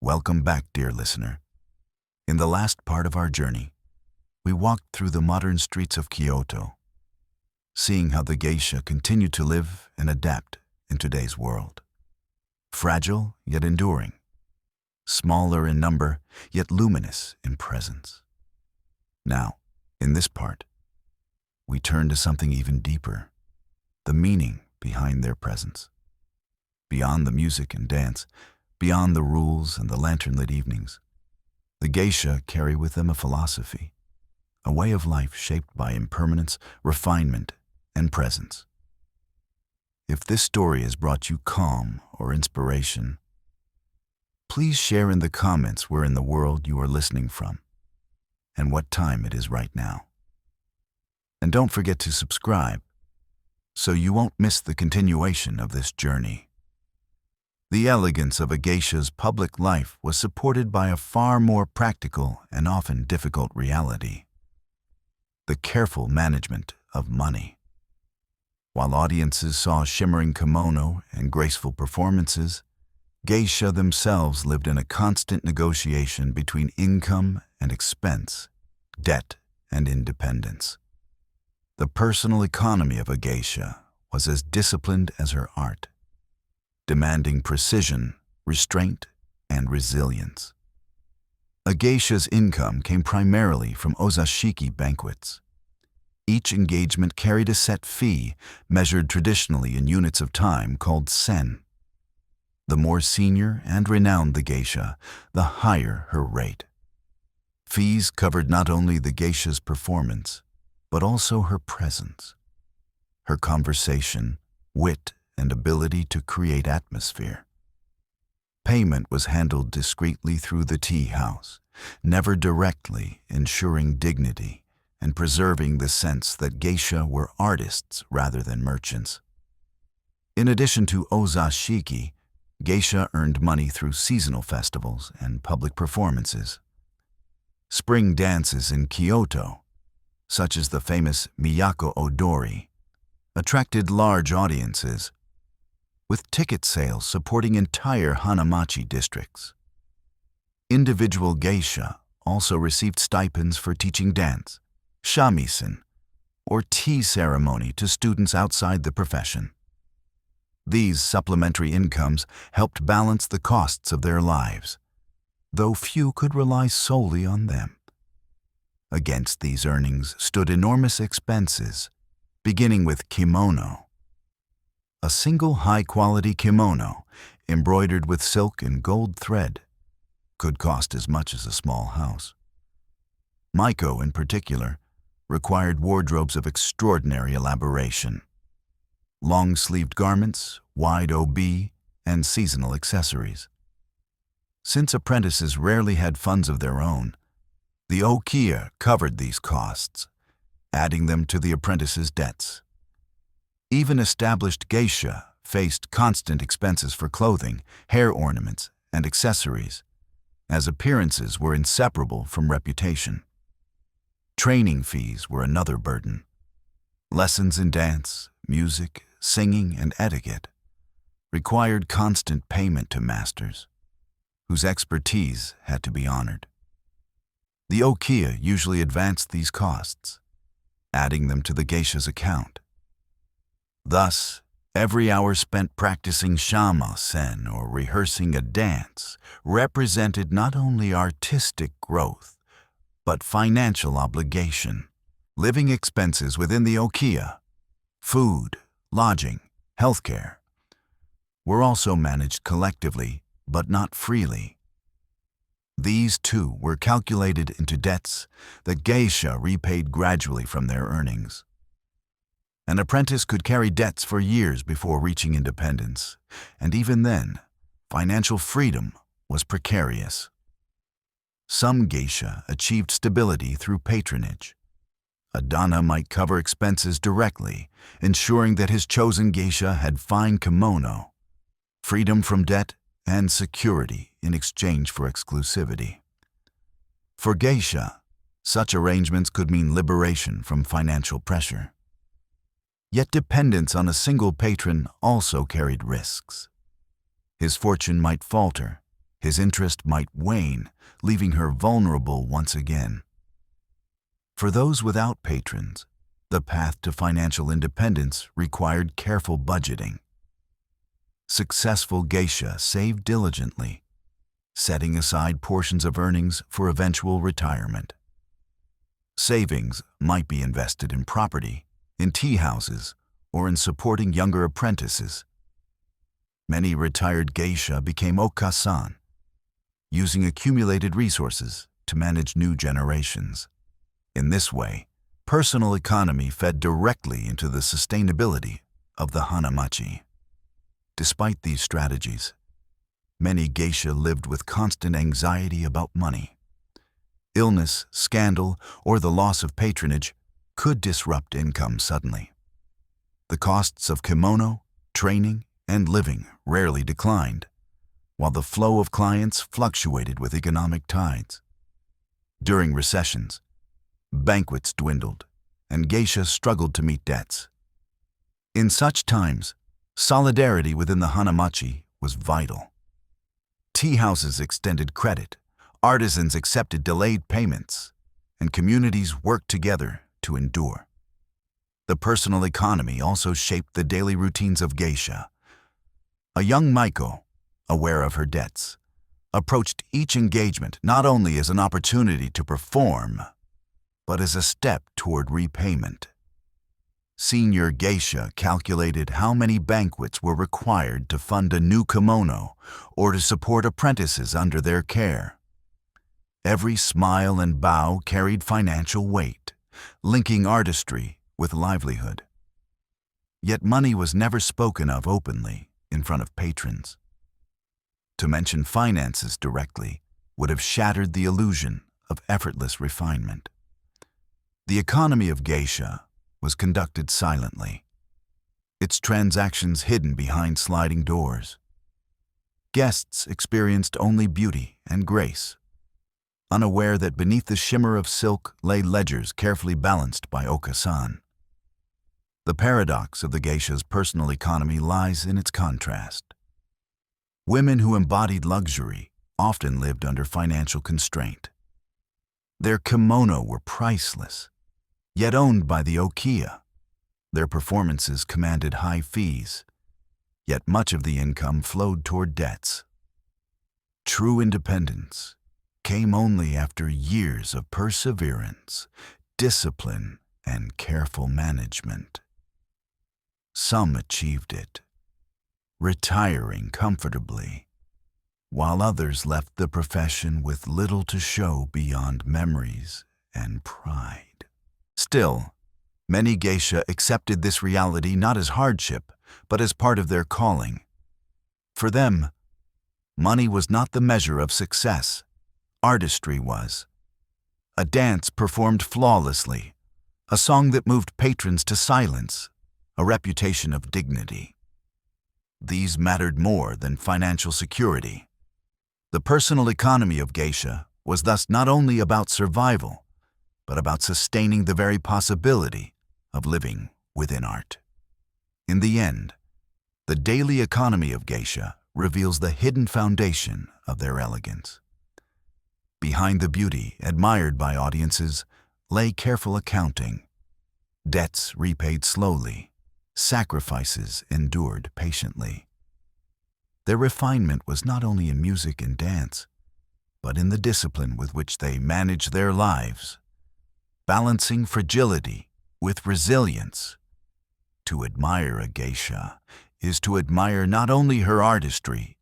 Welcome back, dear listener. In the last part of our journey, we walked through the modern streets of Kyoto, seeing how the geisha continue to live and adapt in today's world. Fragile yet enduring, smaller in number yet luminous in presence. Now, in this part, we turn to something even deeper, the meaning behind their presence. Beyond the music and dance, beyond the rules and the lantern-lit evenings, the geisha carry with them a philosophy, a way of life shaped by impermanence, refinement, and presence. If this story has brought you calm or inspiration, please share in the comments where in the world you are listening from and what time it is right now. And don't forget to subscribe so you won't miss the continuation of this journey. The elegance of a geisha's public life was supported by a far more practical and often difficult reality: the careful management of money. While audiences saw shimmering kimono and graceful performances, geisha themselves lived in a constant negotiation between income and expense, debt and independence. The personal economy of a geisha was as disciplined as her art, demanding precision, restraint, and resilience. A geisha's income came primarily from ozashiki banquets. Each engagement carried a set fee, measured traditionally in units of time called sen. The more senior and renowned the geisha, the higher her rate. Fees covered not only the geisha's performance, but also her presence, her conversation, wit, and ability to create atmosphere. Payment was handled discreetly through the tea house, never directly, ensuring dignity and preserving the sense that geisha were artists rather than merchants. In addition to ozashiki, geisha earned money through seasonal festivals and public performances. Spring dances in Kyoto, such as the famous Miyako Odori, attracted large audiences, with ticket sales supporting entire Hanamachi districts. Individual geisha also received stipends for teaching dance, shamisen, or tea ceremony to students outside the profession. These supplementary incomes helped balance the costs of their lives, though few could rely solely on them. Against these earnings stood enormous expenses, beginning with kimono. A single high-quality kimono, embroidered with silk and gold thread, could cost as much as a small house. Maiko, in particular, required wardrobes of extraordinary elaboration. Long-sleeved garments, wide obi, and seasonal accessories. Since apprentices rarely had funds of their own, the ukiyo covered these costs, adding them to the apprentice's debts. Even established geisha faced constant expenses for clothing, hair ornaments, and accessories, as appearances were inseparable from reputation. Training fees were another burden. Lessons in dance, music, singing, and etiquette required constant payment to masters, whose expertise had to be honored. The ukiyo usually advanced these costs, adding them to the geisha's account. Thus, every hour spent practicing shamasen or rehearsing a dance represented not only artistic growth, but financial obligation. Living expenses within the ukiyo, food, lodging, healthcare, were also managed collectively, but not freely. These too were calculated into debts that geisha repaid gradually from their earnings. An apprentice could carry debts for years before reaching independence, and even then, financial freedom was precarious. Some geisha achieved stability through patronage. A dana might cover expenses directly, ensuring that his chosen geisha had fine kimono, freedom from debt, and security in exchange for exclusivity. For geisha, such arrangements could mean liberation from financial pressure. Yet dependence on a single patron also carried risks. His fortune might falter, his interest might wane, leaving her vulnerable once again. For those without patrons, the path to financial independence required careful budgeting. Successful geisha saved diligently, setting aside portions of earnings for eventual retirement. Savings might be invested in property, in tea houses, or in supporting younger apprentices. Many retired geisha became okasan, using accumulated resources to manage new generations. In this way, personal economy fed directly into the sustainability of the hanamachi. Despite these strategies, many geisha lived with constant anxiety about money. Illness, scandal, or the loss of patronage could disrupt income suddenly. The costs of kimono, training, and living rarely declined, while the flow of clients fluctuated with economic tides. During recessions, banquets dwindled, and geisha struggled to meet debts. In such times, solidarity within the hanamachi was vital. Tea houses extended credit, artisans accepted delayed payments, and communities worked together to endure. The personal economy also shaped the daily routines of geisha. A young maiko, aware of her debts, approached each engagement not only as an opportunity to perform, but as a step toward repayment. Senior geisha calculated how many banquets were required to fund a new kimono or to support apprentices under their care. Every smile and bow carried financial weight, linking artistry with livelihood. Yet money was never spoken of openly in front of patrons. To mention finances directly would have shattered the illusion of effortless refinement. The economy of geisha was conducted silently, its transactions hidden behind sliding doors. Guests experienced only beauty and grace, unaware that beneath the shimmer of silk lay ledgers carefully balanced by okasan. The paradox of the geisha's personal economy lies in its contrast. Women who embodied luxury often lived under financial constraint. Their kimono were priceless, yet owned by the ukiyo. Their performances commanded high fees, yet much of the income flowed toward debts. True independence came only after years of perseverance, discipline, and careful management. Some achieved it, retiring comfortably, while others left the profession with little to show beyond memories and pride. Still, many geisha accepted this reality not as hardship, but as part of their calling. For them, money was not the measure of success. Artistry was. A dance performed flawlessly, a song that moved patrons to silence, a reputation of dignity. These mattered more than financial security. The personal economy of geisha was thus not only about survival, but about sustaining the very possibility of living within art. In the end, the daily economy of geisha reveals the hidden foundation of their elegance. Behind the beauty admired by audiences lay careful accounting, debts repaid slowly, sacrifices endured patiently. Their refinement was not only in music and dance, but in the discipline with which they managed their lives, balancing fragility with resilience. To admire a geisha is to admire not only her artistry,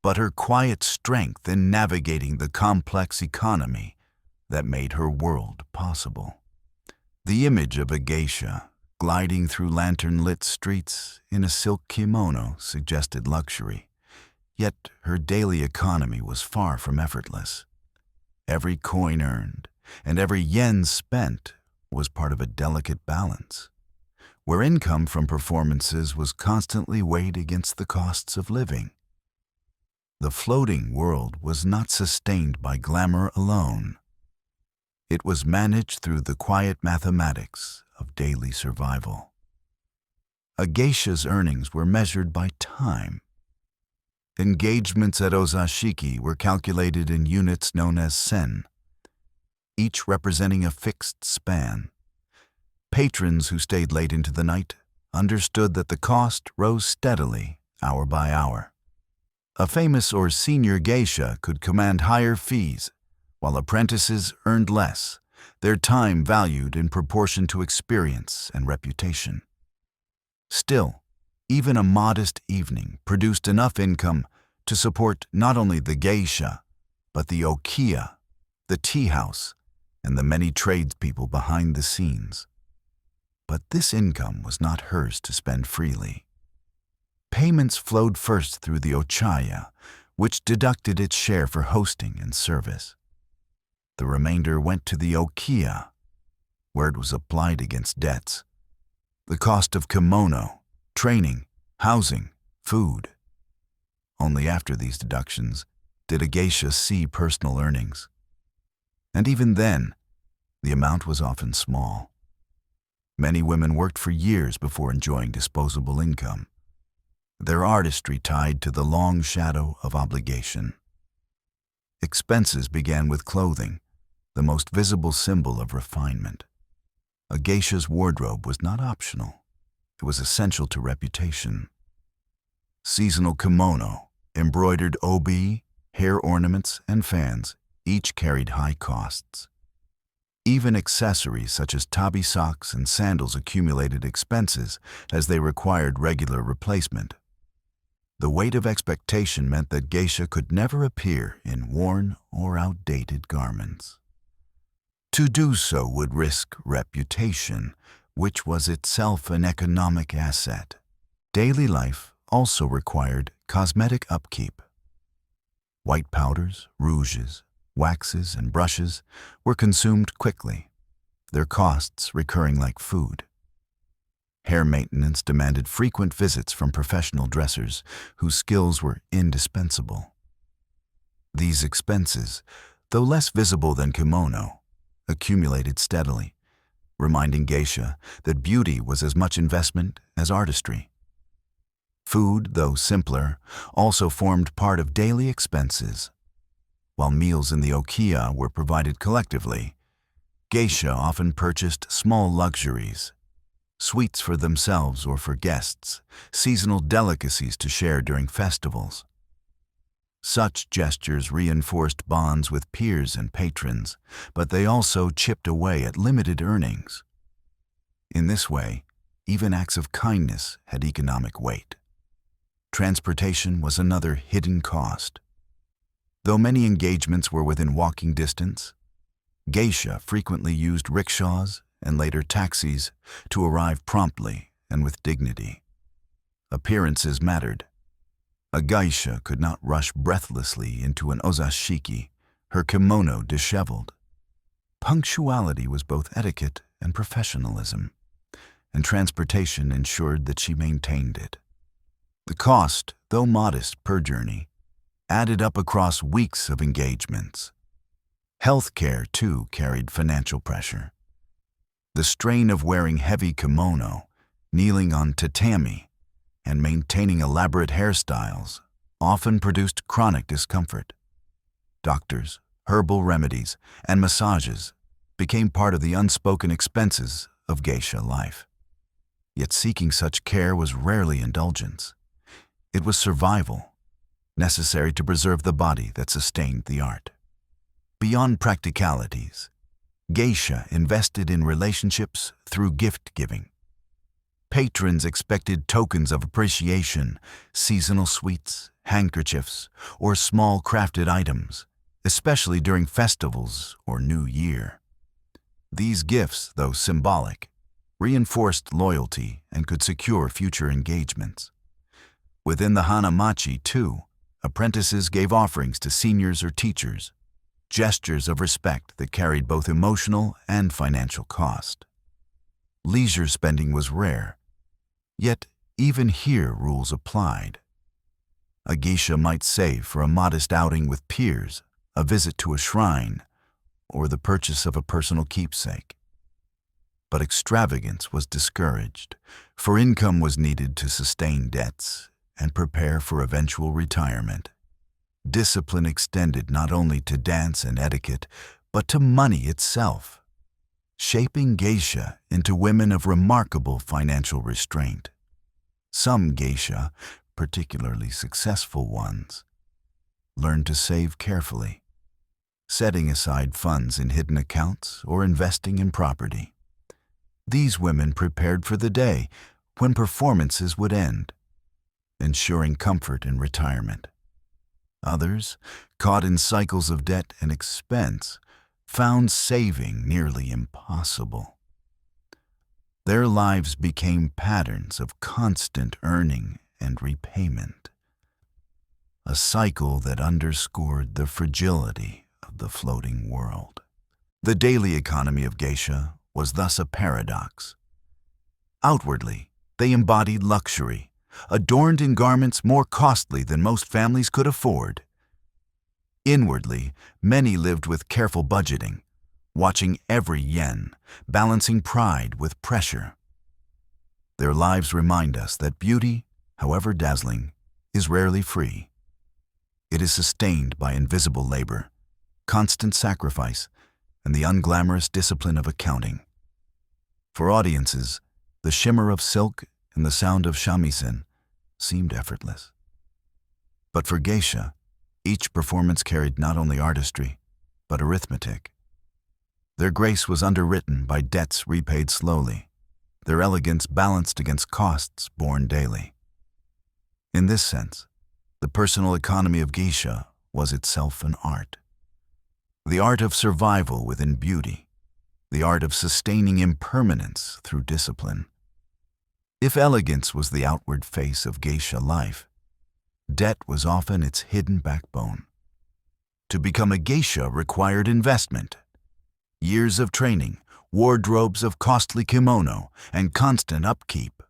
but her quiet strength in navigating the complex economy that made her world possible. The image of a geisha gliding through lantern-lit streets in a silk kimono suggested luxury, yet her daily economy was far from effortless. Every coin earned and every yen spent was part of a delicate balance, where income from performances was constantly weighed against the costs of living. The floating world was not sustained by glamour alone. It was managed through the quiet mathematics of daily survival. A geisha's earnings were measured by time. Engagements at ozashiki were calculated in units known as sen, each representing a fixed span. Patrons who stayed late into the night understood that the cost rose steadily, hour by hour. A famous or senior geisha could command higher fees, while apprentices earned less, their time valued in proportion to experience and reputation. Still, even a modest evening produced enough income to support not only the geisha, but the ukiyo, the tea house, and the many tradespeople behind the scenes. But this income was not hers to spend freely. Payments flowed first through the ochaya, which deducted its share for hosting and service. The remainder went to the ukiyo, where it was applied against debts. The cost of kimono, training, housing, food. Only after these deductions did a geisha see personal earnings. And even then, the amount was often small. Many women worked for years before enjoying disposable income, their artistry tied to the long shadow of obligation. Expenses began with clothing, the most visible symbol of refinement. A geisha's wardrobe was not optional. It was essential to reputation. Seasonal kimono, embroidered obi, hair ornaments, and fans each carried high costs. Even accessories such as tabi socks and sandals accumulated expenses as they required regular replacement. The weight of expectation meant that geisha could never appear in worn or outdated garments. To do so would risk reputation, which was itself an economic asset. Daily life also required cosmetic upkeep. White powders, rouges, waxes, and brushes were consumed quickly, their costs recurring like food. Hair maintenance demanded frequent visits from professional dressers whose skills were indispensable. These expenses, though less visible than kimono, accumulated steadily, reminding geisha that beauty was as much investment as artistry. Food, though simpler, also formed part of daily expenses. While meals in the ukiyo were provided collectively, geisha often purchased small luxuries, sweets for themselves or for guests, seasonal delicacies to share during festivals. Such gestures reinforced bonds with peers and patrons, but they also chipped away at limited earnings. In this way, even acts of kindness had economic weight. Transportation was another hidden cost. Though many engagements were within walking distance, geisha frequently used rickshaws and later taxis to arrive promptly and with dignity. Appearances mattered. A geisha could not rush breathlessly into an ozashiki, her kimono disheveled. Punctuality was both etiquette and professionalism, and transportation ensured that she maintained it. The cost, though modest per journey, added up across weeks of engagements. Healthcare, too, carried financial pressure. The strain of wearing heavy kimono, kneeling on tatami, and maintaining elaborate hairstyles often produced chronic discomfort. Doctors, herbal remedies, and massages became part of the unspoken expenses of geisha life. Yet seeking such care was rarely indulgence. It was survival, necessary to preserve the body that sustained the art. Beyond practicalities, geisha invested in relationships through gift-giving. Patrons expected tokens of appreciation, seasonal sweets, handkerchiefs, or small crafted items, especially during festivals or New Year. These gifts, though symbolic, reinforced loyalty and could secure future engagements. Within the hanamachi, too, apprentices gave offerings to seniors or teachers, gestures of respect that carried both emotional and financial cost. Leisure spending was rare, yet even here rules applied. A geisha might save for a modest outing with peers, a visit to a shrine, or the purchase of a personal keepsake. But extravagance was discouraged, for income was needed to sustain debts, and prepare for eventual retirement. Discipline extended not only to dance and etiquette, but to money itself, shaping geisha into women of remarkable financial restraint. Some geisha, particularly successful ones, learned to save carefully, setting aside funds in hidden accounts or investing in property. These women prepared for the day when performances would end, ensuring comfort in retirement. Others, caught in cycles of debt and expense, found saving nearly impossible. Their lives became patterns of constant earning and repayment, a cycle that underscored the fragility of the floating world. The daily economy of geisha was thus a paradox. Outwardly, they embodied luxury, adorned in garments more costly than most families could afford. Inwardly, many lived with careful budgeting, watching every yen, balancing pride with pressure. Their lives remind us that beauty, however dazzling, is rarely free. It is sustained by invisible labor, constant sacrifice, and the unglamorous discipline of accounting. For audiences, the shimmer of silk and the sound of shamisen seemed effortless. But for geisha, each performance carried not only artistry, but arithmetic. Their grace was underwritten by debts repaid slowly, their elegance balanced against costs borne daily. In this sense, the personal economy of geisha was itself an art. The art of survival within beauty, the art of sustaining impermanence through discipline. If elegance was the outward face of geisha life, debt was often its hidden backbone. To become a geisha required investment, years of training, wardrobes of costly kimono, and constant upkeep.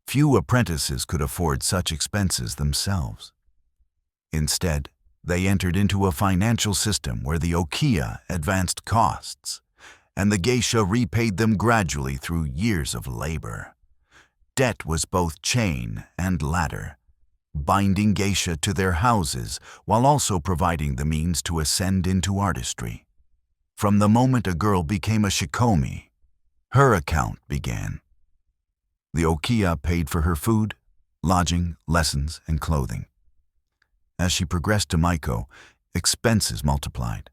Few apprentices could afford such expenses themselves. Instead, they entered into a financial system where the ukiyo advanced costs, and the geisha repaid them gradually through years of labor. Debt was both chain and ladder, binding geisha to their houses while also providing the means to ascend into artistry. From the moment a girl became a shikomi, her account began. The ukiyo paid for her food, lodging, lessons, and clothing. As she progressed to maiko, expenses multiplied.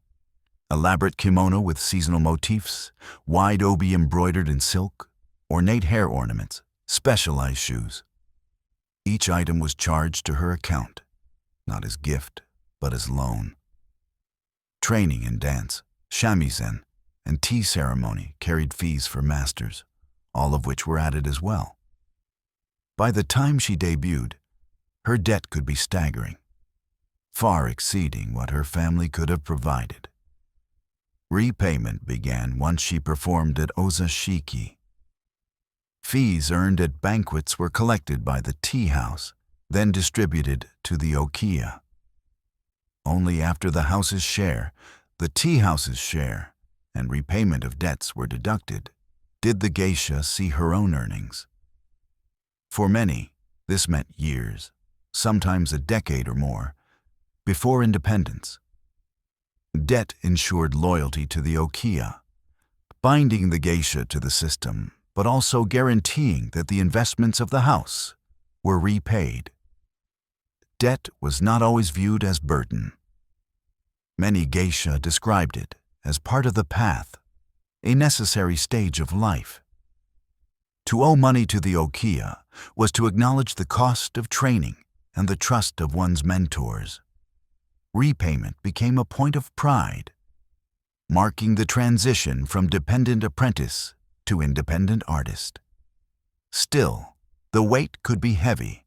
Elaborate kimono with seasonal motifs, wide obi embroidered in silk, ornate hair ornaments, specialized shoes. Each item was charged to her account, not as gift, but as loan. Training in dance, shamisen, and tea ceremony carried fees for masters, all of which were added as well. By the time she debuted, her debt could be staggering, far exceeding what her family could have provided. Repayment began once she performed at ozashiki. Fees earned at banquets were collected by the tea house, then distributed to the ukiyo. Only after the house's share, the tea house's share, and repayment of debts were deducted, did the geisha see her own earnings. For many, this meant years, sometimes a decade or more, before independence. Debt ensured loyalty to the ukiyo, binding the geisha to the system, but also guaranteeing that the investments of the house were repaid. Debt was not always viewed as burden. Many geisha described it as part of the path, a necessary stage of life. To owe money to the ukiyo was to acknowledge the cost of training and the trust of one's mentors. Repayment became a point of pride, marking the transition from dependent apprentice to independent artist. Still, the weight could be heavy,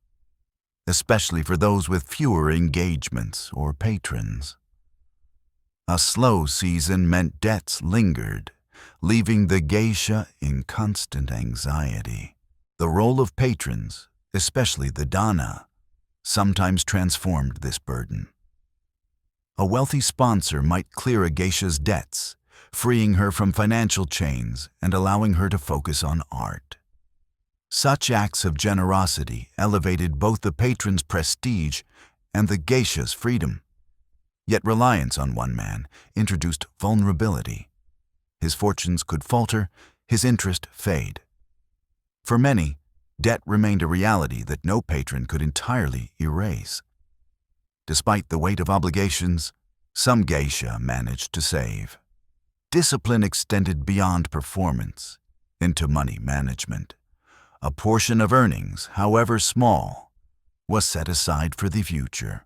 especially for those with fewer engagements or patrons. A slow season meant debts lingered, leaving the geisha in constant anxiety. The role of patrons, especially the dana, sometimes transformed this burden. A wealthy sponsor might clear a geisha's debts, freeing her from financial chains and allowing her to focus on art. Such acts of generosity elevated both the patron's prestige and the geisha's freedom. Yet reliance on one man introduced vulnerability. His fortunes could falter, his interest fade. For many, debt remained a reality that no patron could entirely erase. Despite the weight of obligations, some geisha managed to save. Discipline extended beyond performance into money management. A portion of earnings, however small, was set aside for the future.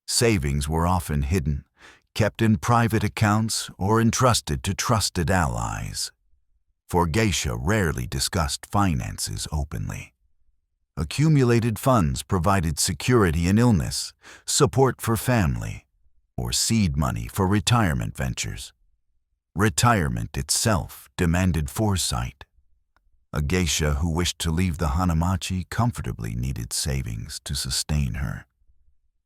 Savings were often hidden, kept in private accounts, or entrusted to trusted allies. For geisha rarely discussed finances openly. Accumulated funds provided security in illness, support for family, or seed money for retirement ventures. Retirement itself demanded foresight. A geisha who wished to leave the hanamachi comfortably needed savings to sustain her.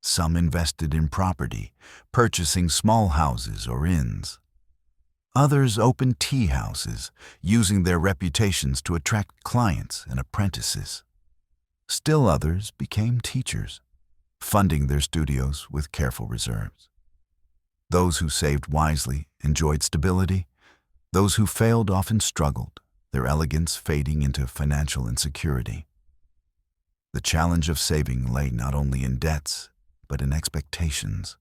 Some invested in property, purchasing small houses or inns. Others opened tea houses, using their reputations to attract clients and apprentices. Still others became teachers, funding their studios with careful reserves. Those who saved wisely enjoyed stability. Those who failed often struggled, their elegance fading into financial insecurity. The challenge of saving lay not only in debts, but in expectations.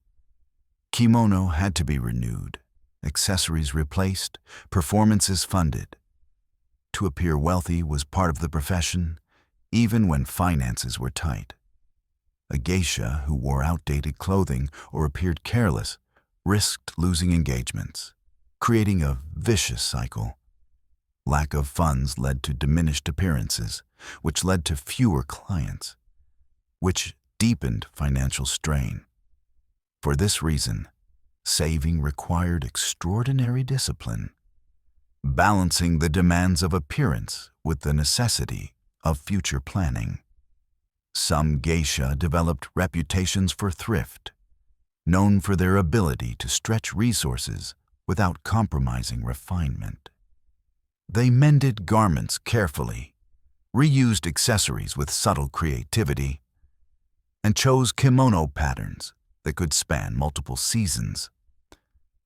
Kimono had to be renewed, accessories replaced, performances funded. To appear wealthy was part of the profession, even when finances were tight. A geisha who wore outdated clothing or appeared careless risked losing engagements, creating a vicious cycle. Lack of funds led to diminished appearances, which led to fewer clients, which deepened financial strain. For this reason, saving required extraordinary discipline, balancing the demands of appearance with the necessity of future planning. Some geisha developed reputations for thrift, known for their ability to stretch resources without compromising refinement. They mended garments carefully, reused accessories with subtle creativity, and chose kimono patterns that could span multiple seasons.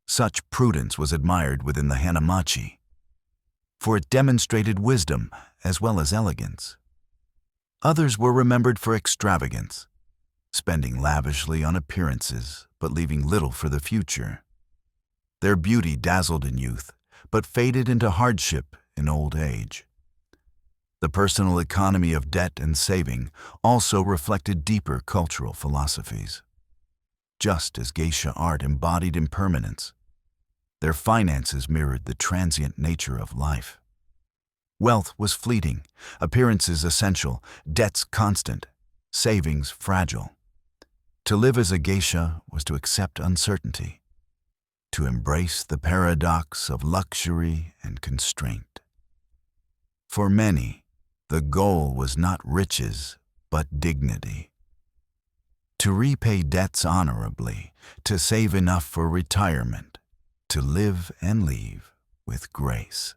Such prudence was admired within the hanamachi, for it demonstrated wisdom as well as elegance. Others were remembered for extravagance, spending lavishly on appearances but leaving little for the future. Their beauty dazzled in youth, but faded into hardship in old age. The personal economy of debt and saving also reflected deeper cultural philosophies. Just as geisha art embodied impermanence, their finances mirrored the transient nature of life. Wealth was fleeting, appearances essential, debts constant, savings fragile. To live as a geisha was to accept uncertainty, to embrace the paradox of luxury and constraint. For many, the goal was not riches, but dignity. To repay debts honorably, to save enough for retirement, to live and leave with grace.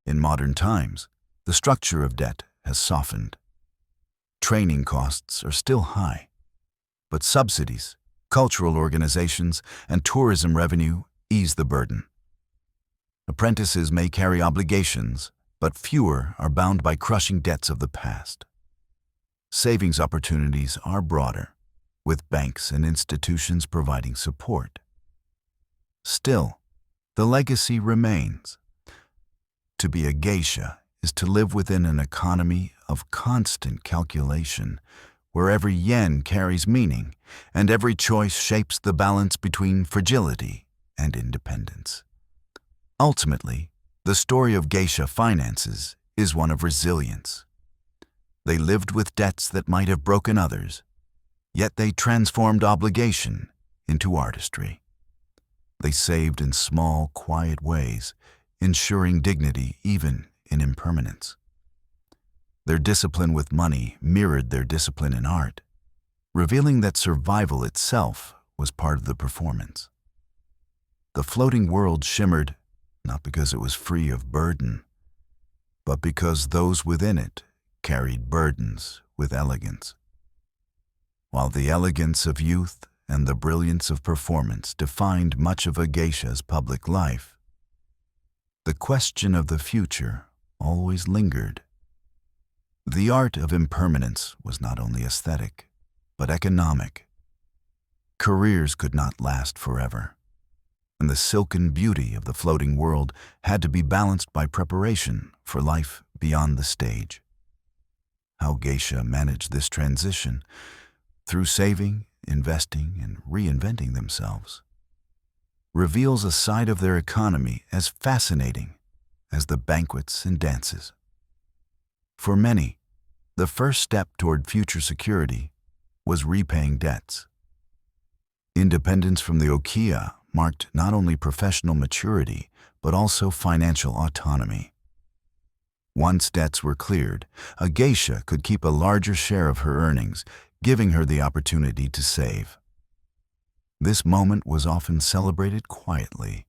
In modern times, the structure of debt has softened. Training costs are still high, but subsidies, cultural organizations, and tourism revenue ease the burden. Apprentices may carry obligations, but fewer are bound by crushing debts of the past. Savings opportunities are broader, with banks and institutions providing support. Still, the legacy remains. To be a geisha is to live within an economy of constant calculation, where every yen carries meaning and every choice shapes the balance between fragility and independence. Ultimately, the story of geisha finances is one of resilience. They lived with debts that might have broken others, yet they transformed obligation into artistry. They saved in small, quiet ways, ensuring dignity even in impermanence. Their discipline with money mirrored their discipline in art, revealing that survival itself was part of the performance. The floating world shimmered not because it was free of burden, but because those within it carried burdens with elegance. While the elegance of youth and the brilliance of performance defined much of a geisha's public life, the question of the future always lingered. The art of impermanence was not only aesthetic, but economic. Careers could not last forever, and the silken beauty of the floating world had to be balanced by preparation for life beyond the stage. How geisha managed this transition, through saving, investing, and reinventing themselves, reveals a side of their economy as fascinating as the banquets and dances. For many, the first step toward future security was repaying debts. Independence from the ukiyo marked not only professional maturity, but also financial autonomy. Once debts were cleared, a geisha could keep a larger share of her earnings, giving her the opportunity to save. This moment was often celebrated quietly,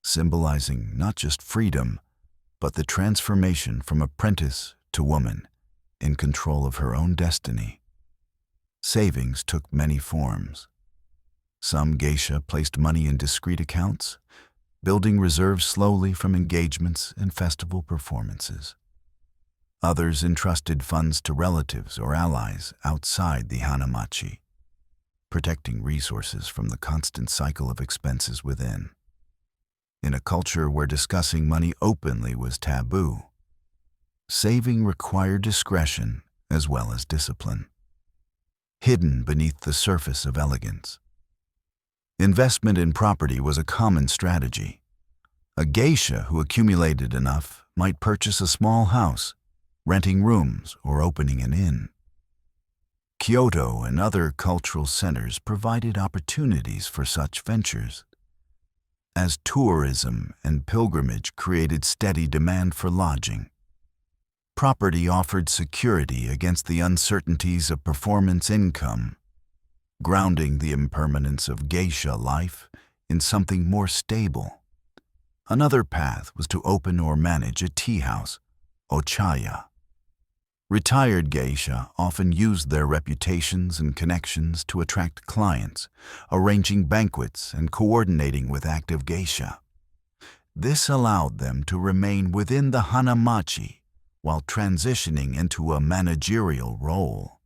symbolizing not just freedom, but the transformation from apprentice to woman, in control of her own destiny. Savings took many forms. Some geisha placed money in discreet accounts, building reserves slowly from engagements and festival performances. Others entrusted funds to relatives or allies outside the hanamachi, protecting resources from the constant cycle of expenses within. In a culture where discussing money openly was taboo, saving required discretion as well as discipline, hidden beneath the surface of elegance. Investment in property was a common strategy. A geisha who accumulated enough might purchase a small house, renting rooms or opening an inn. Kyoto and other cultural centers provided opportunities for such ventures. As tourism and pilgrimage created steady demand for lodging, property offered security against the uncertainties of performance income, grounding the impermanence of geisha life in something more stable. Another path was to open or manage a tea house, ochaya. Retired geisha often used their reputations and connections to attract clients, arranging banquets and coordinating with active geisha. This allowed them to remain within the hanamachi while transitioning into a managerial role.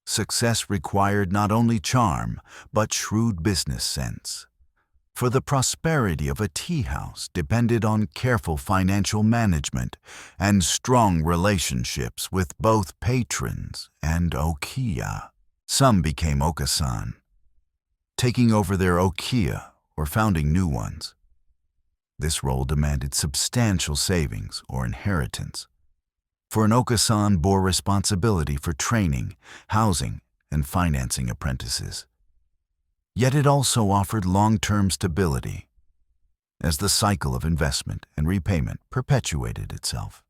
Success required not only charm, but shrewd business sense. For the prosperity of a tea house depended on careful financial management and strong relationships with both patrons and ukiyo. Some became okasan, taking over their ukiyo or founding new ones. This role demanded substantial savings or inheritance, for an okasan bore responsibility for training, housing, and financing apprentices. Yet it also offered long-term stability, as the cycle of investment and repayment perpetuated itself.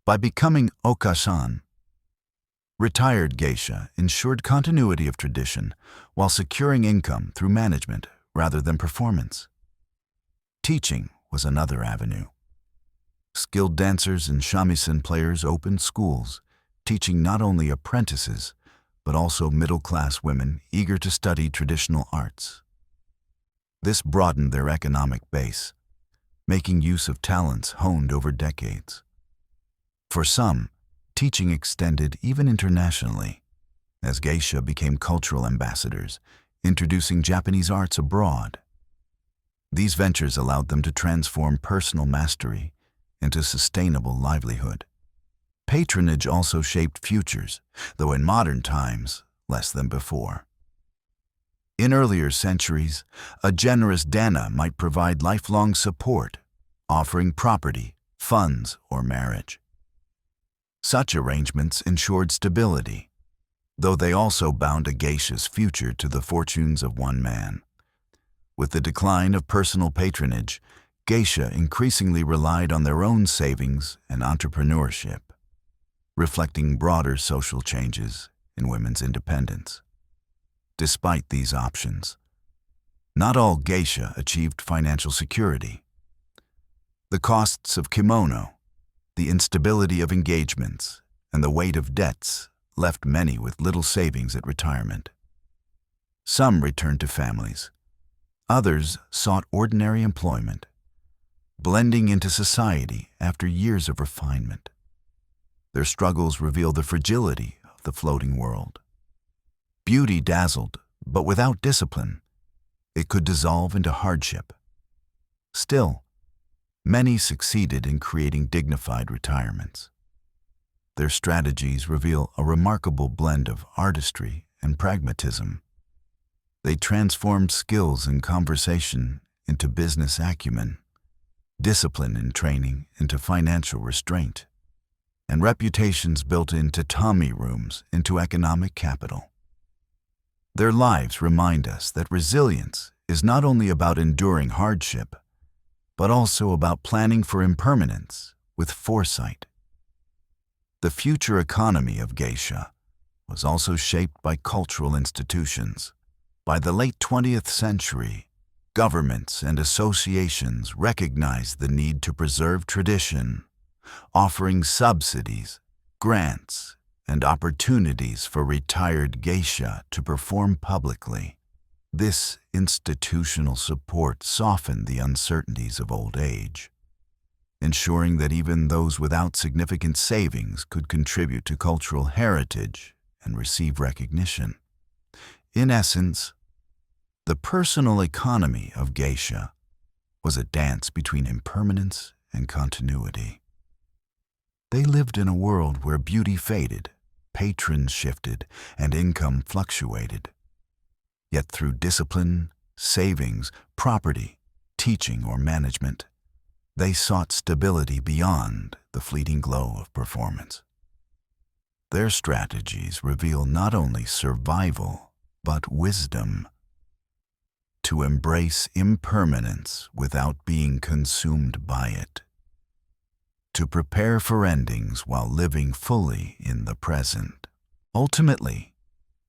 By becoming okasan, retired geisha ensured continuity of tradition while securing income through management rather than performance. Teaching was another avenue. Skilled dancers and shamisen players opened schools, teaching not only apprentices, but also middle-class women eager to study traditional arts. This broadened their economic base, making use of talents honed over decades. For some, teaching extended even internationally, as geisha became cultural ambassadors, introducing Japanese arts abroad. These ventures allowed them to transform personal mastery into sustainable livelihood. Patronage also shaped futures, though in modern times, less than before. In earlier centuries, a generous dana might provide lifelong support, offering property, funds, or marriage. Such arrangements ensured stability, though they also bound a geisha's future to the fortunes of one man. With the decline of personal patronage, geisha increasingly relied on their own savings and entrepreneurship, reflecting broader social changes in women's independence. Despite these options, not all geisha achieved financial security. The costs of kimono, The instability of engagements and the weight of debts left many with little savings at retirement. Some returned to families. Others sought ordinary employment, blending into society after years of refinement. Their struggles reveal the fragility of the floating world. Beauty dazzled, but without discipline, it could dissolve into hardship. Still, many succeeded in creating dignified retirements. Their strategies reveal a remarkable blend of artistry and pragmatism. They transformed skills in conversation into business acumen, discipline in training into financial restraint, and reputations built into tatami rooms into economic capital. Their lives remind us that resilience is not only about enduring hardship, but also about planning for impermanence with foresight. The future economy of Geisha was also shaped by cultural institutions. By the late 20th century, governments and associations recognized the need to preserve tradition, offering subsidies, grants, and opportunities for retired geisha to perform publicly. This institutional support softened the uncertainties of old age, ensuring that even those without significant savings could contribute to cultural heritage and receive recognition. In essence, the personal economy of geisha was a dance between impermanence and continuity. They lived in a world where beauty faded, patrons shifted, and income fluctuated. Yet through discipline, savings, property, teaching, or management, they sought stability beyond the fleeting glow of performance. Their strategies reveal not only survival, but wisdom. To embrace impermanence without being consumed by it. To prepare for endings while living fully in the present. Ultimately,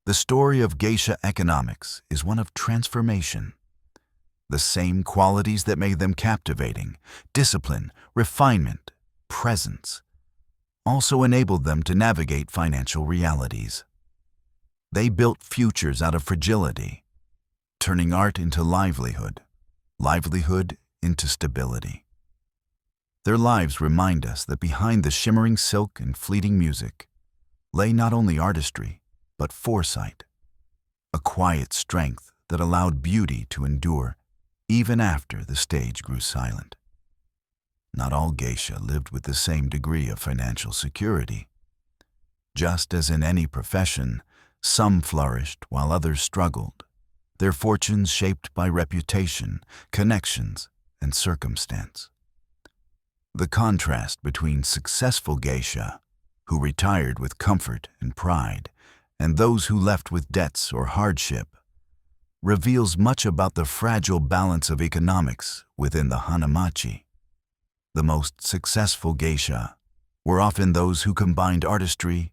the story of geisha economics is one of transformation. The same qualities that made them captivating, discipline, refinement, presence, also enabled them to navigate financial realities. They built futures out of fragility, turning art into livelihood, livelihood into stability. Their lives remind us that behind the shimmering silk and fleeting music lay not only artistry, but foresight, a quiet strength that allowed beauty to endure even after the stage grew silent. Not all geisha lived with the same degree of financial security. Just as in any profession, some flourished while others struggled, their fortunes shaped by reputation, connections, and circumstance. The contrast between successful geisha, who retired with comfort and pride, and those who left with debts or hardship, reveals much about the fragile balance of economics within the Hanamachi. The most successful geisha were often those who combined artistry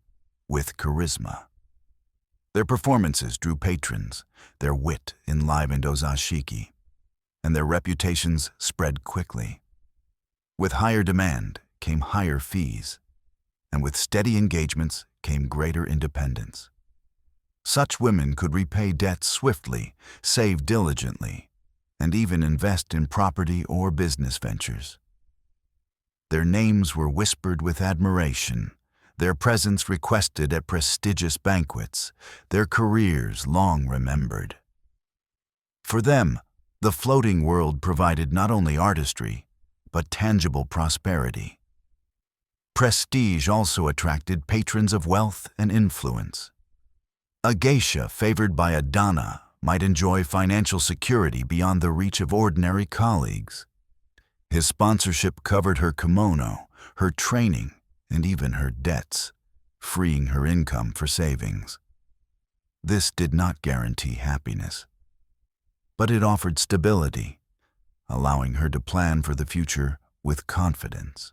with charisma. Their performances drew patrons, their wit enlivened ozashiki, and their reputations spread quickly. With higher demand came higher fees, and with steady engagements came greater independence. Such women could repay debts swiftly, save diligently, and even invest in property or business ventures. Their names were whispered with admiration, their presence requested at prestigious banquets, their careers long remembered. For them, the floating world provided not only artistry, but tangible prosperity. Prestige also attracted patrons of wealth and influence. A geisha favored by a dana might enjoy financial security beyond the reach of ordinary colleagues. His sponsorship covered her kimono, her training, and even her debts, freeing her income for savings. This did not guarantee happiness, but it offered stability, allowing her to plan for the future with confidence.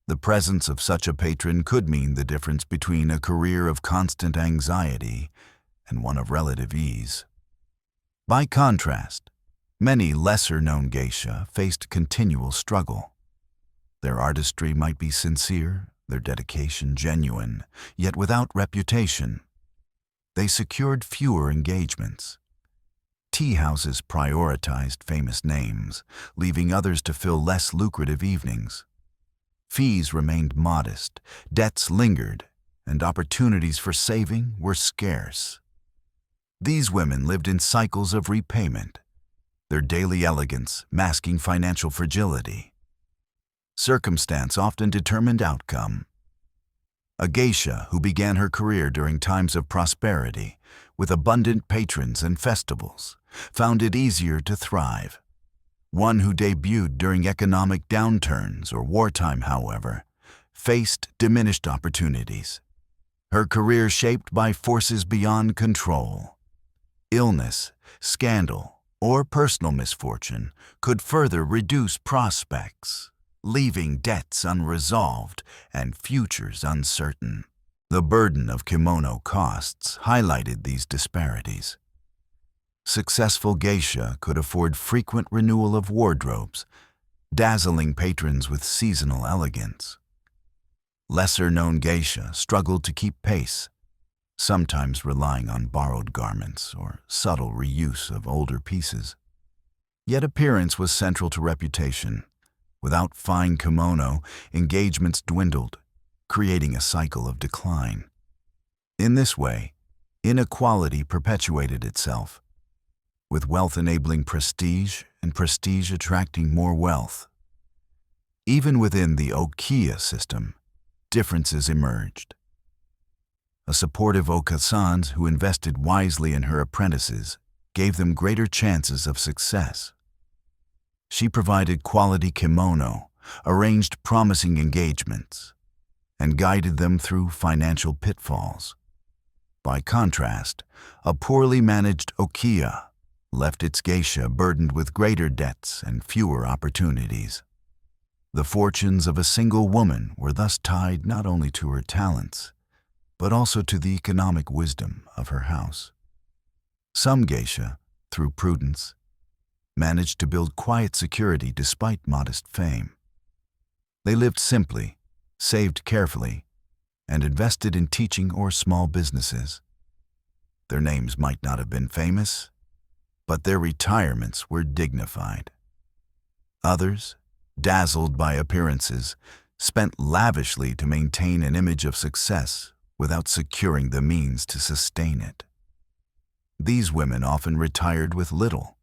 The presence of such a patron could mean the difference between a career of constant anxiety and one of relative ease. By contrast, many lesser-known geisha faced continual struggle. Their artistry might be sincere, their dedication genuine, yet without reputation. They secured fewer engagements. Tea houses prioritized famous names, leaving others to fill less lucrative evenings. Fees remained modest, debts lingered, and opportunities for saving were scarce. These women lived in cycles of repayment, their daily elegance masking financial fragility. Circumstance often determined outcome. A geisha who began her career during times of prosperity, with abundant patrons and festivals, found it easier to thrive. One who debuted during economic downturns or wartime, however, faced diminished opportunities. Her career shaped by forces beyond control. Illness, scandal, or personal misfortune could further reduce prospects, leaving debts unresolved and futures uncertain. The burden of kimono costs highlighted these disparities. Successful geisha could afford frequent renewal of wardrobes, dazzling patrons with seasonal elegance. Lesser-known geisha struggled to keep pace, sometimes relying on borrowed garments or subtle reuse of older pieces. Yet appearance was central to reputation. Without fine kimono, engagements dwindled, creating a cycle of decline. In this way, inequality perpetuated itself, with wealth enabling prestige and prestige attracting more wealth. Even within the ukiyo system, differences emerged. A supportive okasan who invested wisely in her apprentices gave them greater chances of success. She provided quality kimono, arranged promising engagements, and guided them through financial pitfalls. By contrast, a poorly managed ukiyo left its geisha burdened with greater debts and fewer opportunities. The fortunes of a single woman were thus tied not only to her talents, but also to the economic wisdom of her house. Some geisha, through prudence, managed to build quiet security despite modest fame. They lived simply, saved carefully, and invested in teaching or small businesses. Their names might not have been famous, but their retirements were dignified. Others, dazzled by appearances, spent lavishly to maintain an image of success without securing the means to sustain it. These women often retired with little,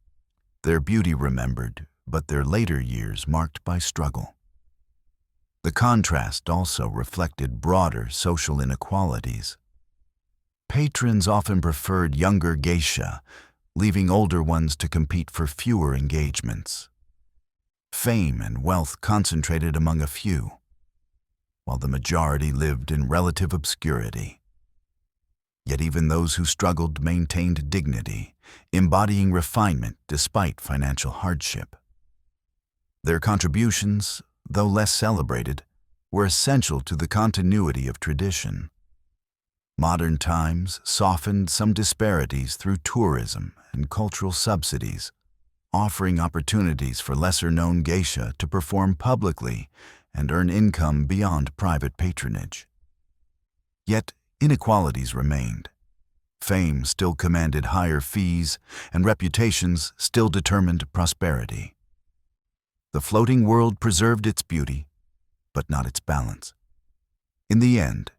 their beauty remembered, but their later years marked by struggle. The contrast also reflected broader social inequalities. Patrons often preferred younger geisha, leaving older ones to compete for fewer engagements. Fame and wealth concentrated among a few, while the majority lived in relative obscurity. Yet even those who struggled maintained dignity, embodying refinement despite financial hardship. Their contributions, though less celebrated, were essential to the continuity of tradition. Modern times softened some disparities through tourism and cultural subsidies, offering opportunities for lesser-known geisha to perform publicly and earn income beyond private patronage. Yet inequalities remained. Fame still commanded higher fees, and reputations still determined prosperity. The floating world preserved its beauty, but not its balance. In the end,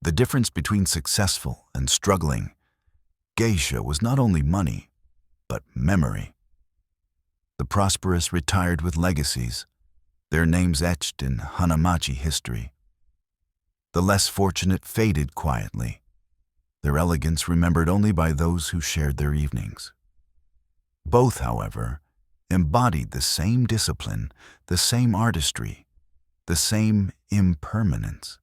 the difference between successful and struggling geisha was not only money, but memory. The prosperous retired with legacies, their names etched in Hanamachi history. The less fortunate faded quietly, their elegance remembered only by those who shared their evenings. Both, however, embodied the same discipline, the same artistry, the same impermanence.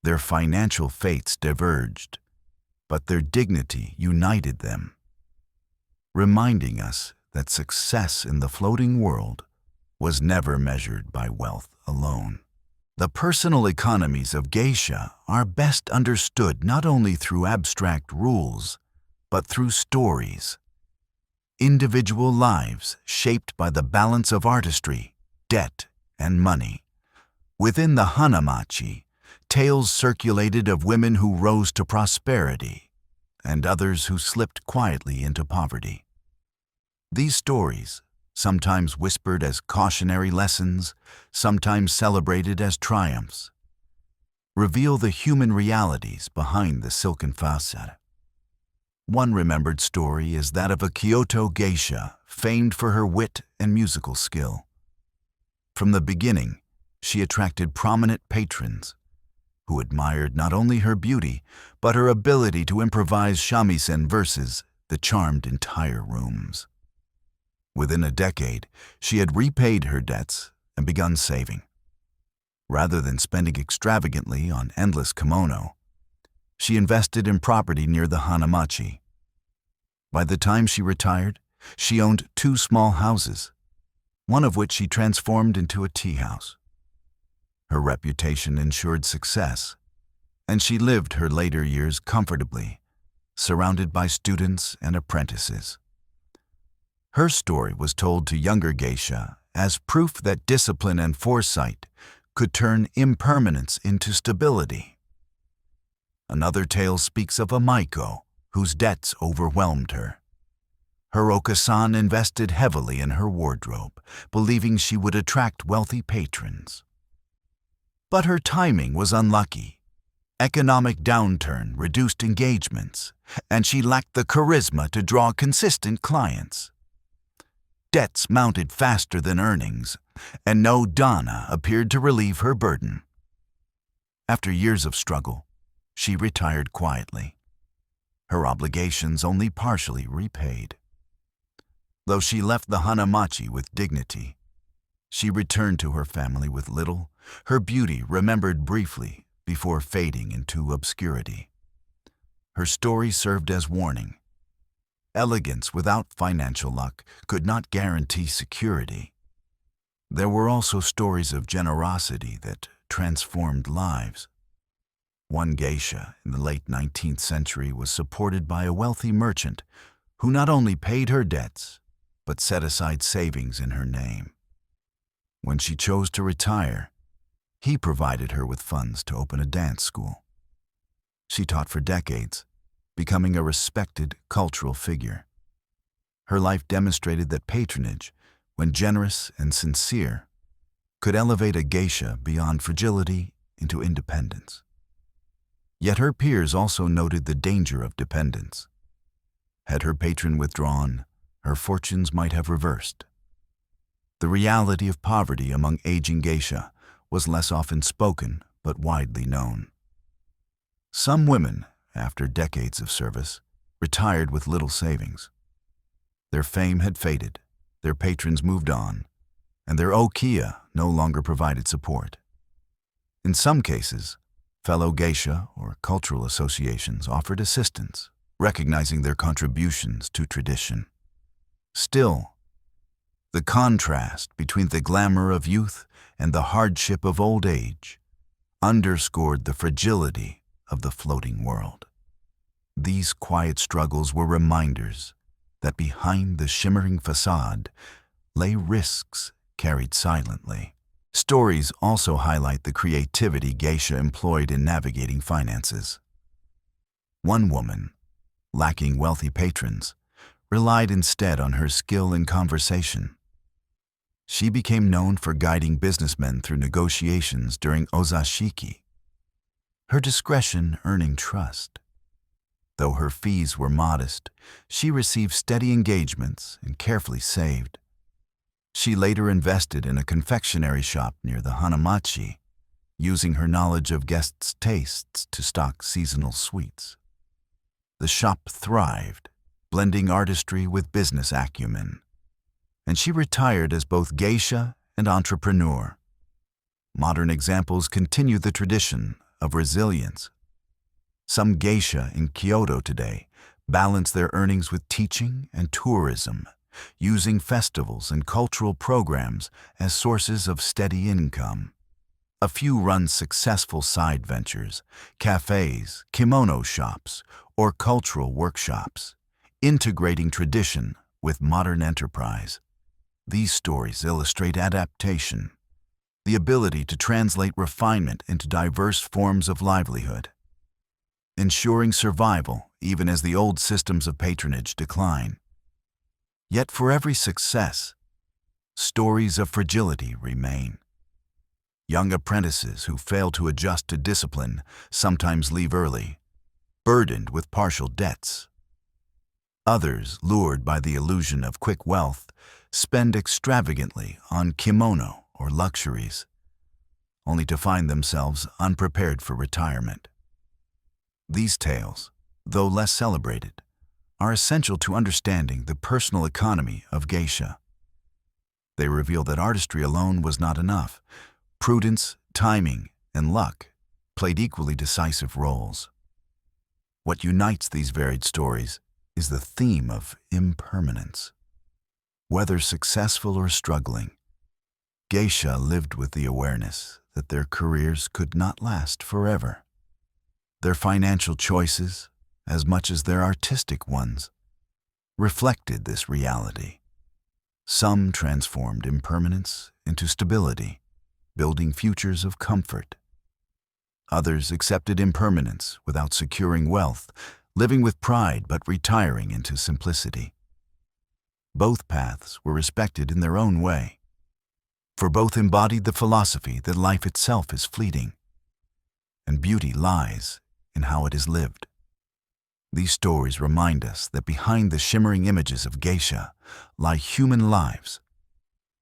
Their financial fates diverged, but their dignity united them, reminding us that success in the floating world was never measured by wealth alone. The personal economies of geisha are best understood not only through abstract rules, but through stories. Individual lives shaped by the balance of artistry, debt, and money. Within the hanamachi, tales circulated of women who rose to prosperity and others who slipped quietly into poverty. These stories, sometimes whispered as cautionary lessons, sometimes celebrated as triumphs, reveal the human realities behind the silken facade. One remembered story is that of a Kyoto geisha famed for her wit and musical skill. From the beginning, she attracted prominent patrons who admired not only her beauty, but her ability to improvise shamisen verses that charmed entire rooms. Within a decade, she had repaid her debts and begun saving. Rather than spending extravagantly on endless kimono, she invested in property near the hanamachi. By the time she retired, she owned 2 small houses, one of which she transformed into a tea house. Her reputation ensured success, and she lived her later years comfortably, surrounded by students and apprentices. Her story was told to younger geisha as proof that discipline and foresight could turn impermanence into stability. Another tale speaks of a maiko whose debts overwhelmed her. Her okasan invested heavily in her wardrobe, believing she would attract wealthy patrons. But her timing was unlucky. Economic downturn reduced engagements, and she lacked the charisma to draw consistent clients. Debts mounted faster than earnings, and no dana appeared to relieve her burden. After years of struggle, she retired quietly, her obligations only partially repaid. Though she left the hanamachi with dignity, she returned to her family with little, her beauty remembered briefly before fading into obscurity. Her story served as warning. Elegance without financial luck could not guarantee security. There were also stories of generosity that transformed lives. One geisha in the late 19th century was supported by a wealthy merchant who not only paid her debts, but set aside savings in her name. When she chose to retire, he provided her with funds to open a dance school. She taught for decades, becoming a respected cultural figure. Her life demonstrated that patronage, when generous and sincere, could elevate a geisha beyond fragility into independence. Yet her peers also noted the danger of dependence. Had her patron withdrawn, her fortunes might have reversed. The reality of poverty among aging geisha was less often spoken but widely known. Some women, after decades of service, retired with little savings. Their fame had faded, their patrons moved on, and their ukiyo no longer provided support. In some cases, fellow geisha or cultural associations offered assistance, recognizing their contributions to tradition. Still, the contrast between the glamour of youth and the hardship of old age underscored the fragility of the floating world. These quiet struggles were reminders that behind the shimmering facade lay risks carried silently. Stories also highlight the creativity geisha employed in navigating finances. One woman, lacking wealthy patrons, relied instead on her skill in conversation. She became known for guiding businessmen through negotiations during ozashiki, her discretion earning trust. Though her fees were modest, she received steady engagements and carefully saved. She later invested in a confectionery shop near the hanamachi, using her knowledge of guests' tastes to stock seasonal sweets. The shop thrived, blending artistry with business acumen, and she retired as both geisha and entrepreneur. Modern examples continue the tradition of resilience. Some geisha in Kyoto today balance their earnings with teaching and tourism, using festivals and cultural programs as sources of steady income. A few run successful side ventures, cafes, kimono shops, or cultural workshops, integrating tradition with modern enterprise. These stories illustrate adaptation, the ability to translate refinement into diverse forms of livelihood, ensuring survival even as the old systems of patronage decline. Yet for every success, stories of fragility remain. Young apprentices who fail to adjust to discipline sometimes leave early, burdened with partial debts. Others, lured by the illusion of quick wealth, spend extravagantly on kimono or luxuries, only to find themselves unprepared for retirement. These tales, though less celebrated, are essential to understanding the personal economy of geisha. They reveal that artistry alone was not enough. Prudence, timing, and luck played equally decisive roles. What unites these varied stories is the theme of impermanence. Whether successful or struggling, geisha lived with the awareness that their careers could not last forever. Their financial choices, as much as their artistic ones, reflected this reality. Some transformed impermanence into stability, building futures of comfort. Others accepted impermanence without securing wealth, living with pride but retiring into simplicity. Both paths were respected in their own way, for both embodied the philosophy that life itself is fleeting, and beauty lies in how it is lived. These stories remind us that behind the shimmering images of geisha lie human lives,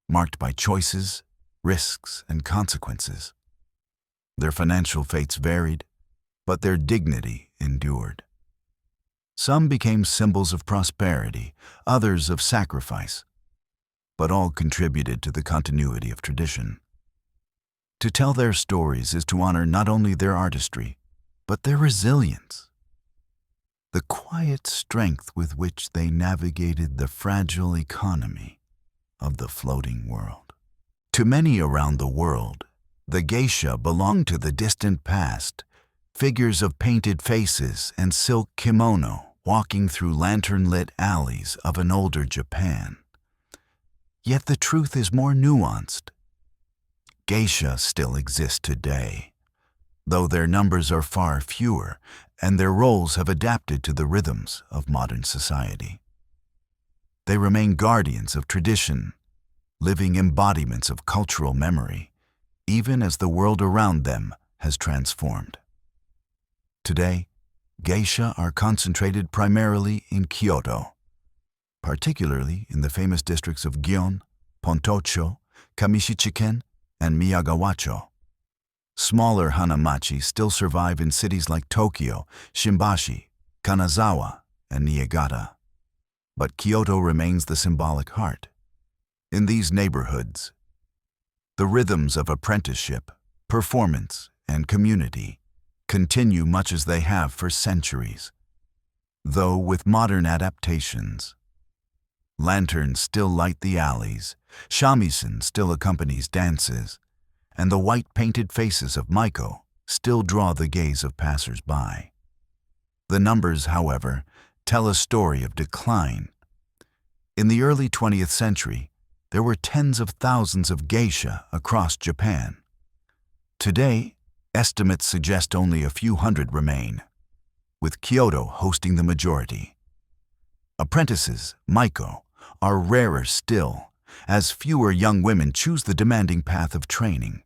marked by choices, risks, and consequences. Their financial fates varied, but their dignity endured. Some became symbols of prosperity, others of sacrifice, but all contributed to the continuity of tradition. To tell their stories is to honor not only their artistry, but their resilience, the quiet strength with which they navigated the fragile economy of the floating world. To many around the world, the geisha belonged to the distant past, figures of painted faces and silk kimono walking through lantern-lit alleys of an older Japan. Yet the truth is more nuanced. Geisha still exist today, though their numbers are far fewer and their roles have adapted to the rhythms of modern society. They remain guardians of tradition, living embodiments of cultural memory, even as the world around them has transformed. Today, geisha are concentrated primarily in Kyoto, particularly in the famous districts of Gion, Pontocho, Kamishichiken, and Miyagawacho. Smaller hanamachi still survive in cities like Tokyo, Shimbashi, Kanazawa, and Niigata. But Kyoto remains the symbolic heart. In these neighborhoods, the rhythms of apprenticeship, performance, and community continue much as they have for centuries, though with modern adaptations. Lanterns still light the alleys, shamisen still accompanies dances, and the white-painted faces of maiko still draw the gaze of passers-by. The numbers, however, tell a story of decline. In the early 20th century, there were tens of thousands of geisha across Japan. Today, estimates suggest only a few hundred remain, with Kyoto hosting the majority. Apprentices, maiko, are rarer still, as fewer young women choose the demanding path of training.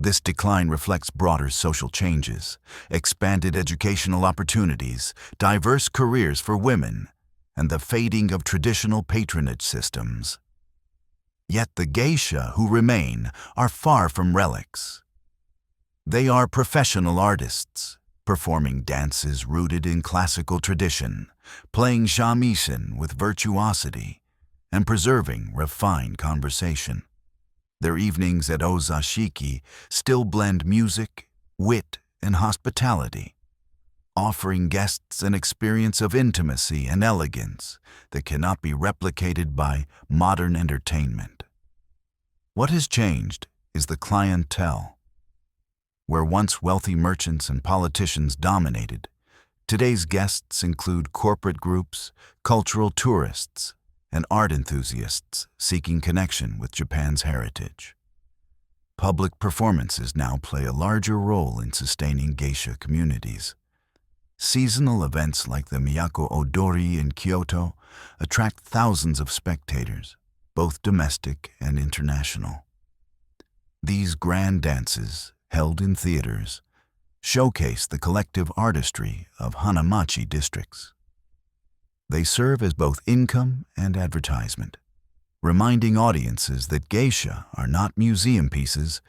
This decline reflects broader social changes, expanded educational opportunities, diverse careers for women, and the fading of traditional patronage systems. Yet the geisha who remain are far from relics. They are professional artists, performing dances rooted in classical tradition, playing shamisen with virtuosity, and preserving refined conversation. Their evenings at ozashiki still blend music, wit, and hospitality, offering guests an experience of intimacy and elegance that cannot be replicated by modern entertainment. What has changed is the clientele. Where once wealthy merchants and politicians dominated, today's guests include corporate groups, cultural tourists, and art enthusiasts seeking connection with Japan's heritage. Public performances now play a larger role in sustaining geisha communities. Seasonal events like the Miyako Odori in Kyoto attract thousands of spectators, both domestic and international. These grand dances, held in theaters, showcase the collective artistry of Hanamachi districts. They serve as both income and advertisement, reminding audiences that geisha are not museum pieces,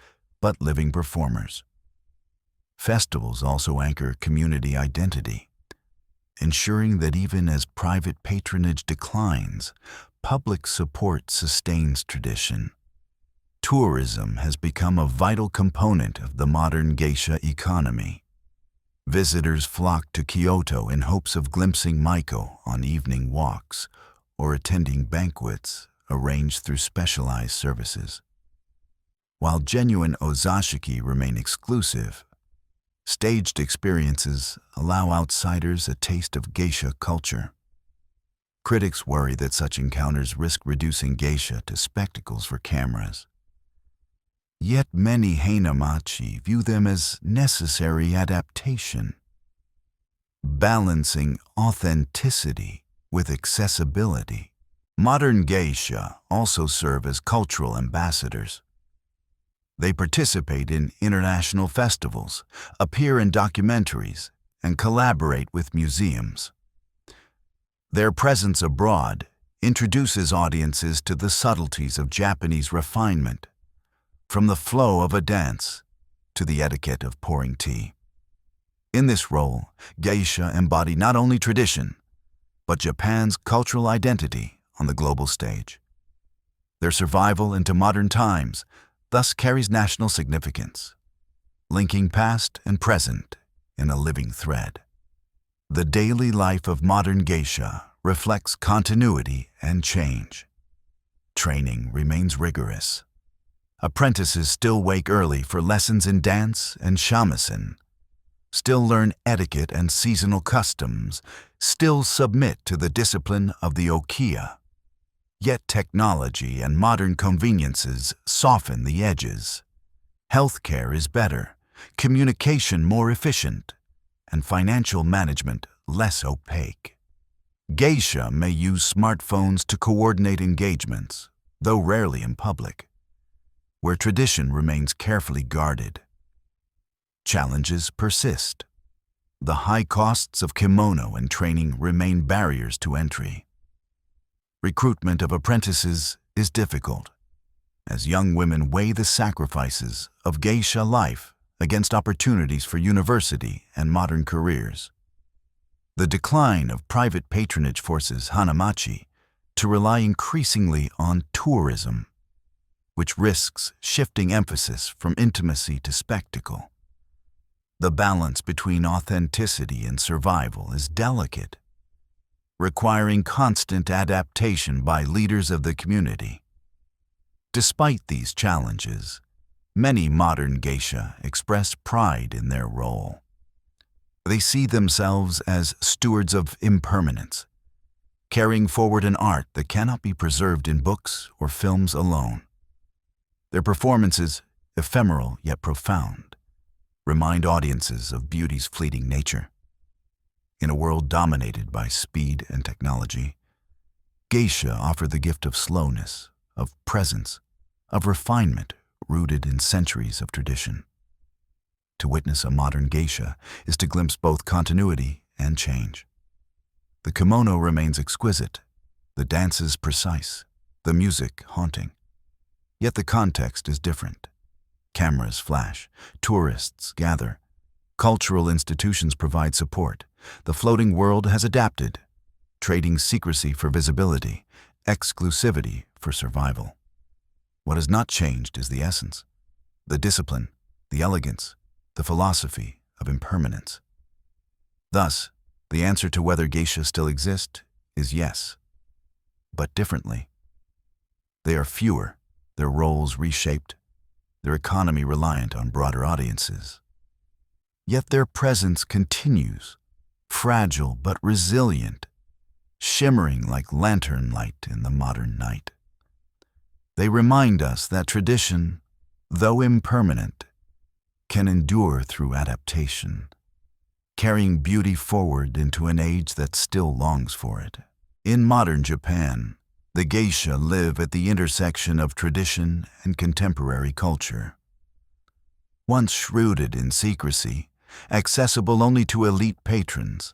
but living performers. Festivals also anchor community identity, ensuring that even as private patronage declines, public support sustains tradition. Tourism has become a vital component of the modern geisha economy. Visitors flock to Kyoto in hopes of glimpsing Maiko on evening walks or attending banquets arranged through specialized services. While genuine ozashiki remain exclusive, staged experiences allow outsiders a taste of geisha culture. Critics worry that such encounters risk reducing geisha to spectacles for cameras. Yet many Hanamachi view them as necessary adaptation. Balancing authenticity with accessibility, modern geisha also serve as cultural ambassadors. They participate in international festivals, appear in documentaries, and collaborate with museums. Their presence abroad introduces audiences to the subtleties of Japanese refinement, from the flow of a dance to the etiquette of pouring tea. In this role, geisha embody not only tradition, but Japan's cultural identity on the global stage. Their survival into modern times thus carries national significance, linking past and present in a living thread. The daily life of modern geisha reflects continuity and change. Training remains rigorous. Apprentices still wake early for lessons in dance and shamisen, still learn etiquette and seasonal customs, still submit to the discipline of the ukiyo. Yet technology and modern conveniences soften the edges. Healthcare is better, communication more efficient, and financial management less opaque. Geisha may use smartphones to coordinate engagements, though rarely in public, where tradition remains carefully guarded. Challenges persist. The high costs of kimono and training remain barriers to entry. Recruitment of apprentices is difficult, as young women weigh the sacrifices of geisha life against opportunities for university and modern careers. The decline of private patronage forces Hanamachi to rely increasingly on tourism, which risks shifting emphasis from intimacy to spectacle. The balance between authenticity and survival is delicate, requiring constant adaptation by leaders of the community. Despite these challenges, many modern geisha express pride in their role. They see themselves as stewards of impermanence, carrying forward an art that cannot be preserved in books or films alone. Their performances, ephemeral yet profound, remind audiences of beauty's fleeting nature. In a world dominated by speed and technology, geisha offer the gift of slowness, of presence, of refinement rooted in centuries of tradition. To witness a modern geisha is to glimpse both continuity and change. The kimono remains exquisite, the dances precise, the music haunting. Yet the context is different. Cameras flash, tourists gather, cultural institutions provide support. The floating world has adapted, trading secrecy for visibility, exclusivity for survival. What has not changed is the essence, the discipline, the elegance, the philosophy of impermanence. Thus, the answer to whether geisha still exist is yes, but differently. They are fewer, their roles reshaped, their economy reliant on broader audiences. Yet their presence continues, fragile but resilient, shimmering like lantern light in the modern night. They remind us that tradition, though impermanent, can endure through adaptation, carrying beauty forward into an age that still longs for it. In modern Japan, the geisha live at the intersection of tradition and contemporary culture. Once shrouded in secrecy, accessible only to elite patrons,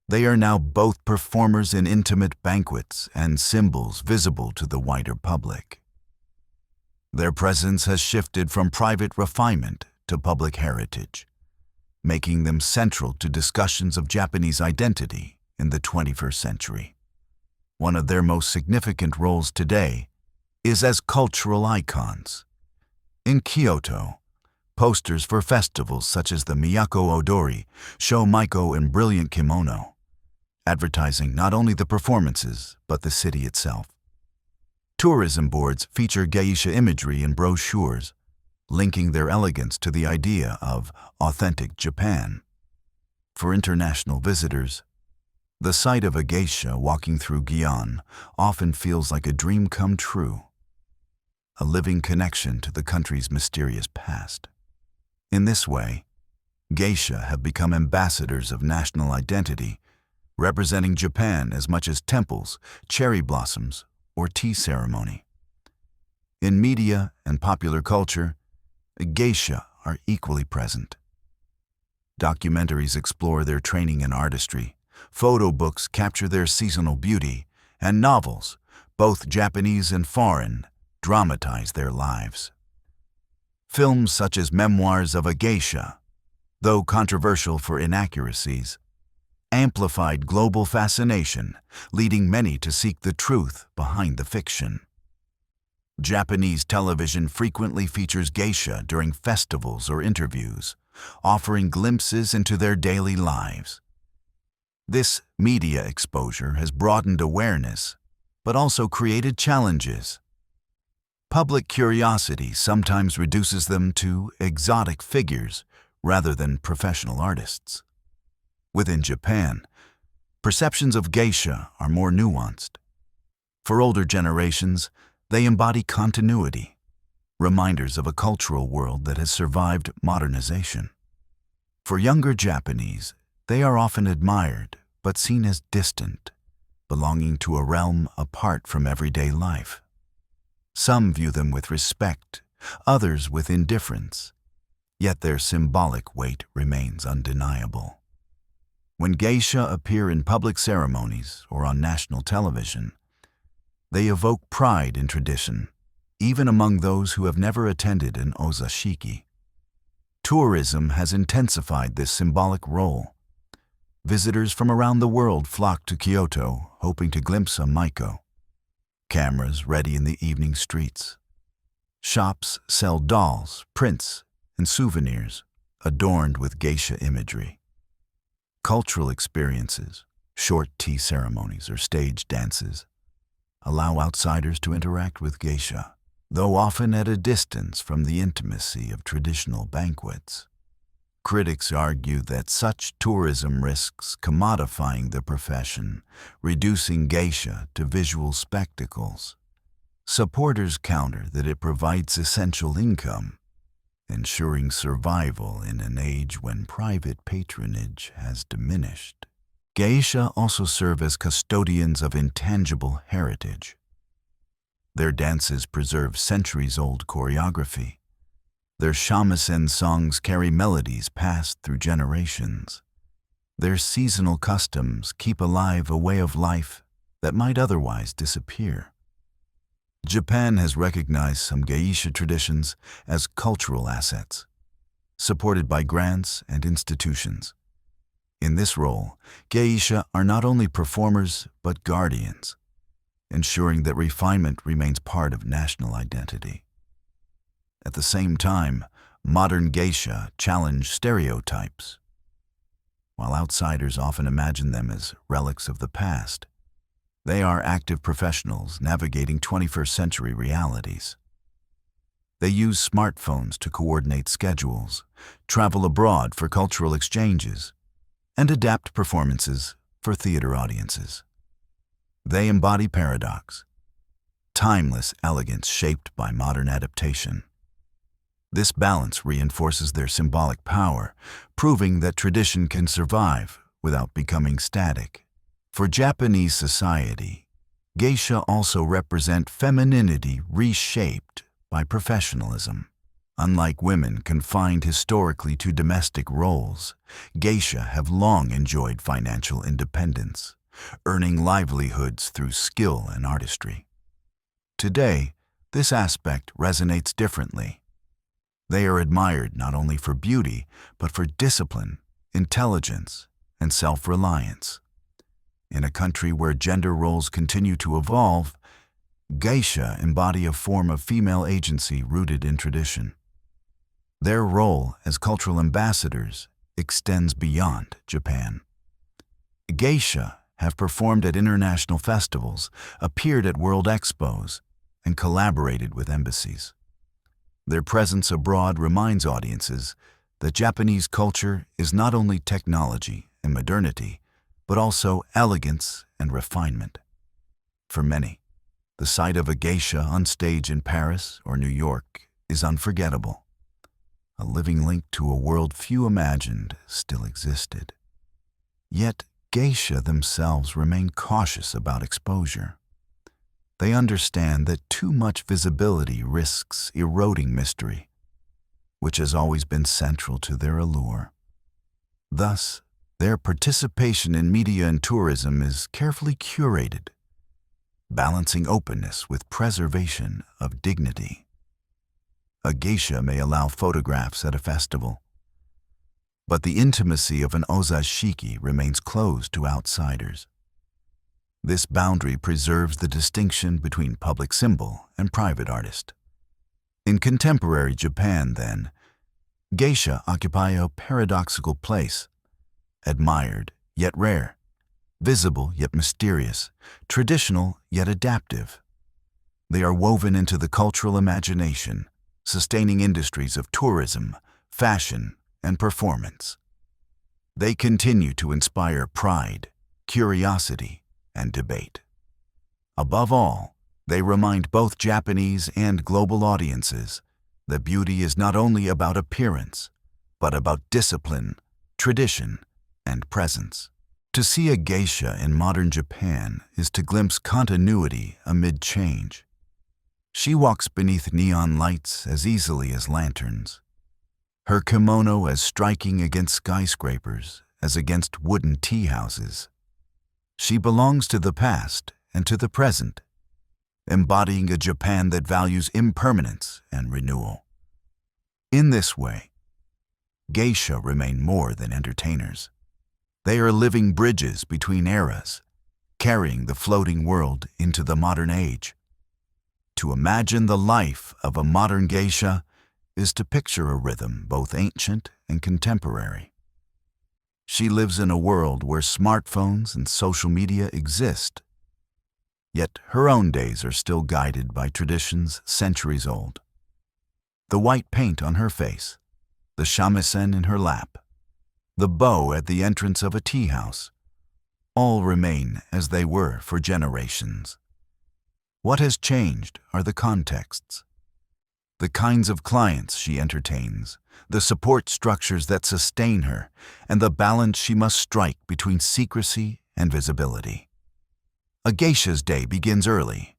they are now both performers in intimate banquets and symbols visible to the wider public. Their presence has shifted from private refinement to public heritage, making them central to discussions of Japanese identity in the 21st century. One of their most significant roles today is as cultural icons. In Kyoto, posters for festivals such as the Miyako Odori show Maiko in brilliant kimono, advertising not only the performances but the city itself. Tourism boards feature geisha imagery in brochures, linking their elegance to the idea of authentic Japan. For international visitors, the sight of a geisha walking through Gion often feels like a dream come true, a living connection to the country's mysterious past. In this way, geisha have become ambassadors of national identity, representing Japan as much as temples, cherry blossoms, or tea ceremony. In media and popular culture, geisha are equally present. Documentaries explore their training in artistry, photo books capture their seasonal beauty, and novels, both Japanese and foreign, dramatize their lives. Films such as Memoirs of a Geisha, though controversial for inaccuracies, amplified global fascination, leading many to seek the truth behind the fiction. Japanese television frequently features geisha during festivals or interviews, offering glimpses into their daily lives. This media exposure has broadened awareness, but also created challenges. Public curiosity sometimes reduces them to exotic figures rather than professional artists. Within Japan, perceptions of geisha are more nuanced. For older generations, they embody continuity, reminders of a cultural world that has survived modernization. For younger Japanese, they are often admired but seen as distant, belonging to a realm apart from everyday life. Some view them with respect, others with indifference, yet their symbolic weight remains undeniable. When geisha appear in public ceremonies or on national television, they evoke pride in tradition, even among those who have never attended an ozashiki. Tourism has intensified this symbolic role. Visitors from around the world flock to Kyoto, hoping to glimpse a Maiko. Cameras ready in the evening streets. Shops sell dolls, prints, and souvenirs adorned with geisha imagery. Cultural experiences, short tea ceremonies, or stage dances allow outsiders to interact with geisha, though often at a distance from the intimacy of traditional banquets. Critics argue that such tourism risks commodifying the profession, reducing geisha to visual spectacles. Supporters counter that it provides essential income, ensuring survival in an age when private patronage has diminished. Geisha also serve as custodians of intangible heritage. Their dances preserve centuries-old choreography. Their shamisen songs carry melodies passed through generations. Their seasonal customs keep alive a way of life that might otherwise disappear. Japan has recognized some geisha traditions as cultural assets, supported by grants and institutions. In this role, geisha are not only performers but guardians, ensuring that refinement remains part of national identity. At the same time, modern geisha challenge stereotypes. While outsiders often imagine them as relics of the past, they are active professionals navigating 21st century realities. They use smartphones to coordinate schedules, travel abroad for cultural exchanges, and adapt performances for theater audiences. They embody paradox, timeless elegance shaped by modern adaptation. This balance reinforces their symbolic power, proving that tradition can survive without becoming static. For Japanese society, geisha also represent femininity reshaped by professionalism. Unlike women confined historically to domestic roles, geisha have long enjoyed financial independence, earning livelihoods through skill and artistry. Today, this aspect resonates differently. They are admired not only for beauty, but for discipline, intelligence, and self-reliance. In a country where gender roles continue to evolve, geisha embody a form of female agency rooted in tradition. Their role as cultural ambassadors extends beyond Japan. Geisha have performed at international festivals, appeared at world expos, and collaborated with embassies. Their presence abroad reminds audiences that Japanese culture is not only technology and modernity, but also elegance and refinement. For many, the sight of a geisha on stage in Paris or New York is unforgettable, a living link to a world few imagined still existed. Yet, geisha themselves remain cautious about exposure. They understand that too much visibility risks eroding mystery, which has always been central to their allure. Thus, their participation in media and tourism is carefully curated, balancing openness with preservation of dignity. A geisha may allow photographs at a festival, but the intimacy of an ozashiki remains closed to outsiders. This boundary preserves the distinction between public symbol and private artist. In contemporary Japan, then, geisha occupy a paradoxical place, admired yet rare, visible yet mysterious, traditional yet adaptive. They are woven into the cultural imagination, sustaining industries of tourism, fashion, and performance. They continue to inspire pride, curiosity, and debate. Above all, they remind both Japanese and global audiences that beauty is not only about appearance, but about discipline, tradition, and presence. To see a geisha in modern Japan is to glimpse continuity amid change. She walks beneath neon lights as easily as lanterns, her kimono as striking against skyscrapers as against wooden tea houses. She belongs to the past and to the present, embodying a Japan that values impermanence and renewal. In this way, geisha remain more than entertainers. They are living bridges between eras, carrying the floating world into the modern age. To imagine the life of a modern geisha is to picture a rhythm both ancient and contemporary. She lives in a world where smartphones and social media exist, yet her own days are still guided by traditions centuries old. The white paint on her face, the shamisen in her lap, the bow at the entrance of a tea house, all remain as they were for generations. What has changed are the contexts, the kinds of clients she entertains, the support structures that sustain her, and the balance she must strike between secrecy and visibility. A geisha's day begins early.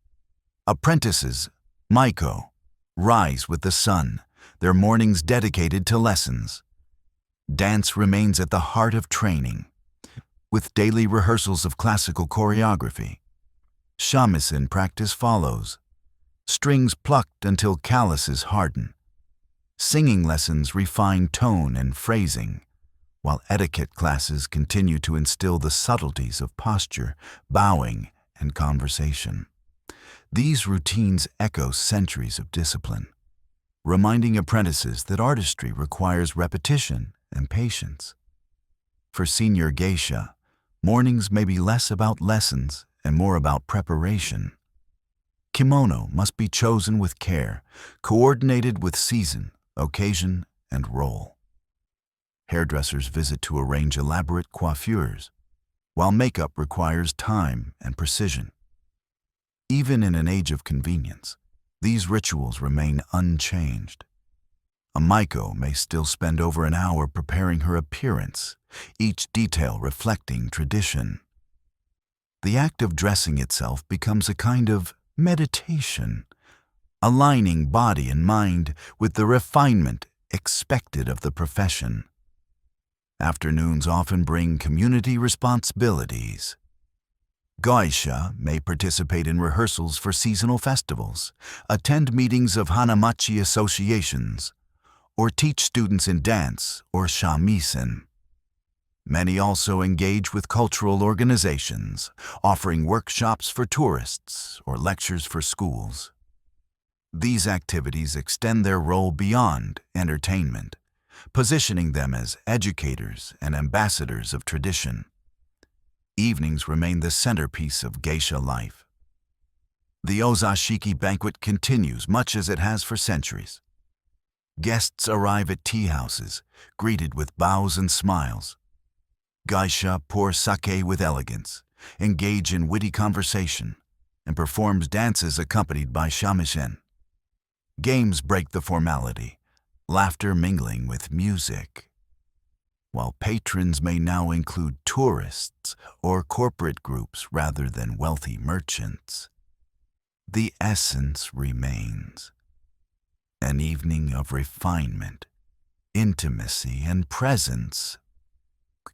Apprentices, maiko, rise with the sun, their mornings dedicated to lessons. Dance remains at the heart of training, with daily rehearsals of classical choreography. Shamisen practice follows, strings plucked until calluses harden. Singing lessons refine tone and phrasing, while etiquette classes continue to instill the subtleties of posture, bowing, and conversation. These routines echo centuries of discipline, reminding apprentices that artistry requires repetition and patience. For senior geisha, mornings may be less about lessons and more about preparation. Kimono must be chosen with care, coordinated with season, occasion, and role. Hairdressers visit to arrange elaborate coiffures, while makeup requires time and precision. Even in an age of convenience, these rituals remain unchanged. A maiko may still spend over an hour preparing her appearance, each detail reflecting tradition. The act of dressing itself becomes a kind of meditation, aligning body and mind with the refinement expected of the profession. Afternoons often bring community responsibilities. Geisha may participate in rehearsals for seasonal festivals, attend meetings of hanamachi associations, or teach students in dance or shamisen. Many also engage with cultural organizations, offering workshops for tourists or lectures for schools. These activities extend their role beyond entertainment, positioning them as educators and ambassadors of tradition. Evenings remain the centerpiece of geisha life. The ozashiki banquet continues much as it has for centuries. Guests arrive at tea houses, greeted with bows and smiles. Geisha pour sake with elegance, engage in witty conversation, and performs dances accompanied by shamisen. Games break the formality, laughter mingling with music. While patrons may now include tourists or corporate groups rather than wealthy merchants, the essence remains. An evening of refinement, intimacy, and presence,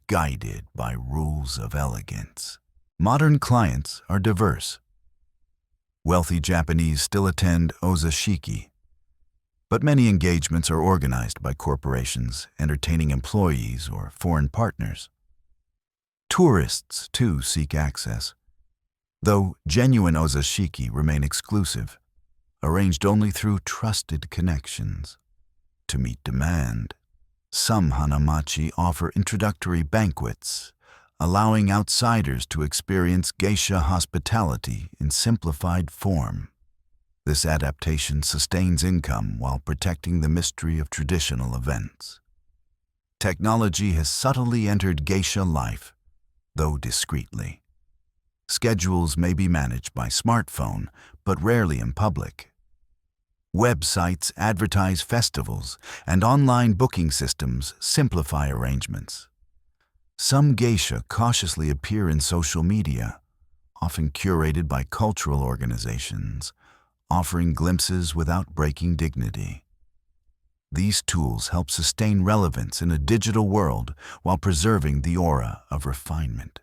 guided by rules of elegance. Modern clients are diverse. Wealthy Japanese still attend ozashiki, but many engagements are organized by corporations entertaining employees or foreign partners. Tourists, too, seek access, though genuine ozashiki remain exclusive, arranged only through trusted connections. To meet demand, some hanamachi offer introductory banquets, allowing outsiders to experience geisha hospitality in simplified form. This adaptation sustains income while protecting the mystery of traditional events. Technology has subtly entered geisha life, though discreetly. Schedules may be managed by smartphone, but rarely in public. Websites advertise festivals, and online booking systems simplify arrangements. Some geisha cautiously appear in social media, often curated by cultural organizations, offering glimpses without breaking dignity. These tools help sustain relevance in a digital world while preserving the aura of refinement.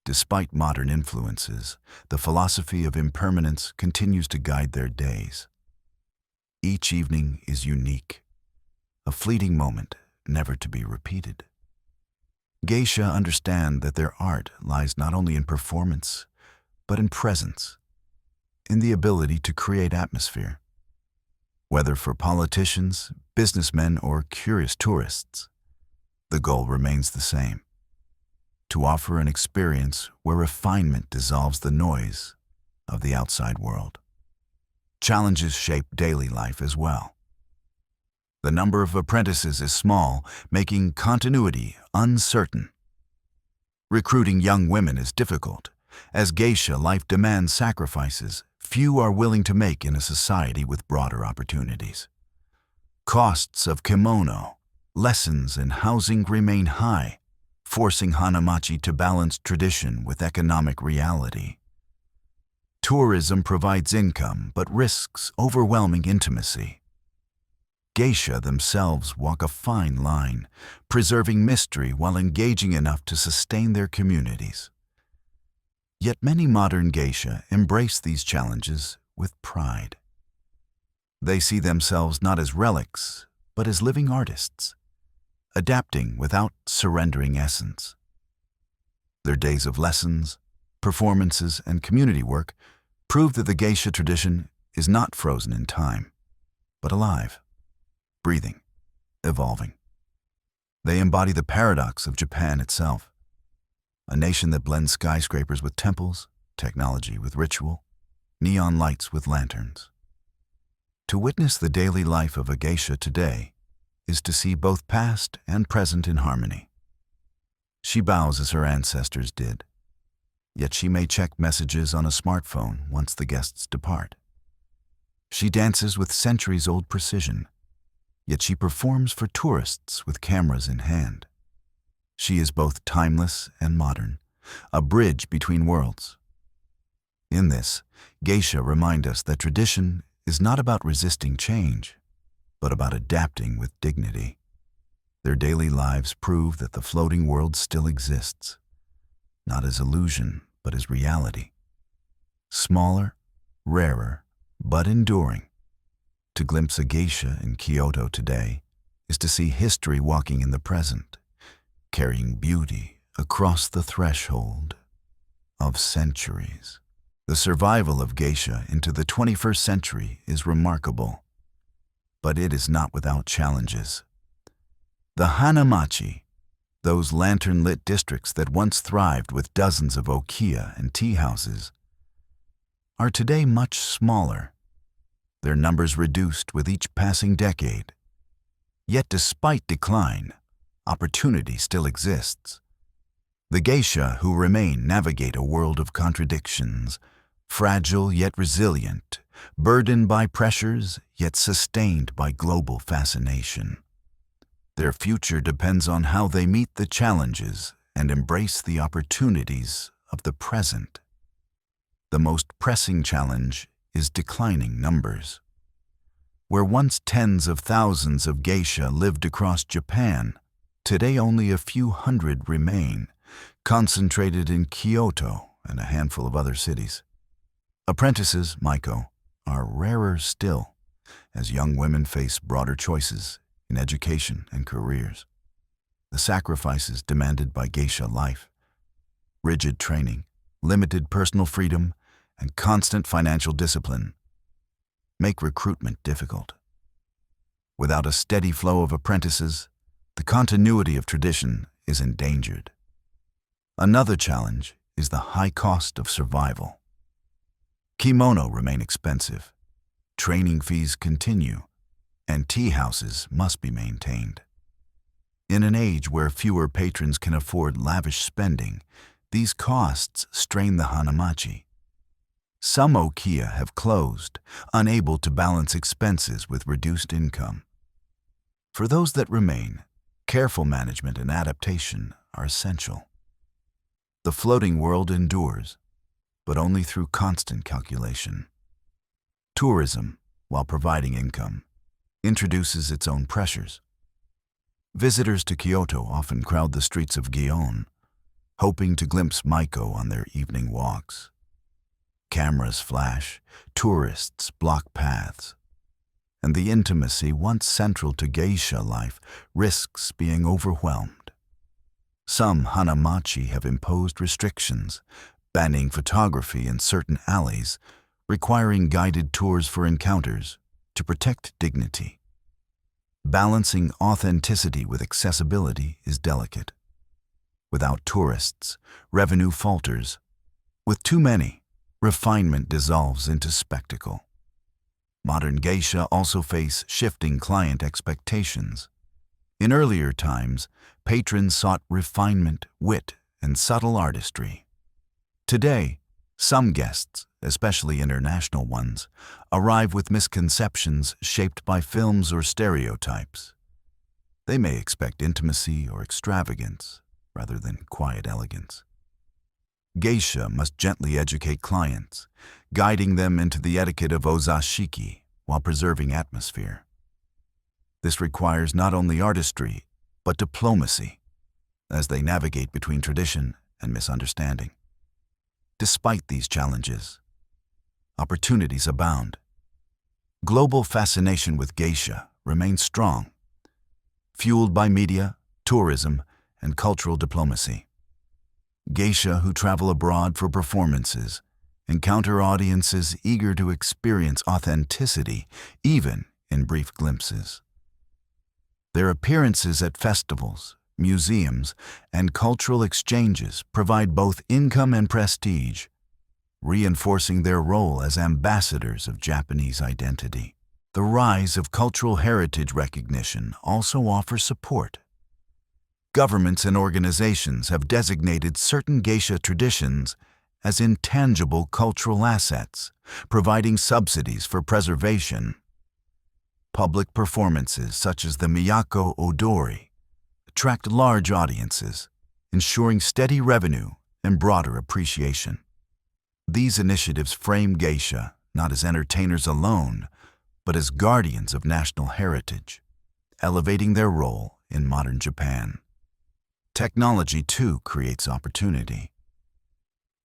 Despite modern influences, the philosophy of impermanence continues to guide their days. Each evening is unique, a fleeting moment never to be repeated. Geisha understand that their art lies not only in performance, but in presence, in the ability to create atmosphere. Whether for politicians, businessmen, or curious tourists, the goal remains the same: to offer an experience where refinement dissolves the noise of the outside world. Challenges shape daily life as well. The number of apprentices is small, making continuity uncertain. Recruiting young women is difficult, as geisha life demands sacrifices few are willing to make in a society with broader opportunities. Costs of kimono, lessons, and housing remain high, forcing hanamachi to balance tradition with economic reality. Tourism provides income but risks overwhelming intimacy. Geisha themselves walk a fine line, preserving mystery while engaging enough to sustain their communities. Yet many modern geisha embrace these challenges with pride. They see themselves not as relics, but as living artists, adapting without surrendering essence. Their days of lessons, performances, and community work prove that the geisha tradition is not frozen in time, but alive, breathing, evolving. They embody the paradox of Japan itself, a nation that blends skyscrapers with temples, technology with ritual, neon lights with lanterns. To witness the daily life of a geisha today is to see both past and present in harmony. She bows as her ancestors did, yet she may check messages on a smartphone once the guests depart. She dances with centuries-old precision, yet she performs for tourists with cameras in hand. She is both timeless and modern, a bridge between worlds. In this, geisha remind us that tradition is not about resisting change, but about adapting with dignity. Their daily lives prove that the floating world still exists, not as illusion, but as reality. Smaller, rarer, but enduring. To glimpse a geisha in Kyoto today is to see history walking in the present, carrying beauty across the threshold of centuries. The survival of geisha into the 21st century is remarkable, but it is not without challenges. The hanamachi, those lantern-lit districts that once thrived with dozens of ukiyo and tea houses, are today much smaller, their numbers reduced with each passing decade. Yet despite decline, opportunity still exists. The geisha who remain navigate a world of contradictions, fragile yet resilient, burdened by pressures yet sustained by global fascination. Their future depends on how they meet the challenges and embrace the opportunities of the present. The most pressing challenge is declining numbers. Where once tens of thousands of geisha lived across Japan, today only a few hundred remain, concentrated in Kyoto and a handful of other cities. Apprentices, Maiko, are rarer still, as young women face broader choices in education and careers. The sacrifices demanded by geisha life, rigid training, limited personal freedom, and constant financial discipline, make recruitment difficult. Without a steady flow of apprentices, the continuity of tradition is endangered. Another challenge is the high cost of survival. Kimono remain expensive, training fees continue, and tea houses must be maintained. In an age where fewer patrons can afford lavish spending, these costs strain the hanamachi. Some ukiyo have closed, unable to balance expenses with reduced income. For those that remain, careful management and adaptation are essential. The floating world endures, but only through constant calculation. Tourism, while providing income, introduces its own pressures. Visitors to Kyoto often crowd the streets of Gion, hoping to glimpse Maiko on their evening walks. Cameras flash, tourists block paths, and the intimacy once central to geisha life risks being overwhelmed. Some hanamachi have imposed restrictions, banning photography in certain alleys, requiring guided tours for encounters to protect dignity. Balancing authenticity with accessibility is delicate. Without tourists, revenue falters. With too many, refinement dissolves into spectacle. Modern geisha also face shifting client expectations. In earlier times, patrons sought refinement, wit, and subtle artistry. Today, some guests, especially international ones, arrive with misconceptions shaped by films or stereotypes. They may expect intimacy or extravagance rather than quiet elegance. Geisha must gently educate clients, guiding them into the etiquette of ozashiki while preserving atmosphere. This requires not only artistry, but diplomacy, as they navigate between tradition and misunderstanding. Despite these challenges, opportunities abound. Global fascination with geisha remains strong, fueled by media, tourism, and cultural diplomacy. Geisha who travel abroad for performances encounter audiences eager to experience authenticity, even in brief glimpses. Their appearances at festivals, museums, and cultural exchanges provide both income and prestige, reinforcing their role as ambassadors of Japanese identity. The rise of cultural heritage recognition also offers support. Governments and organizations have designated certain geisha traditions as intangible cultural assets, providing subsidies for preservation. Public performances such as the Miyako Odori attract large audiences, ensuring steady revenue and broader appreciation. These initiatives frame geisha not as entertainers alone, but as guardians of national heritage, elevating their role in modern Japan. Technology, too, creates opportunity.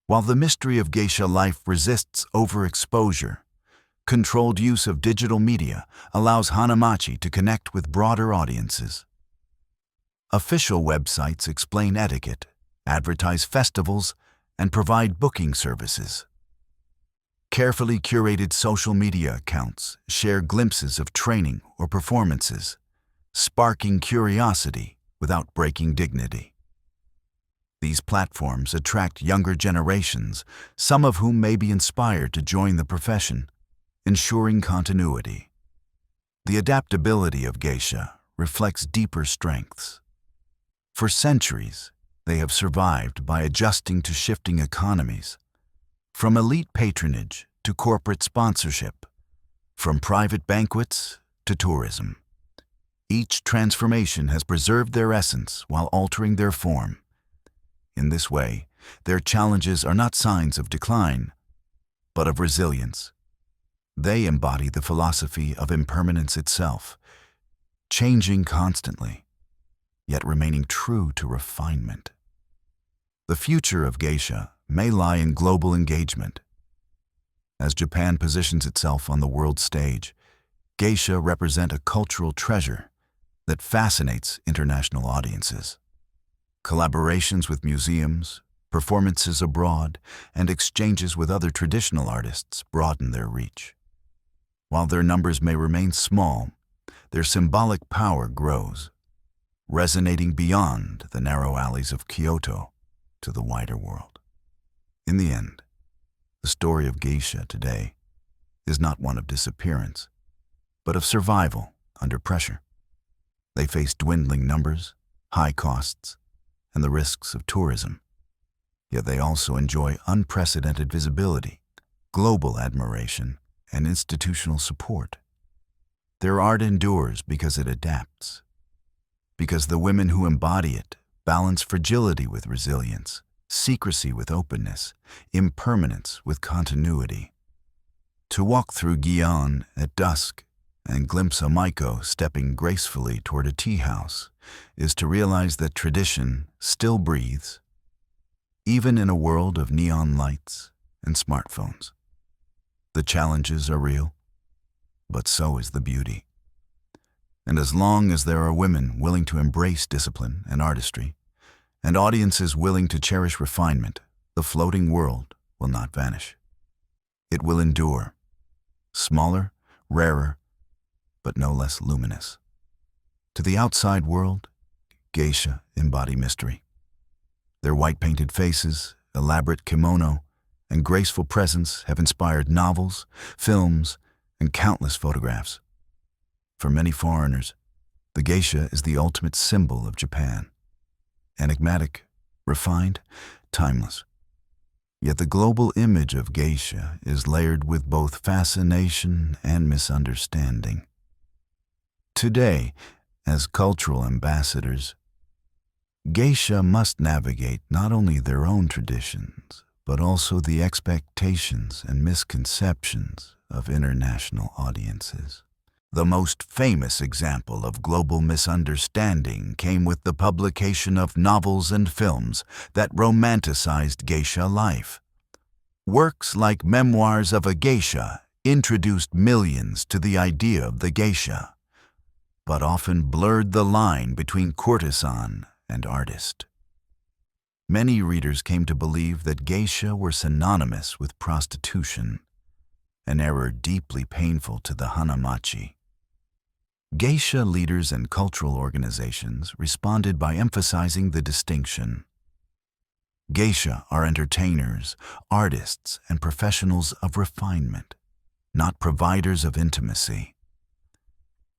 While the mystery of geisha life resists overexposure, controlled use of digital media allows hanamachi to connect with broader audiences. Official websites explain etiquette, advertise festivals, and provide booking services. Carefully curated social media accounts share glimpses of training or performances, sparking curiosity without breaking dignity. These platforms attract younger generations, some of whom may be inspired to join the profession, ensuring continuity. The adaptability of geisha reflects deeper strengths. For centuries, they have survived by adjusting to shifting economies, from elite patronage to corporate sponsorship, from private banquets to tourism. Each transformation has preserved their essence while altering their form. In this way, their challenges are not signs of decline, but of resilience. They embody the philosophy of impermanence itself, changing constantly, yet remaining true to refinement. The future of geisha may lie in global engagement. As Japan positions itself on the world stage, geisha represent a cultural treasure that fascinates international audiences. Collaborations with museums, performances abroad, and exchanges with other traditional artists broaden their reach. While their numbers may remain small, their symbolic power grows, resonating beyond the narrow alleys of Kyoto to the wider world. In the end, the story of geisha today is not one of disappearance, but of survival under pressure. They face dwindling numbers, high costs, and the risks of tourism. Yet they also enjoy unprecedented visibility, global admiration, and institutional support. Their art endures because it adapts, because the women who embody it balance fragility with resilience, secrecy with openness, impermanence with continuity. To walk through Gion at dusk and glimpse a Maiko stepping gracefully toward a tea house is to realize that tradition still breathes, even in a world of neon lights and smartphones. The challenges are real, but so is the beauty. And as long as there are women willing to embrace discipline and artistry, and audiences willing to cherish refinement, the floating world will not vanish. It will endure, smaller, rarer, but no less luminous. To the outside world, geisha embody mystery. Their white-painted faces, elaborate kimono, and graceful presence have inspired novels, films, and countless photographs. For many foreigners, the geisha is the ultimate symbol of Japan. Enigmatic, refined, timeless. Yet the global image of geisha is layered with both fascination and misunderstanding. Today, as cultural ambassadors, geisha must navigate not only their own traditions, but also the expectations and misconceptions of international audiences. The most famous example of global misunderstanding came with the publication of novels and films that romanticized geisha life. Works like Memoirs of a Geisha introduced millions to the idea of the geisha, but often blurred the line between courtesan and artist. Many readers came to believe that geisha were synonymous with prostitution, an error deeply painful to the hanamachi. Geisha leaders and cultural organizations responded by emphasizing the distinction. Geisha are entertainers, artists, and professionals of refinement, not providers of intimacy.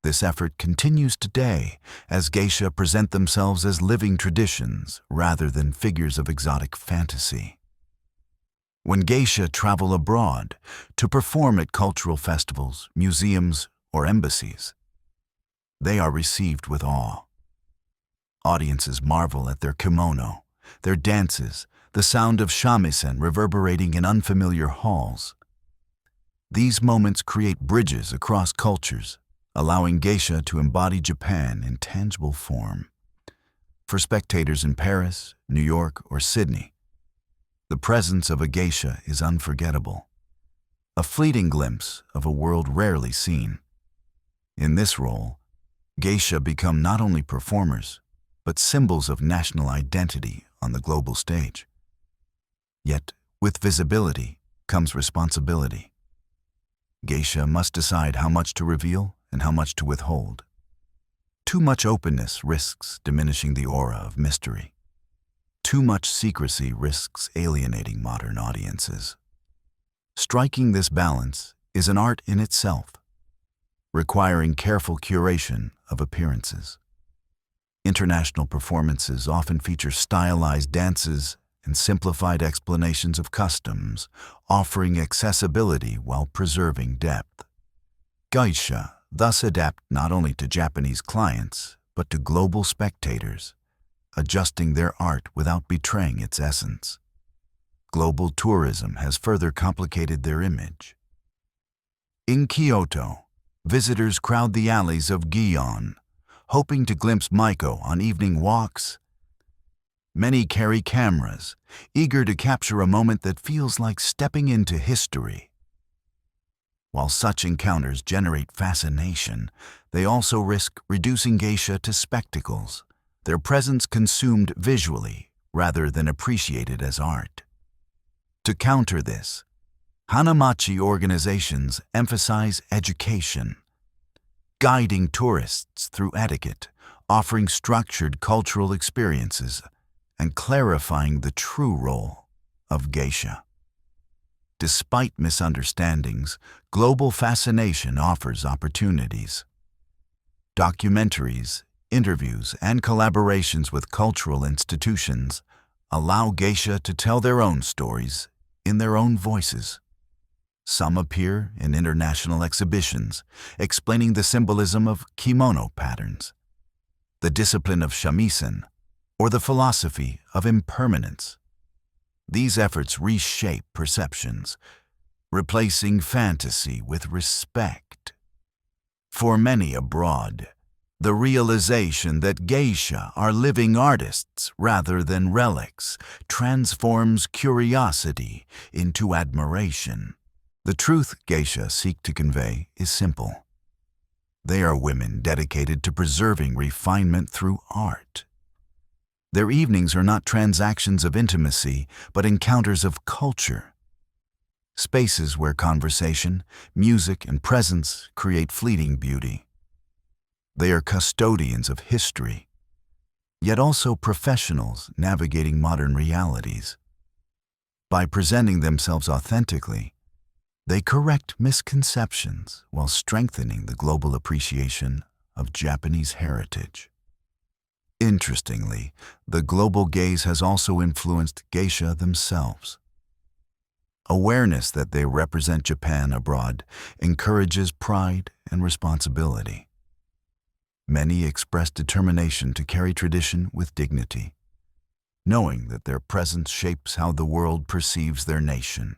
This effort continues today as geisha present themselves as living traditions rather than figures of exotic fantasy. When geisha travel abroad to perform at cultural festivals, museums, or embassies, they are received with awe. Audiences marvel at their kimono, their dances, the sound of shamisen reverberating in unfamiliar halls. These moments create bridges across cultures, allowing geisha to embody Japan in tangible form. For spectators in Paris, New York, or Sydney, the presence of a geisha is unforgettable, a fleeting glimpse of a world rarely seen. In this role, geisha become not only performers, but symbols of national identity on the global stage. Yet, with visibility comes responsibility. Geisha must decide how much to reveal and how much to withhold. Too much openness risks diminishing the aura of mystery. Too much secrecy risks alienating modern audiences. Striking this balance is an art in itself, requiring careful curation of appearances. International performances often feature stylized dances and simplified explanations of customs, offering accessibility while preserving depth. Geisha thus adapt not only to Japanese clients, but to global spectators, adjusting their art without betraying its essence. Global tourism has further complicated their image. In Kyoto, visitors crowd the alleys of Gion, hoping to glimpse Maiko on evening walks. Many carry cameras, eager to capture a moment that feels like stepping into history. While such encounters generate fascination, they also risk reducing geisha to spectacles, their presence consumed visually rather than appreciated as art. To counter this, Hanamachi organizations emphasize education, guiding tourists through etiquette, offering structured cultural experiences, and clarifying the true role of geisha. Despite misunderstandings, global fascination offers opportunities. Documentaries, interviews, and collaborations with cultural institutions allow geisha to tell their own stories in their own voices. Some appear in international exhibitions, explaining the symbolism of kimono patterns, the discipline of shamisen, or the philosophy of impermanence. These efforts reshape perceptions, replacing fantasy with respect. For many abroad, the realization that geisha are living artists rather than relics transforms curiosity into admiration. The truth geisha seek to convey is simple. They are women dedicated to preserving refinement through art. Their evenings are not transactions of intimacy, but encounters of culture. Spaces where conversation, music, and presence create fleeting beauty. They are custodians of history, yet also professionals navigating modern realities. By presenting themselves authentically, they correct misconceptions while strengthening the global appreciation of Japanese heritage. Interestingly, the global gaze has also influenced geisha themselves. Awareness that they represent Japan abroad encourages pride and responsibility. Many express determination to carry tradition with dignity, knowing that their presence shapes how the world perceives their nation.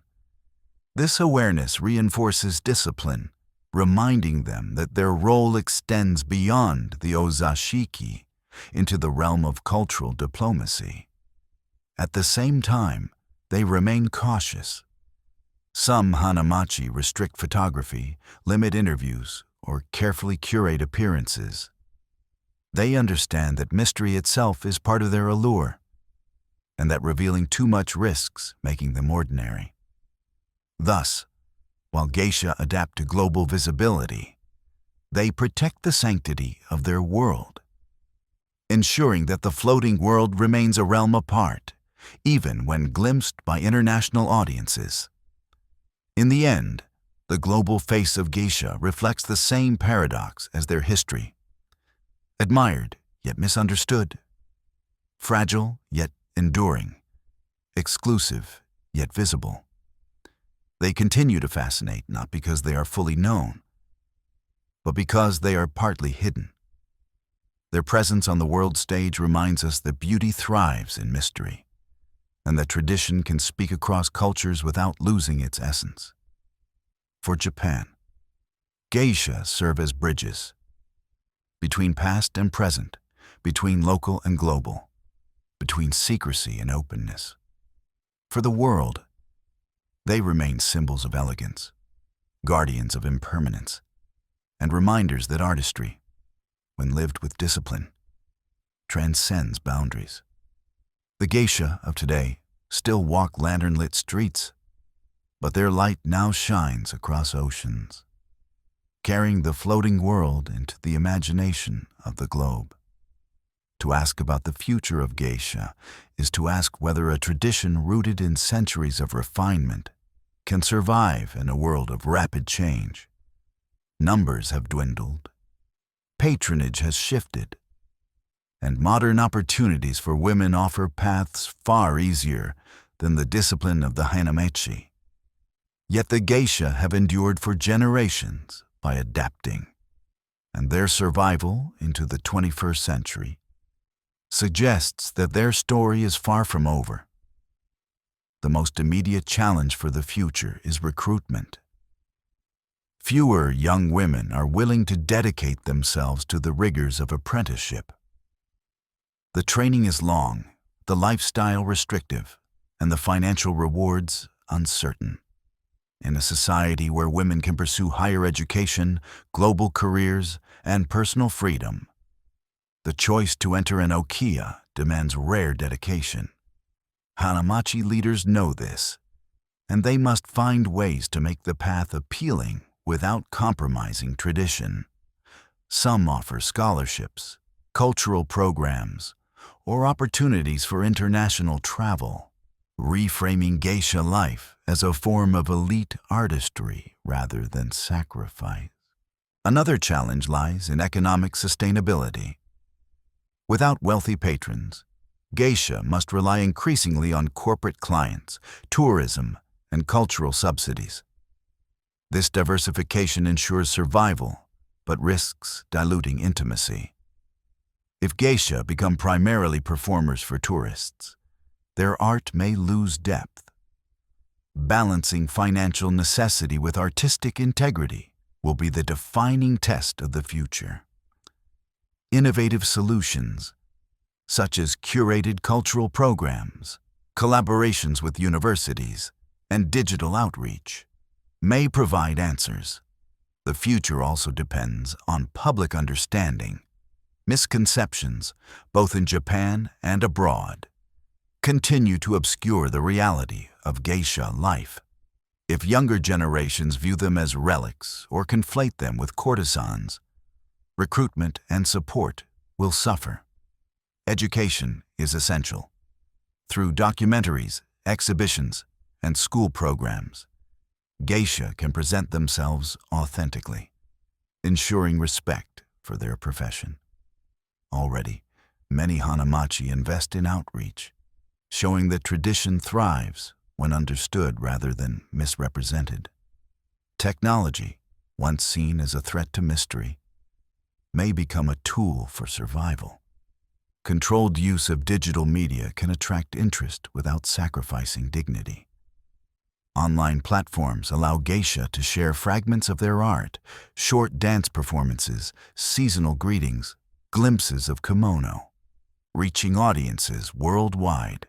This awareness reinforces discipline, reminding them that their role extends beyond the ozashiki into the realm of cultural diplomacy. At the same time, they remain cautious. Some hanamachi restrict photography, limit interviews, or carefully curate appearances. They understand that mystery itself is part of their allure, and that revealing too much risks making them ordinary. Thus, while geisha adapt to global visibility, they protect the sanctity of their world, ensuring that the floating world remains a realm apart, even when glimpsed by international audiences. In the end, the global face of geisha reflects the same paradox as their history. Admired, yet misunderstood. Fragile, yet enduring. Exclusive, yet visible. They continue to fascinate not because they are fully known, but because they are partly hidden. Their presence on the world stage reminds us that beauty thrives in mystery, and that tradition can speak across cultures without losing its essence. For Japan, geisha serve as bridges between past and present, between local and global, between secrecy and openness. For the world, they remain symbols of elegance, guardians of impermanence, and reminders that artistry, when lived with discipline, transcends boundaries. The geisha of today still walk lantern-lit streets, but their light now shines across oceans, carrying the floating world into the imagination of the globe. To ask about the future of geisha is to ask whether a tradition rooted in centuries of refinement can survive in a world of rapid change. Numbers have dwindled, patronage has shifted, and modern opportunities for women offer paths far easier than the discipline of the hanamechi. Yet the geisha have endured for generations by adapting, and their survival into the 21st century suggests that their story is far from over. The most immediate challenge for the future is recruitment. Fewer young women are willing to dedicate themselves to the rigors of apprenticeship. The training is long, the lifestyle restrictive, and the financial rewards uncertain. In a society where women can pursue higher education, global careers, and personal freedom, the choice to enter an ukiyo demands rare dedication. Hanamachi leaders know this, and they must find ways to make the path appealing without compromising tradition. Some offer scholarships, cultural programs, or opportunities for international travel, reframing geisha life as a form of elite artistry rather than sacrifice. Another challenge lies in economic sustainability. Without wealthy patrons, geisha must rely increasingly on corporate clients, tourism, and cultural subsidies. This diversification ensures survival, but risks diluting intimacy. If geisha become primarily performers for tourists, their art may lose depth. Balancing financial necessity with artistic integrity will be the defining test of the future. Innovative solutions, such as curated cultural programs, collaborations with universities, and digital outreach, may provide answers. The future also depends on public understanding. Misconceptions, both in Japan and abroad, continue to obscure the reality of geisha life. If younger generations view them as relics or conflate them with courtesans, recruitment and support will suffer. Education is essential. Through documentaries, exhibitions, and school programs, geisha can present themselves authentically, ensuring respect for their profession. Already, many hanamachi invest in outreach, showing that tradition thrives when understood rather than misrepresented. Technology, once seen as a threat to mystery, may become a tool for survival. Controlled use of digital media can attract interest without sacrificing dignity. Online platforms allow geisha to share fragments of their art, short dance performances, seasonal greetings, glimpses of kimono, reaching audiences worldwide.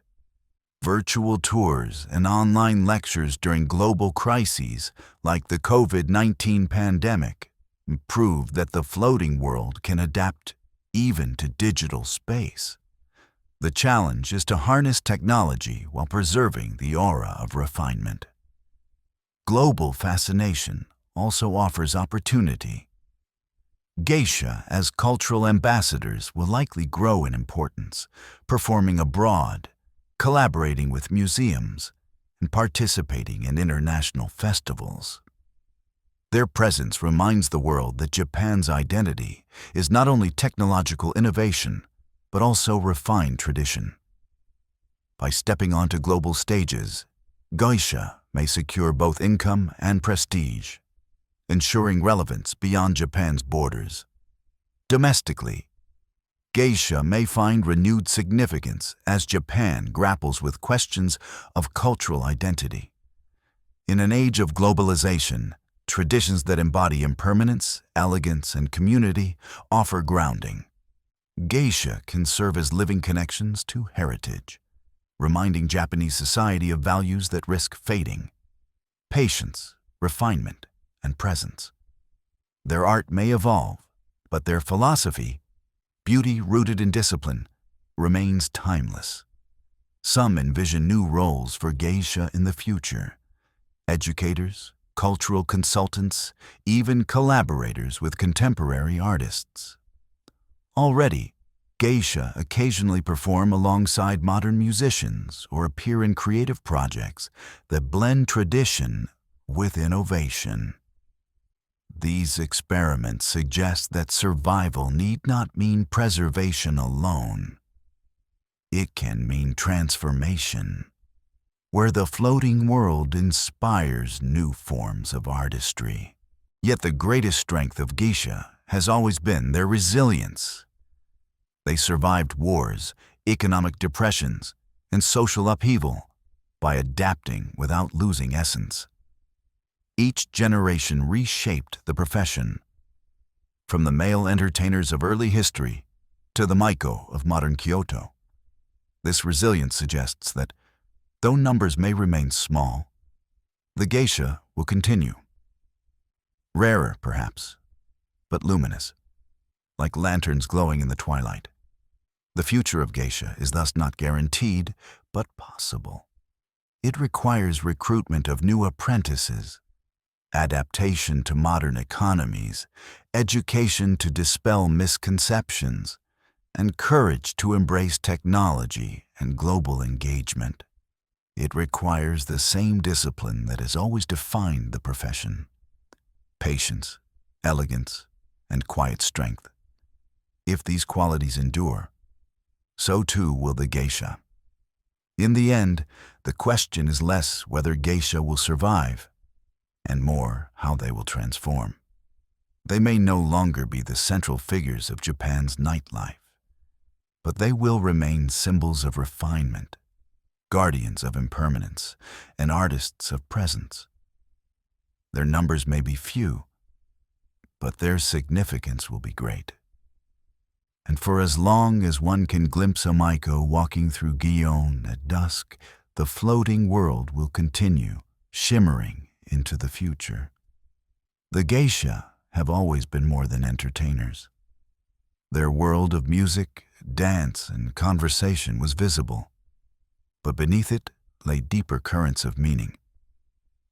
Virtual tours and online lectures during global crises like the COVID-19 pandemic prove that the floating world can adapt even to digital space. The challenge is to harness technology while preserving the aura of refinement. Global fascination also offers opportunity. Geisha as cultural ambassadors will likely grow in importance, performing abroad, collaborating with museums, and participating in international festivals. Their presence reminds the world that Japan's identity is not only technological innovation, but also refined tradition. By stepping onto global stages, geisha may secure both income and prestige, ensuring relevance beyond Japan's borders. Domestically, Geisha may find renewed significance as Japan grapples with questions of cultural identity. In an age of globalization, traditions that embody impermanence, elegance, and community offer grounding. Geisha can serve as living connections to heritage, reminding Japanese society of values that risk fading: patience, refinement, and presence. Their art may evolve, but their philosophy, beauty rooted in discipline, remains timeless. Some envision new roles for geisha in the future: educators, cultural consultants, even collaborators with contemporary artists. Already, geisha occasionally perform alongside modern musicians or appear in creative projects that blend tradition with innovation. These experiments suggest that survival need not mean preservation alone. It can mean transformation, where the floating world inspires new forms of artistry. Yet the greatest strength of geisha has always been their resilience. They survived wars, economic depressions, and social upheaval by adapting without losing essence. Each generation reshaped the profession, from the male entertainers of early history to the maiko of modern Kyoto. This resilience suggests that, though numbers may remain small, the geisha will continue. Rarer, perhaps, but luminous, like lanterns glowing in the twilight. The future of geisha is thus not guaranteed, but possible. It requires recruitment of new apprentices, adaptation to modern economies, education to dispel misconceptions, and courage to embrace technology and global engagement. It requires the same discipline that has always defined the profession: patience, elegance, and quiet strength. If these qualities endure, so too will the geisha. In the end, the question is less whether geisha will survive, and more how they will transform. They may no longer be the central figures of Japan's nightlife, but they will remain symbols of refinement, guardians of impermanence, and artists of presence. Their numbers may be few, but their significance will be great. And for as long as one can glimpse a maiko walking through Gion at dusk, the floating world will continue, shimmering into the future. The geisha have always been more than entertainers. Their world of music, dance, and conversation was visible, but beneath it lay deeper currents of meaning.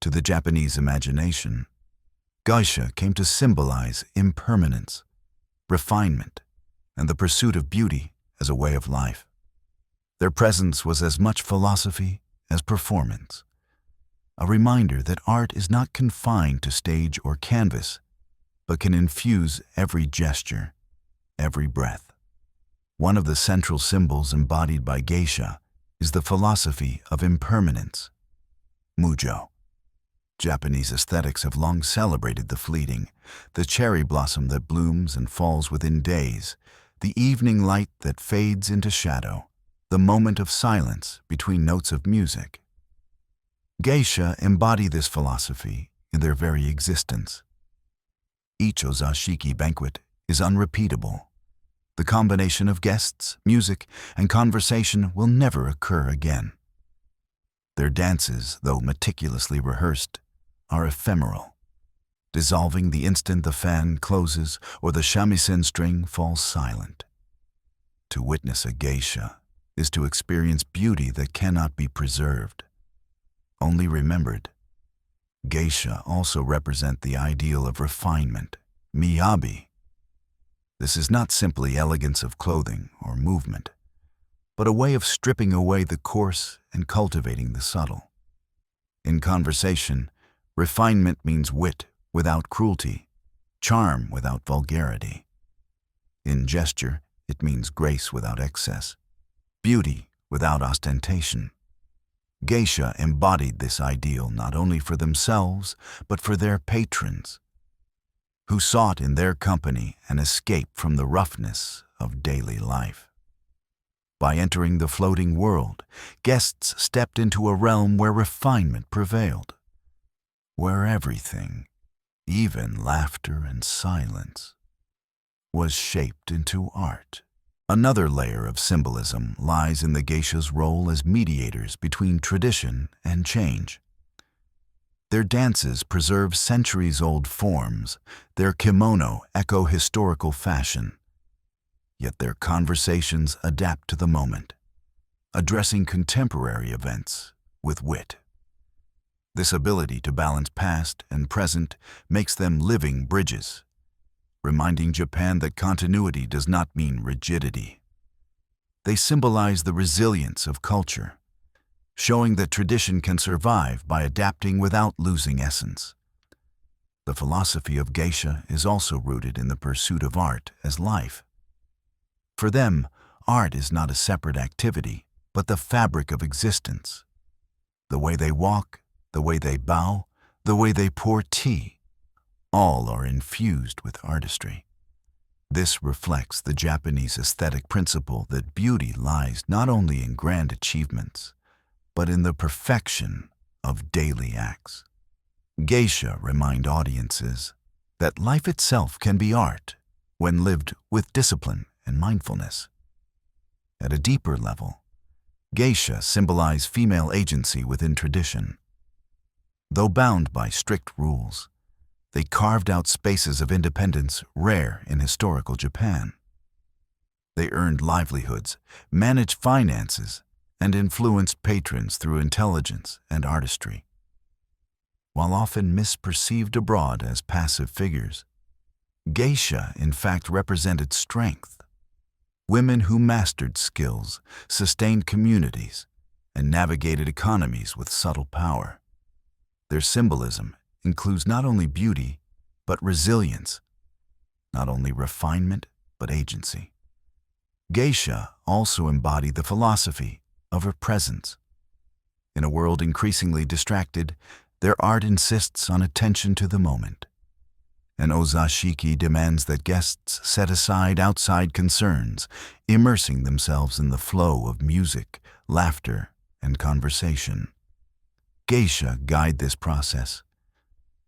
To the Japanese imagination, geisha came to symbolize impermanence, refinement, and the pursuit of beauty as a way of life. Their presence was as much philosophy as performance, a reminder that art is not confined to stage or canvas, but can infuse every gesture, every breath. One of the central symbols embodied by geisha is the philosophy of impermanence, mujo. Japanese aesthetics have long celebrated the fleeting, the cherry blossom that blooms and falls within days, the evening light that fades into shadow, the moment of silence between notes of music. Geisha embody this philosophy in their very existence. Each ozashiki banquet is unrepeatable. The combination of guests, music, and conversation will never occur again. Their dances, though meticulously rehearsed, are ephemeral, dissolving the instant the fan closes or the shamisen string falls silent. To witness a geisha is to experience beauty that cannot be preserved, only remembered. Geisha also represent the ideal of refinement, miyabi. This is not simply elegance of clothing or movement, but a way of stripping away the coarse and cultivating the subtle. In conversation, refinement means wit without cruelty, charm without vulgarity. In gesture, it means grace without excess, beauty without ostentation. Geisha embodied this ideal not only for themselves, but for their patrons. who sought in their company an escape from the roughness of daily life. By entering the floating world, guests stepped into a realm where refinement prevailed, where everything, even laughter and silence, was shaped into art. Another layer of symbolism lies in the geisha's role as mediators between tradition and change. Their dances preserve centuries-old forms, their kimono echo historical fashion, yet their conversations adapt to the moment, addressing contemporary events with wit. This ability to balance past and present makes them living bridges, reminding Japan that continuity does not mean rigidity. They symbolize the resilience of culture, showing that tradition can survive by adapting without losing essence. The philosophy of geisha is also rooted in the pursuit of art as life. For them, art is not a separate activity, but the fabric of existence. The way they walk, the way they bow, the way they pour tea, all are infused with artistry. This reflects the Japanese aesthetic principle that beauty lies not only in grand achievements, but in the perfection of daily acts. Geisha remind audiences that life itself can be art when lived with discipline and mindfulness. At a deeper level, geisha symbolize female agency within tradition. Though bound by strict rules, they carved out spaces of independence rare in historical Japan. They earned livelihoods, managed finances, and influenced patrons through intelligence and artistry. While often misperceived abroad as passive figures, geisha in fact represented strength. Women who mastered skills, sustained communities, and navigated economies with subtle power. Their symbolism includes not only beauty, but resilience, not only refinement, but agency. Geisha also embody the philosophy of her presence. In a world increasingly distracted, their art insists on attention to the moment. An ozashiki demands that guests set aside outside concerns, immersing themselves in the flow of music, laughter, and conversation. Geisha guide this process,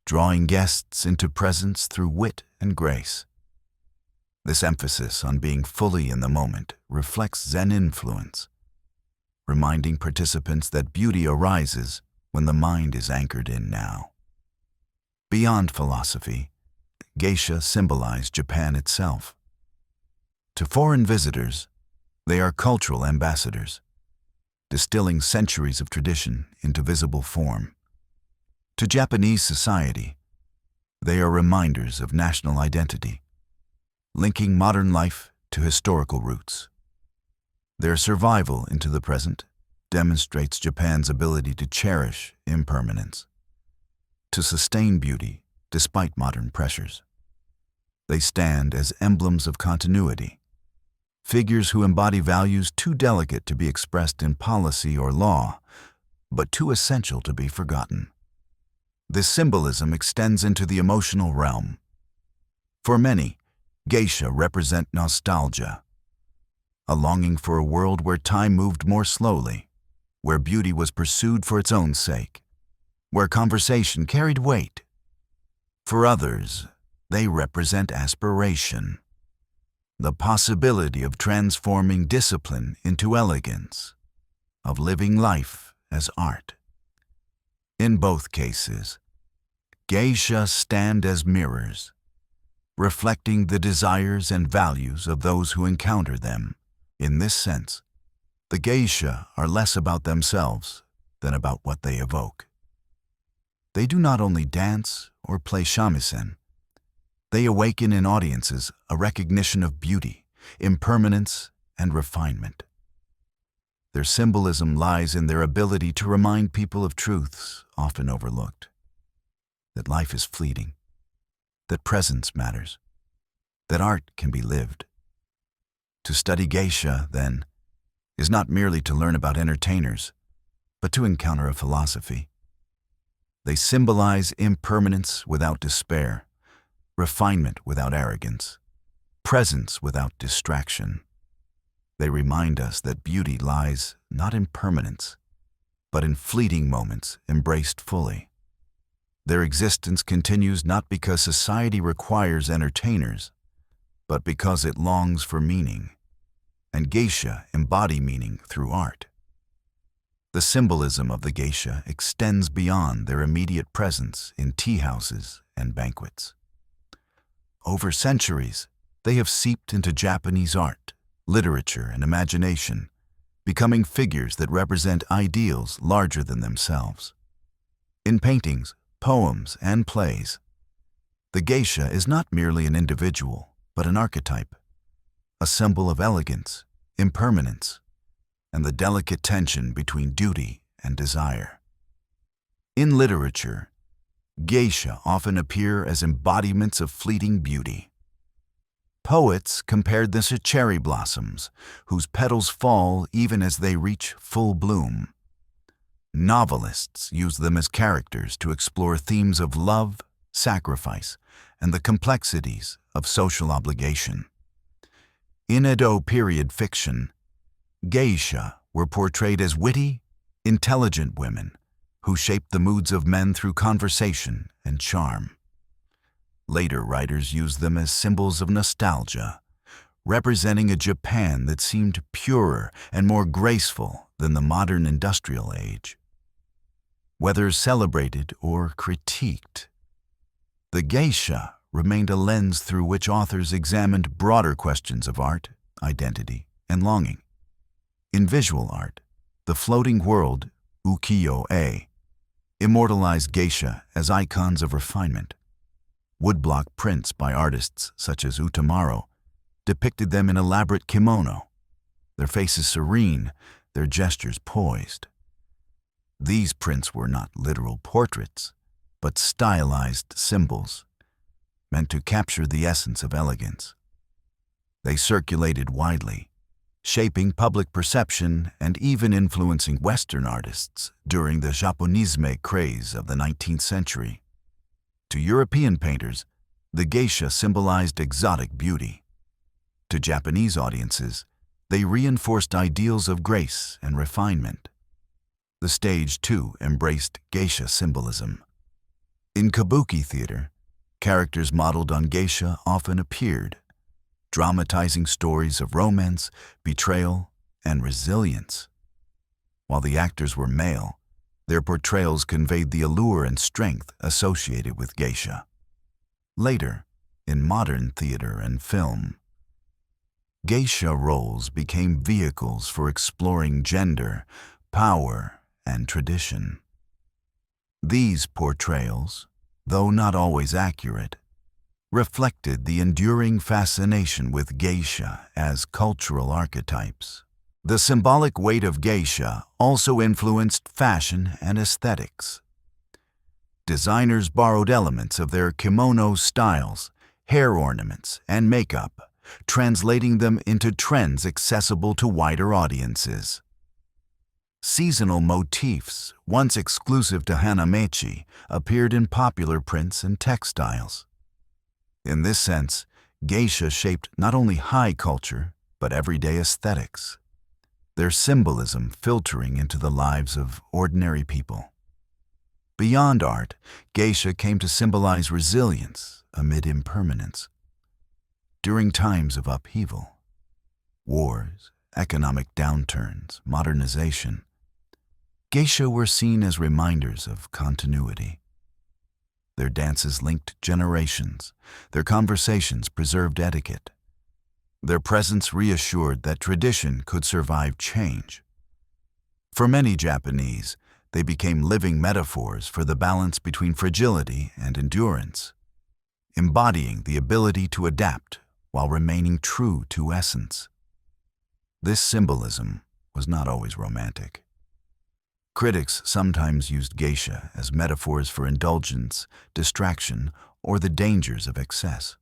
drawing guests into presence through wit and grace. This emphasis on being fully in the moment reflects Zen influence, reminding participants that beauty arises when the mind is anchored in now. Beyond philosophy, geisha symbolize Japan itself. To foreign visitors, they are cultural ambassadors, distilling centuries of tradition into visible form. To Japanese society, they are reminders of national identity, linking modern life to historical roots. Their survival into the present demonstrates Japan's ability to cherish impermanence, to sustain beauty despite modern pressures. They stand as emblems of continuity, figures who embody values too delicate to be expressed in policy or law, but too essential to be forgotten. This symbolism extends into the emotional realm. For many, geisha represent nostalgia, a longing for a world where time moved more slowly, where beauty was pursued for its own sake, where conversation carried weight. For others, they represent aspiration, the possibility of transforming discipline into elegance, of living life as art. In both cases, geisha stand as mirrors, reflecting the desires and values of those who encounter them. In this sense, the geisha are less about themselves than about what they evoke. They do not only dance or play shamisen, they awaken in audiences a recognition of beauty, impermanence, and refinement. Their symbolism lies in their ability to remind people of truths often overlooked, that life is fleeting, that presence matters, that art can be lived. To study geisha, then, is not merely to learn about entertainers, but to encounter a philosophy. They symbolize impermanence without despair, refinement without arrogance, presence without distraction. They remind us that beauty lies not in permanence, but in fleeting moments embraced fully. Their existence continues not because society requires entertainers, but because it longs for meaning, and geisha embody meaning through art. The symbolism of the geisha extends beyond their immediate presence in tea houses and banquets. Over centuries, they have seeped into Japanese art, literature, and imagination, becoming figures that represent ideals larger than themselves. In paintings, poems, and plays, the geisha is not merely an individual, but an archetype, a symbol of elegance, impermanence, and the delicate tension between duty and desire. In literature, geisha often appear as embodiments of fleeting beauty. Poets compared them to cherry blossoms, whose petals fall even as they reach full bloom. Novelists use them as characters to explore themes of love, sacrifice, and the complexities of social obligation. In Edo period fiction, geisha were portrayed as witty, intelligent women who shaped the moods of men through conversation and charm. Later writers used them as symbols of nostalgia, representing a Japan that seemed purer and more graceful than the modern industrial age. Whether celebrated or critiqued, the geisha remained a lens through which authors examined broader questions of art, identity, and longing. In visual art, the floating world, ukiyo-e, immortalized geisha as icons of refinement. Woodblock prints by artists such as Utamaro depicted them in elaborate kimono, their faces serene, their gestures poised. These prints were not literal portraits, but stylized symbols, meant to capture the essence of elegance. They circulated widely, shaping public perception and even influencing Western artists during the Japonisme craze of the 19th century. To European painters, the geisha symbolized exotic beauty. To Japanese audiences, they reinforced ideals of grace and refinement. The stage, too, embraced geisha symbolism. In kabuki theater, characters modeled on geisha often appeared, dramatizing stories of romance, betrayal, and resilience. While the actors were male, their portrayals conveyed the allure and strength associated with geisha. Later, in modern theater and film, geisha roles became vehicles for exploring gender, power, and tradition. These portrayals, though not always accurate, reflected the enduring fascination with geisha as cultural archetypes. The symbolic weight of geisha also influenced fashion and aesthetics. Designers borrowed elements of their kimono styles, hair ornaments, and makeup, translating them into trends accessible to wider audiences. Seasonal motifs, once exclusive to hanamechi, appeared in popular prints and textiles. In this sense, geisha shaped not only high culture, but everyday aesthetics, their symbolism filtering into the lives of ordinary people. Beyond art, geisha came to symbolize resilience amid impermanence. During times of upheaval, wars, economic downturns, modernization, geisha were seen as reminders of continuity. Their dances linked generations, their conversations preserved etiquette. Their presence reassured that tradition could survive change. For many Japanese, they became living metaphors for the balance between fragility and endurance, embodying the ability to adapt while remaining true to essence. This symbolism was not always romantic. Critics sometimes used geisha as metaphors for indulgence, distraction, or the dangers of excess.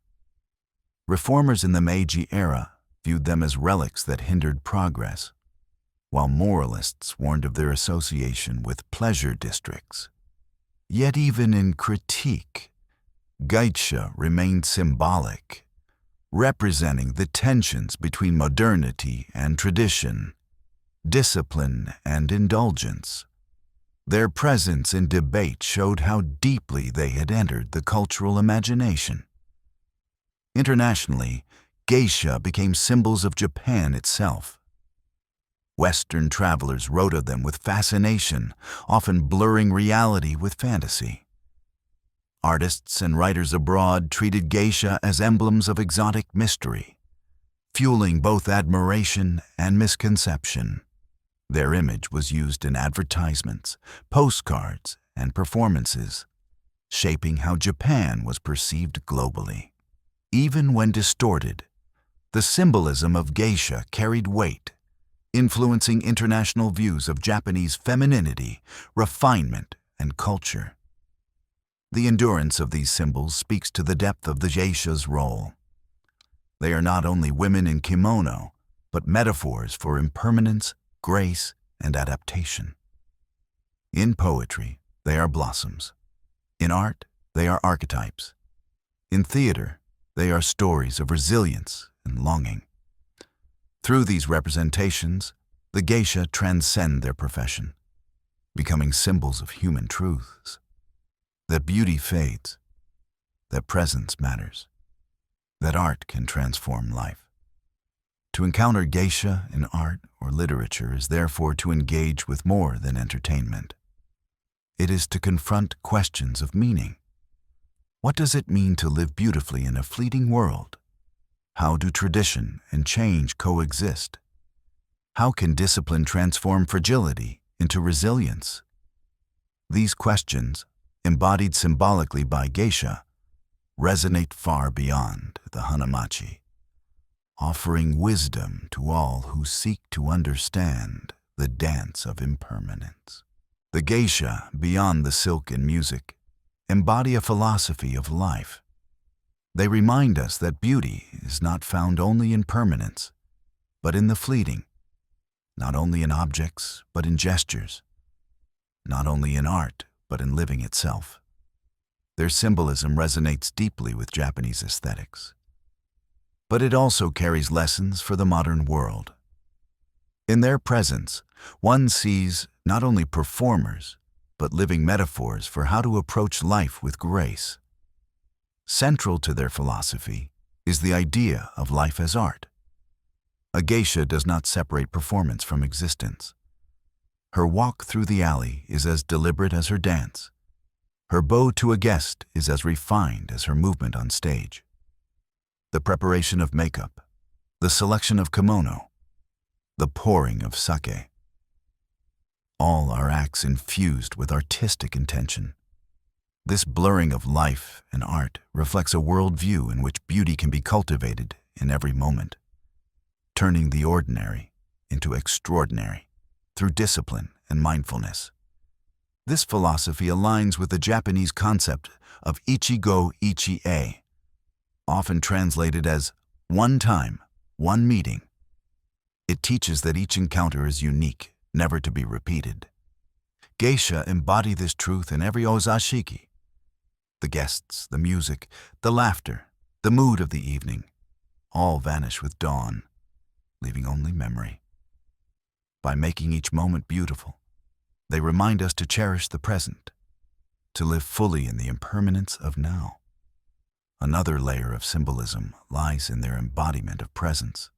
Reformers in the Meiji era viewed them as relics that hindered progress, while moralists warned of their association with pleasure districts. Yet even in critique, Geisha remained symbolic, representing the tensions between modernity and tradition, discipline and indulgence. Their presence in debate showed how deeply they had entered the cultural imagination. Internationally, geisha became symbols of Japan itself. Western travelers wrote of them with fascination, often blurring reality with fantasy. Artists and writers abroad treated geisha as emblems of exotic mystery, fueling both admiration and misconception. Their image was used in advertisements, postcards, and performances, shaping how Japan was perceived globally. Even when distorted, the symbolism of geisha carried weight, influencing international views of Japanese femininity, refinement, and culture. The endurance of these symbols speaks to the depth of the geisha's role. They are not only women in kimono, but metaphors for impermanence, grace, and adaptation. In poetry, they are blossoms. In art, they are archetypes. In theater, they are stories of resilience and longing. Through these representations, the geisha transcend their profession, becoming symbols of human truths. That beauty fades, that presence matters, that art can transform life. To encounter geisha in art or literature is therefore to engage with more than entertainment. It is to confront questions of meaning. What does it mean to live beautifully in a fleeting world? How do tradition and change coexist? How can discipline transform fragility into resilience? These questions, embodied symbolically by geisha, resonate far beyond the hanamachi, offering wisdom to all who seek to understand the dance of impermanence. The geisha, beyond the silk and music, embody a philosophy of life. They remind us that beauty is not found only in permanence, but in the fleeting, not only in objects, but in gestures, not only in art, but in living itself. Their symbolism resonates deeply with Japanese aesthetics. But it also carries lessons for the modern world. In their presence, one sees not only performers, but living metaphors for how to approach life with grace. Central to their philosophy is the idea of life as art. A geisha does not separate performance from existence. Her walk through the alley is as deliberate as her dance. Her bow to a guest is as refined as her movement on stage. The preparation of makeup, the selection of kimono, the pouring of sake. All are acts infused with artistic intention. This blurring of life and art reflects a worldview in which beauty can be cultivated in every moment, turning the ordinary into extraordinary through discipline and mindfulness. This philosophy aligns with the Japanese concept of ichigo ichie, often translated as one time, one meeting. It teaches that each encounter is unique, never to be repeated. Geisha embody this truth in every ozashiki. The guests, the music, the laughter, the mood of the evening, all vanish with dawn, leaving only memory. By making each moment beautiful, they remind us to cherish the present, to live fully in the impermanence of now. Another layer of symbolism lies in their embodiment of presence.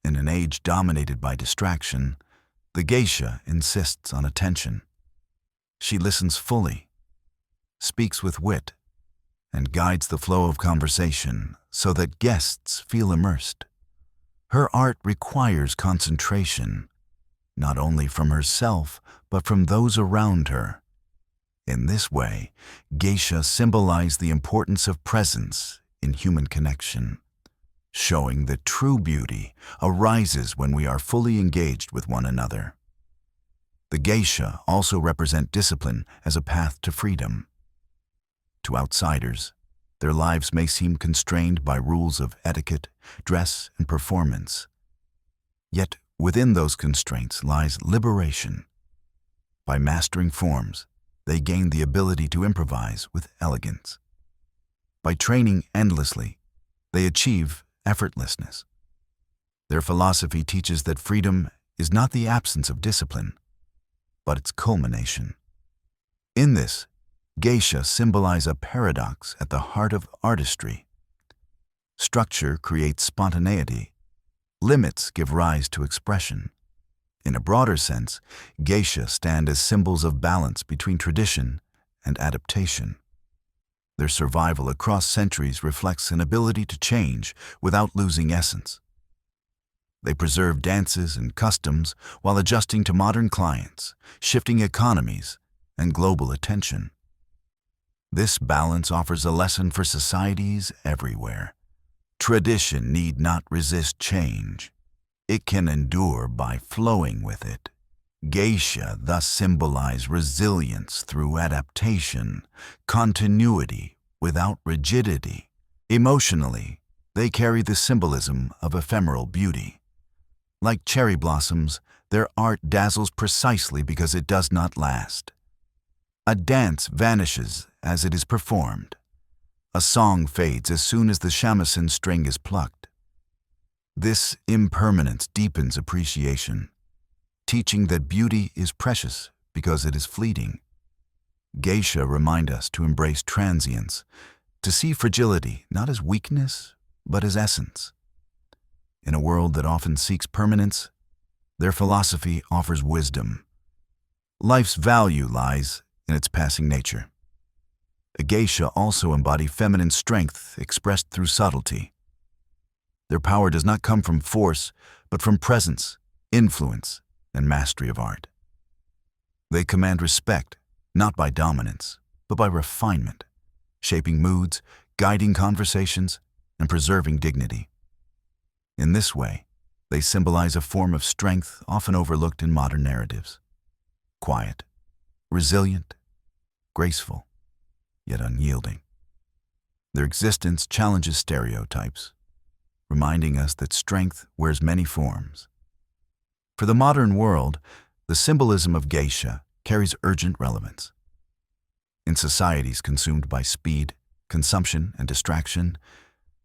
In an age dominated by distraction, the geisha insists on attention. She listens fully, speaks with wit, and guides the flow of conversation so that guests feel immersed. Her art requires concentration, not only from herself, but from those around her. In this way, geisha symbolize the importance of presence in human connection, showing that true beauty arises when we are fully engaged with one another. The geisha also represent discipline as a path to freedom. To outsiders, their lives may seem constrained by rules of etiquette, dress, and performance. Yet within those constraints lies liberation. By mastering forms, they gain the ability to improvise with elegance. By training endlessly, they achieve effortlessness. Their philosophy teaches that freedom is not the absence of discipline, but its culmination. In this, geisha symbolize a paradox at the heart of artistry. Structure creates spontaneity. Limits give rise to expression. In a broader sense, geisha stand as symbols of balance between tradition and adaptation. Their survival across centuries reflects an ability to change without losing essence. They preserve dances and customs while adjusting to modern clients, shifting economies, and global attention. This balance offers a lesson for societies everywhere. Tradition need not resist change. It can endure by flowing with it. Geisha thus symbolize resilience through adaptation, continuity without rigidity. Emotionally, they carry the symbolism of ephemeral beauty. Like cherry blossoms, their art dazzles precisely because it does not last. A dance vanishes as it is performed. A song fades as soon as the shamisen string is plucked. This impermanence deepens appreciation, teaching that beauty is precious because it is fleeting. Geisha remind us to embrace transience, to see fragility not as weakness, but as essence. In a world that often seeks permanence, their philosophy offers wisdom. Life's value lies in its passing nature. Geisha also embody feminine strength expressed through subtlety. Their power does not come from force, but from presence, influence, and mastery of art. They command respect, not by dominance, but by refinement, shaping moods, guiding conversations, and preserving dignity. In this way, they symbolize a form of strength often overlooked in modern narratives. Quiet, resilient, graceful, yet unyielding. Their existence challenges stereotypes, reminding us that strength wears many forms. For the modern world, the symbolism of geisha carries urgent relevance. In societies consumed by speed, consumption, and distraction,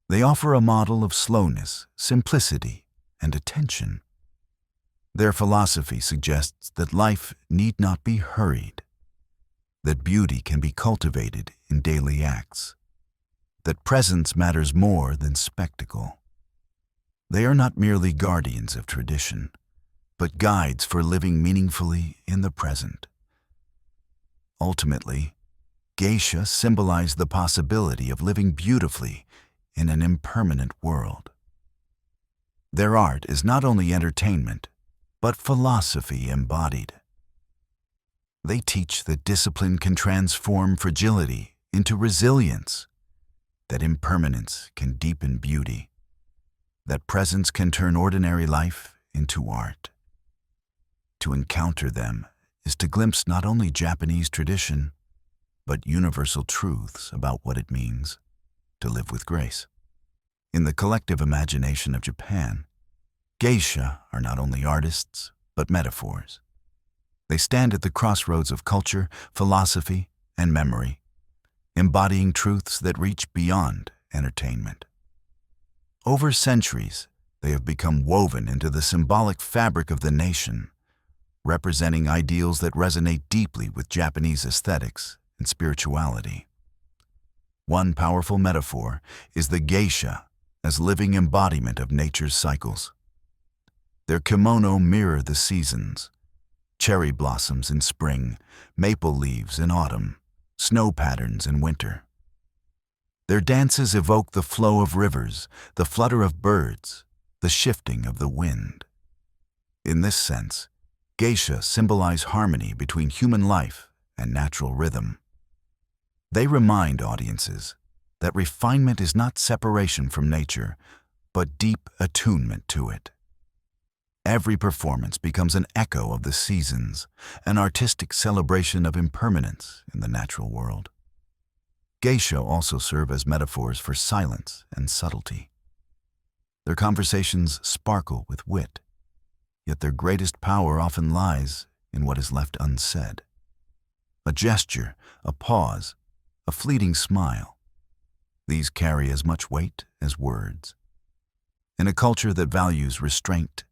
they offer a model of slowness, simplicity, and attention. Their philosophy suggests that life need not be hurried, that beauty can be cultivated in daily acts, that presence matters more than spectacle. They are not merely guardians of tradition, but guides for living meaningfully in the present. Ultimately, geisha symbolize the possibility of living beautifully in an impermanent world. Their art is not only entertainment, but philosophy embodied. They teach that discipline can transform fragility into resilience, that impermanence can deepen beauty, that presence can turn ordinary life into art. To encounter them is to glimpse not only Japanese tradition, but universal truths about what it means to live with grace. In the collective imagination of Japan, geisha are not only artists, but metaphors. They stand at the crossroads of culture, philosophy, and memory, embodying truths that reach beyond entertainment. Over centuries, they have become woven into the symbolic fabric of the nation, representing ideals that resonate deeply with Japanese aesthetics and spirituality. One powerful metaphor is the geisha as living embodiment of nature's cycles. Their kimono mirror the seasons: cherry blossoms in spring, maple leaves in autumn, snow patterns in winter. Their dances evoke the flow of rivers, the flutter of birds, the shifting of the wind. In this sense, geisha symbolize harmony between human life and natural rhythm. They remind audiences that refinement is not separation from nature, but deep attunement to it. Every performance becomes an echo of the seasons, an artistic celebration of impermanence in the natural world. Geisha also serve as metaphors for silence and subtlety. Their conversations sparkle with wit, yet their greatest power often lies in what is left unsaid. A gesture, a pause, a fleeting smile. These carry as much weight as words. In a culture that values restraint,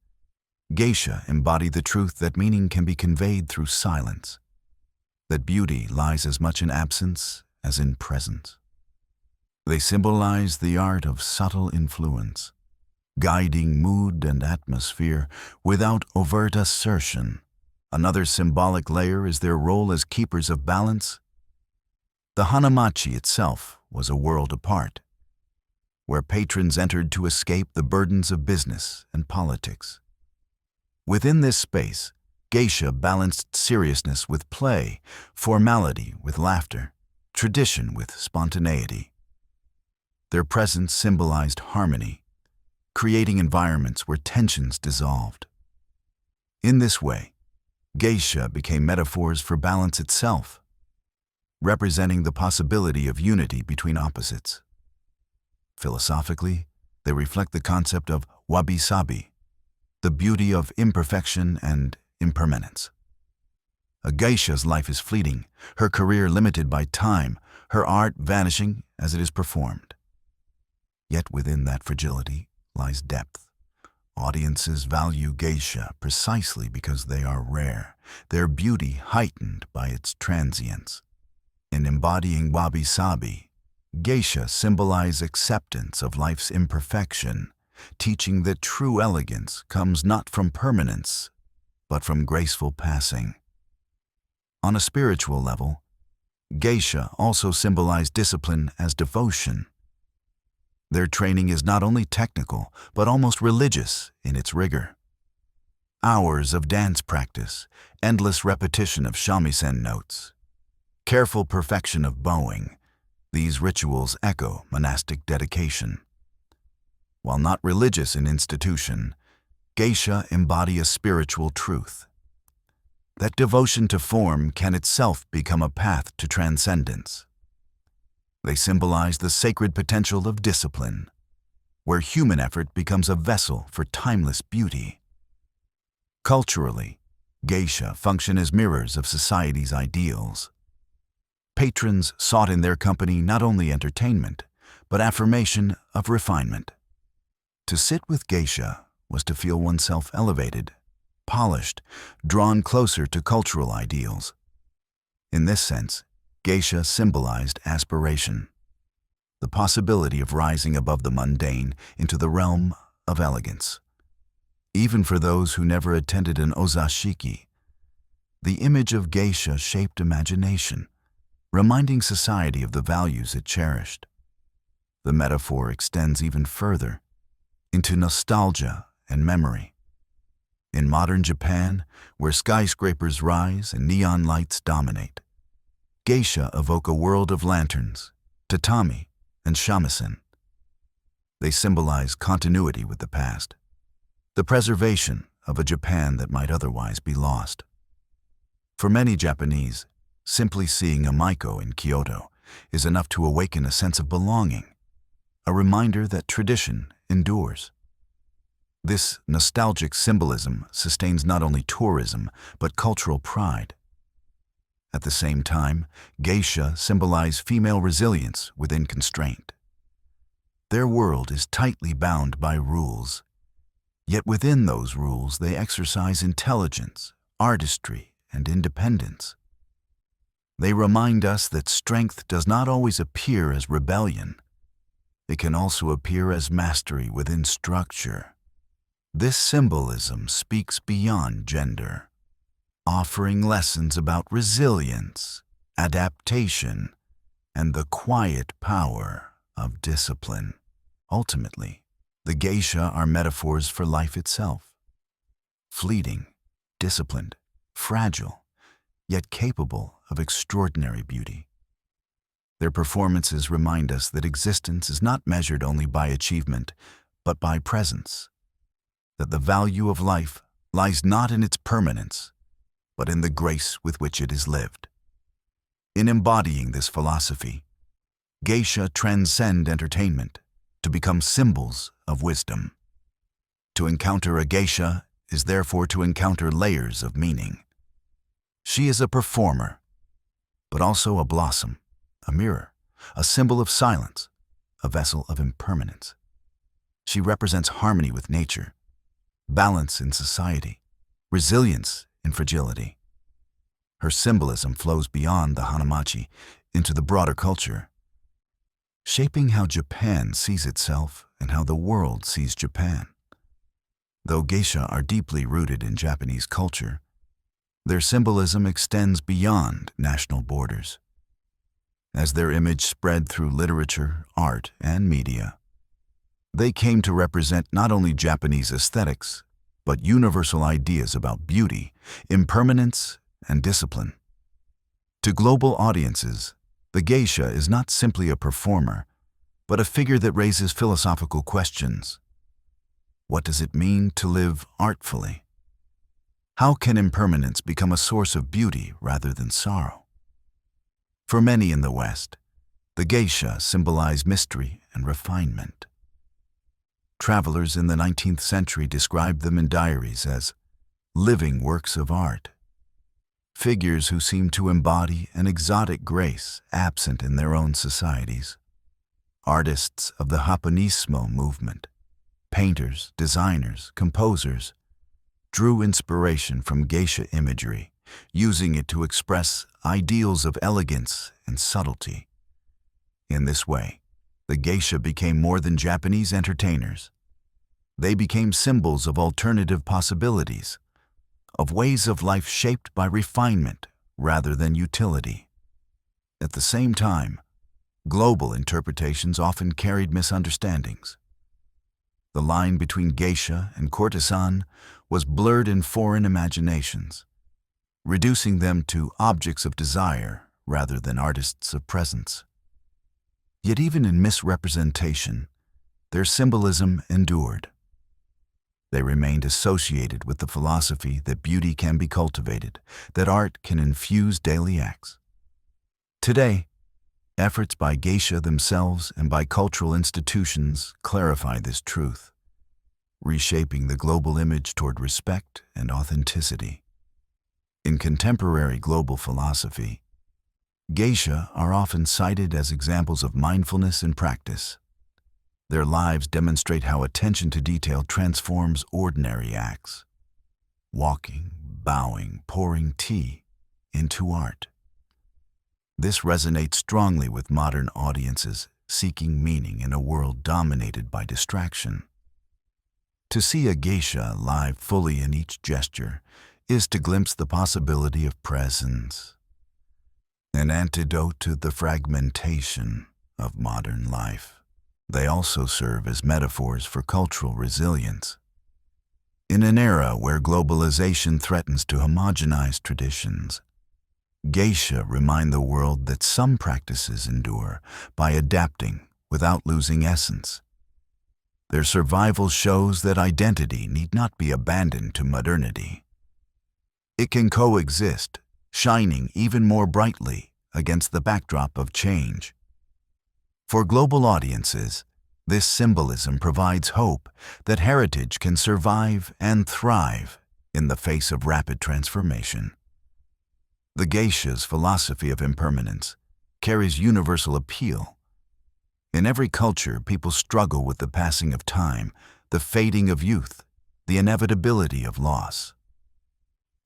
geisha embody the truth that meaning can be conveyed through silence, that beauty lies as much in absence as in presence. They symbolize the art of subtle influence, guiding mood and atmosphere without overt assertion. Another symbolic layer is their role as keepers of balance. The hanamachi itself was a world apart, where patrons entered to escape the burdens of business and politics. Within this space, geisha balanced seriousness with play, formality with laughter, tradition with spontaneity. Their presence symbolized harmony, creating environments where tensions dissolved. In this way, geisha became metaphors for balance itself, representing the possibility of unity between opposites. Philosophically, they reflect the concept of wabi-sabi, the beauty of imperfection and impermanence. A geisha's life is fleeting, her career limited by time, her art vanishing as it is performed. Yet within that fragility lies depth. Audiences value geisha precisely because they are rare, their beauty heightened by its transience. In embodying wabi-sabi, geisha symbolize acceptance of life's imperfection, teaching that true elegance comes not from permanence, but from graceful passing. On a spiritual level, geisha also symbolize discipline as devotion. Their training is not only technical, but almost religious in its rigor. Hours of dance practice, endless repetition of shamisen notes, careful perfection of bowing, these rituals echo monastic dedication. While not religious in institution, geisha embody a spiritual truth. That devotion to form can itself become a path to transcendence. They symbolize the sacred potential of discipline, where human effort becomes a vessel for timeless beauty. Culturally, geisha function as mirrors of society's ideals. Patrons sought in their company not only entertainment, but affirmation of refinement. To sit with geisha was to feel oneself elevated, polished, drawn closer to cultural ideals. In this sense, geisha symbolized aspiration, the possibility of rising above the mundane into the realm of elegance. Even for those who never attended an ozashiki, the image of geisha shaped imagination, reminding society of the values it cherished. The metaphor extends even further, into nostalgia and memory. In modern Japan, where skyscrapers rise and neon lights dominate, geisha evoke a world of lanterns, tatami, and shamisen. They symbolize continuity with the past, the preservation of a Japan that might otherwise be lost. For many Japanese, simply seeing a maiko in Kyoto is enough to awaken a sense of belonging, a reminder that tradition endures. This nostalgic symbolism sustains not only tourism, but cultural pride. At the same time, geisha symbolize female resilience within constraint. Their world is tightly bound by rules, yet within those rules they exercise intelligence, artistry, and independence. They remind us that strength does not always appear as rebellion. It can also appear as mastery within structure. This symbolism speaks beyond gender, offering lessons about resilience, adaptation, and the quiet power of discipline. Ultimately, the geisha are metaphors for life itself. Fleeting, disciplined, fragile, yet capable of extraordinary beauty. Their performances remind us that existence is not measured only by achievement, but by presence. That the value of life lies not in its permanence, but in the grace with which it is lived. In embodying this philosophy, geisha transcend entertainment to become symbols of wisdom. To encounter a geisha is therefore to encounter layers of meaning. She is a performer, but also a blossom, a mirror, a symbol of silence, a vessel of impermanence. She represents harmony with nature, balance in society, resilience in fragility. Her symbolism flows beyond the Hanamachi into the broader culture, shaping how Japan sees itself and how the world sees Japan. Though geisha are deeply rooted in Japanese culture, their symbolism extends beyond national borders. As their image spread through literature, art, and media, they came to represent not only Japanese aesthetics, but universal ideas about beauty, impermanence, and discipline. To global audiences, the geisha is not simply a performer, but a figure that raises philosophical questions. What does it mean to live artfully? How can impermanence become a source of beauty rather than sorrow? For many in the West, the geisha symbolize mystery and refinement. Travelers in the 19th century described them in diaries as living works of art, figures who seem to embody an exotic grace absent in their own societies. Artists of the Japonismo movement, painters, designers, composers, drew inspiration from geisha imagery, using it to express ideals of elegance and subtlety. In this way, the geisha became more than Japanese entertainers. They became symbols of alternative possibilities, of ways of life shaped by refinement rather than utility. At the same time, global interpretations often carried misunderstandings. The line between geisha and courtesan was blurred in foreign imaginations, reducing them to objects of desire rather than artists of presence. Yet even in misrepresentation, their symbolism endured. They remained associated with the philosophy that beauty can be cultivated, that art can infuse daily acts. Today, efforts by geisha themselves and by cultural institutions clarify this truth, reshaping the global image toward respect and authenticity. In contemporary global philosophy, geisha are often cited as examples of mindfulness in practice. Their lives demonstrate how attention to detail transforms ordinary acts, walking, bowing, pouring tea, into art. This resonates strongly with modern audiences seeking meaning in a world dominated by distraction. To see a geisha live fully in each gesture is to glimpse the possibility of presence, an antidote to the fragmentation of modern life. They also serve as metaphors for cultural resilience. In an era where globalization threatens to homogenize traditions, geisha remind the world that some practices endure by adapting without losing essence. Their survival shows that identity need not be abandoned to modernity. It can coexist, shining even more brightly against the backdrop of change. For global audiences, this symbolism provides hope that heritage can survive and thrive in the face of rapid transformation. The geisha's philosophy of impermanence carries universal appeal. In every culture, people struggle with the passing of time, the fading of youth, the inevitability of loss.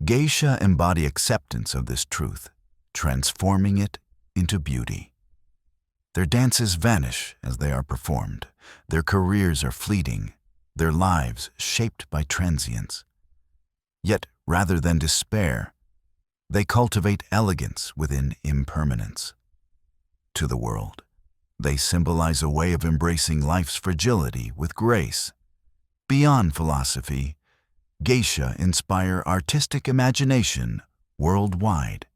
Geisha embody acceptance of this truth, transforming it into beauty. Their dances vanish as they are performed. Their careers are fleeting, their lives shaped by transience. Yet, rather than despair, they cultivate elegance within impermanence. To the world, they symbolize a way of embracing life's fragility with grace. Beyond philosophy, geisha inspire artistic imagination worldwide.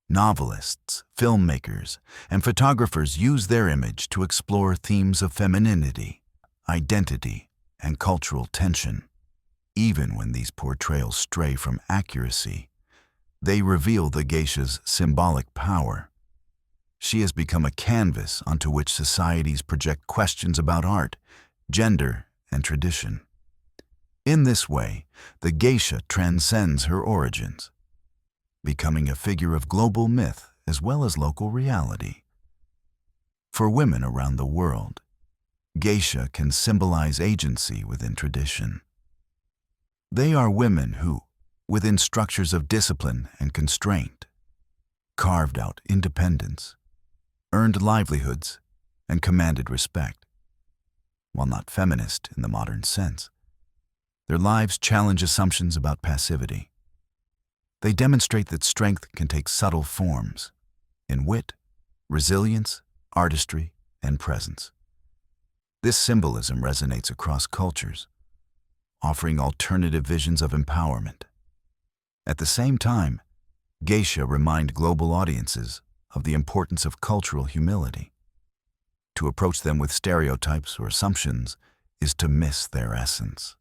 Novelists, filmmakers, and photographers use their image to explore themes of femininity, identity, and cultural tension. Even when these portrayals stray from accuracy, they reveal the geisha's symbolic power. She has become a canvas onto which societies project questions about art, gender, and tradition. In this way, the geisha transcends her origins, becoming a figure of global myth as well as local reality. For women around the world, geisha can symbolize agency within tradition. They are women who, within structures of discipline and constraint, carved out independence, earned livelihoods, and commanded respect. While not feminist in the modern sense, their lives challenge assumptions about passivity. They demonstrate that strength can take subtle forms in wit, resilience, artistry, and presence. This symbolism resonates across cultures, offering alternative visions of empowerment. At the same time, geisha remind global audiences of the importance of cultural humility. To approach them with stereotypes or assumptions is to miss their essence.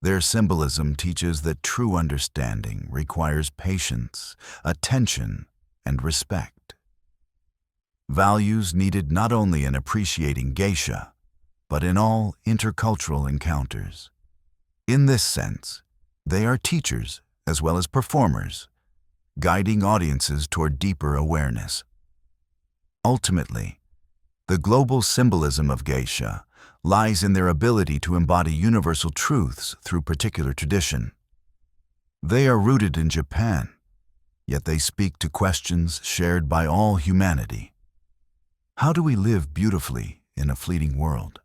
Their symbolism teaches that true understanding requires patience, attention, and respect. Values needed not only in appreciating geisha, but in all intercultural encounters. In this sense, they are teachers as well as performers, guiding audiences toward deeper awareness. Ultimately, the global symbolism of geisha lies in their ability to embody universal truths through particular tradition. They are rooted in Japan, yet they speak to questions shared by all humanity. How do we live beautifully in a fleeting world?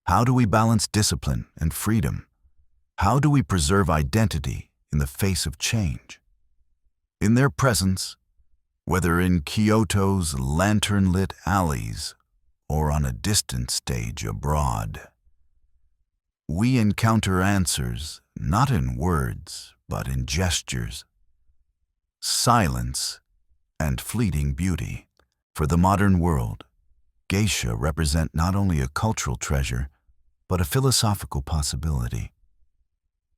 How do we balance discipline and freedom? How do we preserve identity in the face of change? In their presence, whether in Kyoto's lantern-lit alleys or on a distant stage abroad, we encounter answers not in words, but in gestures, silence, and fleeting beauty. For the modern world, geisha represent not only a cultural treasure, but a philosophical possibility.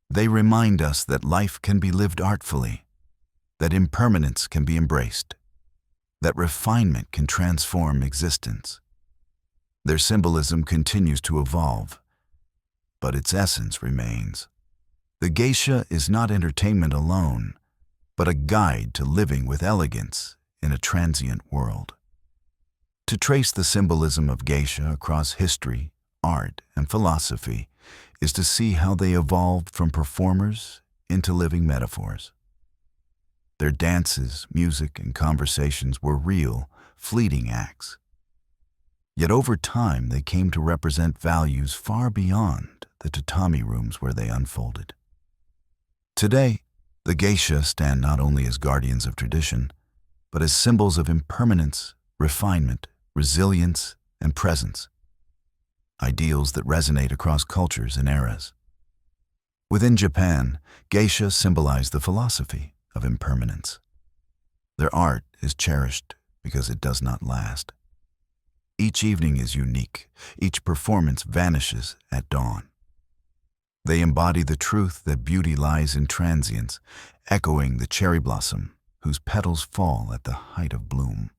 They remind us that life can be lived artfully, that impermanence can be embraced, that refinement can transform existence. Their symbolism continues to evolve, but its essence remains. The geisha is not entertainment alone, but a guide to living with elegance in a transient world. To trace the symbolism of geisha across history, art, and philosophy is to see how they evolved from performers into living metaphors. Their dances, music, and conversations were real, fleeting acts. Yet over time, they came to represent values far beyond the tatami rooms where they unfolded. Today, the geisha stand not only as guardians of tradition, but as symbols of impermanence, refinement, resilience, and presence, ideals that resonate across cultures and eras. Within Japan, geisha symbolize the philosophy of impermanence. Their art is cherished because it does not last. Each evening is unique. Each performance vanishes at dawn. They embody the truth that beauty lies in transience, echoing the cherry blossom whose petals fall at the height of bloom.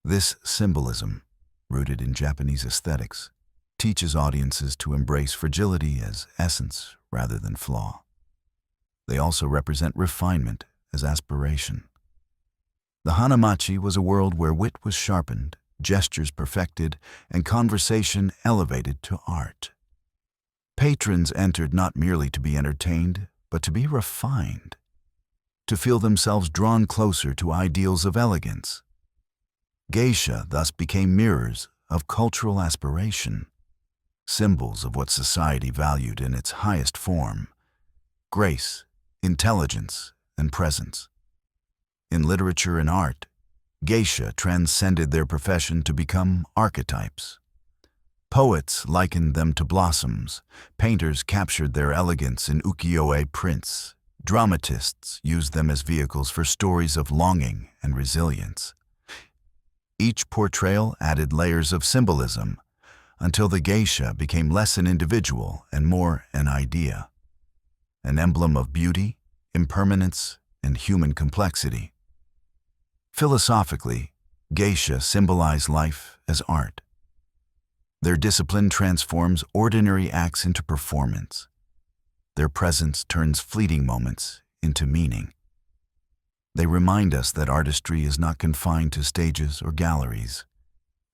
This symbolism, rooted in Japanese aesthetics, teaches audiences to embrace fragility as essence rather than flaw. They also represent refinement as aspiration. The Hanamachi was a world where wit was sharpened, gestures perfected, and conversation elevated to art. Patrons entered not merely to be entertained, but to be refined, to feel themselves drawn closer to ideals of elegance. Geisha thus became mirrors of cultural aspiration, symbols of what society valued in its highest form: grace, intelligence, and presence. In literature and art, geisha transcended their profession to become archetypes. Poets likened them to blossoms, painters captured their elegance in ukiyo prints, dramatists used them as vehicles for stories of longing and resilience. Each portrayal added layers of symbolism until the geisha became less an individual and more an idea, an emblem of beauty, impermanence, and human complexity. Philosophically, geisha symbolize life as art. Their discipline transforms ordinary acts into performance. Their presence turns fleeting moments into meaning. They remind us that artistry is not confined to stages or galleries.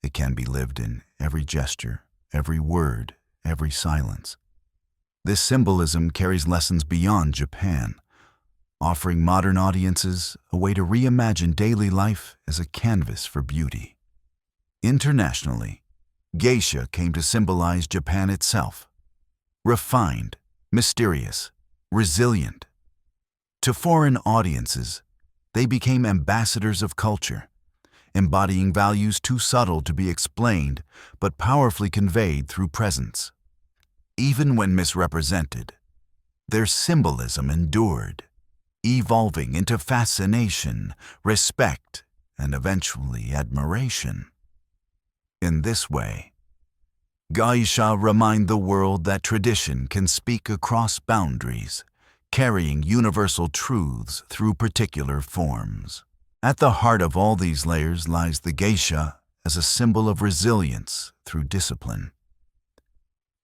It can be lived in every gesture every word, every silence. This symbolism carries lessons beyond Japan, offering modern audiences a way to reimagine daily life as a canvas for beauty. Internationally, geisha came to symbolize Japan itself. Refined, mysterious, resilient. To foreign audiences, they became ambassadors of culture, embodying values too subtle to be explained but powerfully conveyed through presence. Even when misrepresented, their symbolism endured, evolving into fascination, respect, and eventually admiration. In this way, Geisha remind the world that tradition can speak across boundaries, carrying universal truths through particular forms. At the heart of all these layers lies the geisha as a symbol of resilience through discipline.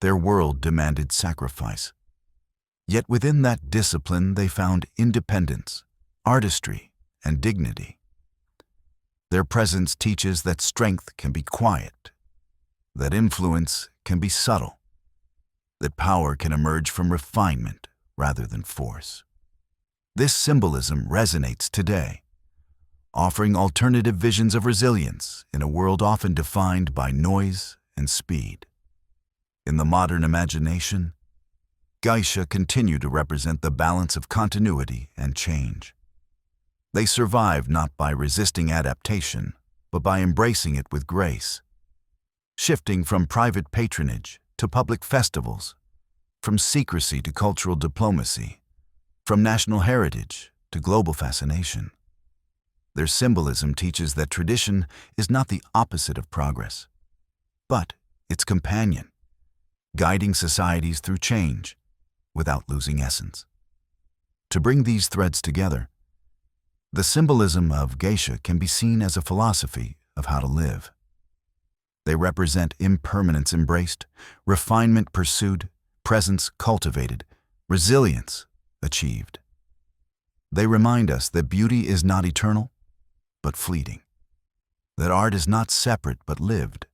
Their world demanded sacrifice. Yet within that discipline they found independence, artistry, and dignity. Their presence teaches that strength can be quiet, that influence can be subtle, that power can emerge from refinement rather than force. This symbolism resonates today, offering alternative visions of resilience in a world often defined by noise and speed. In the modern imagination, geisha continue to represent the balance of continuity and change. They survive not by resisting adaptation, but by embracing it with grace, shifting from private patronage to public festivals, from secrecy to cultural diplomacy, from national heritage to global fascination. Their symbolism teaches that tradition is not the opposite of progress, but its companion, guiding societies through change without losing essence. To bring these threads together, the symbolism of geisha can be seen as a philosophy of how to live. They represent impermanence embraced, refinement pursued, presence cultivated, resilience achieved. They remind us that beauty is not eternal, but fleeting, that art is not separate but lived,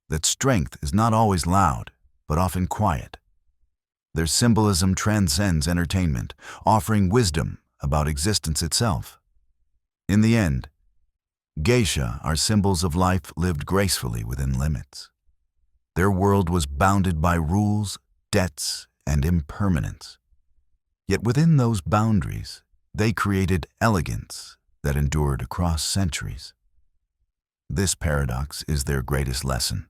that strength is not always loud but often quiet. Their symbolism transcends entertainment, offering wisdom about existence itself. In the end, geisha are symbols of life lived gracefully within limits. Their world was bounded by rules, debts, and impermanence. Yet within those boundaries, they created elegance that endured across centuries. This paradox is their greatest lesson,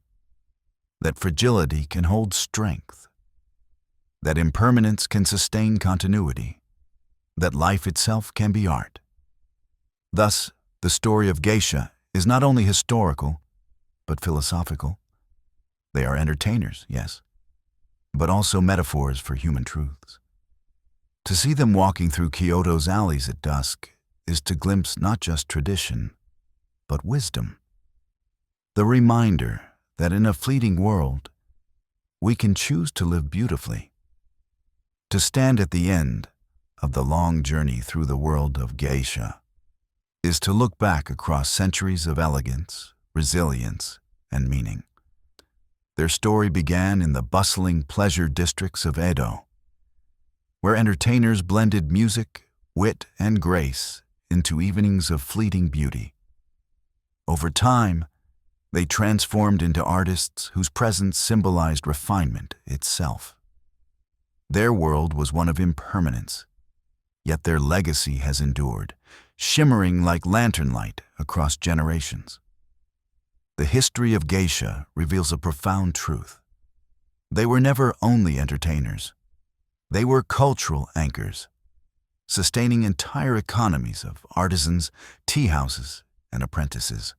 that fragility can hold strength, that impermanence can sustain continuity, that life itself can be art. Thus, the story of geisha is not only historical, but philosophical. They are entertainers, yes, but also metaphors for human truths. To see them walking through Kyoto's alleys at dusk is to glimpse not just tradition, but wisdom. The reminder that in a fleeting world, we can choose to live beautifully, to stand at the end of the long journey through the world of geisha is to look back across centuries of elegance, resilience, and meaning. Their story began in the bustling pleasure districts of Edo, where entertainers blended music, wit, and grace into evenings of fleeting beauty. Over time, they transformed into artists whose presence symbolized refinement itself. Their world was one of impermanence, yet their legacy has endured, shimmering like lantern light across generations. The history of geisha reveals a profound truth. They were never only entertainers. They were cultural anchors, sustaining entire economies of artisans, tea houses, and apprentices.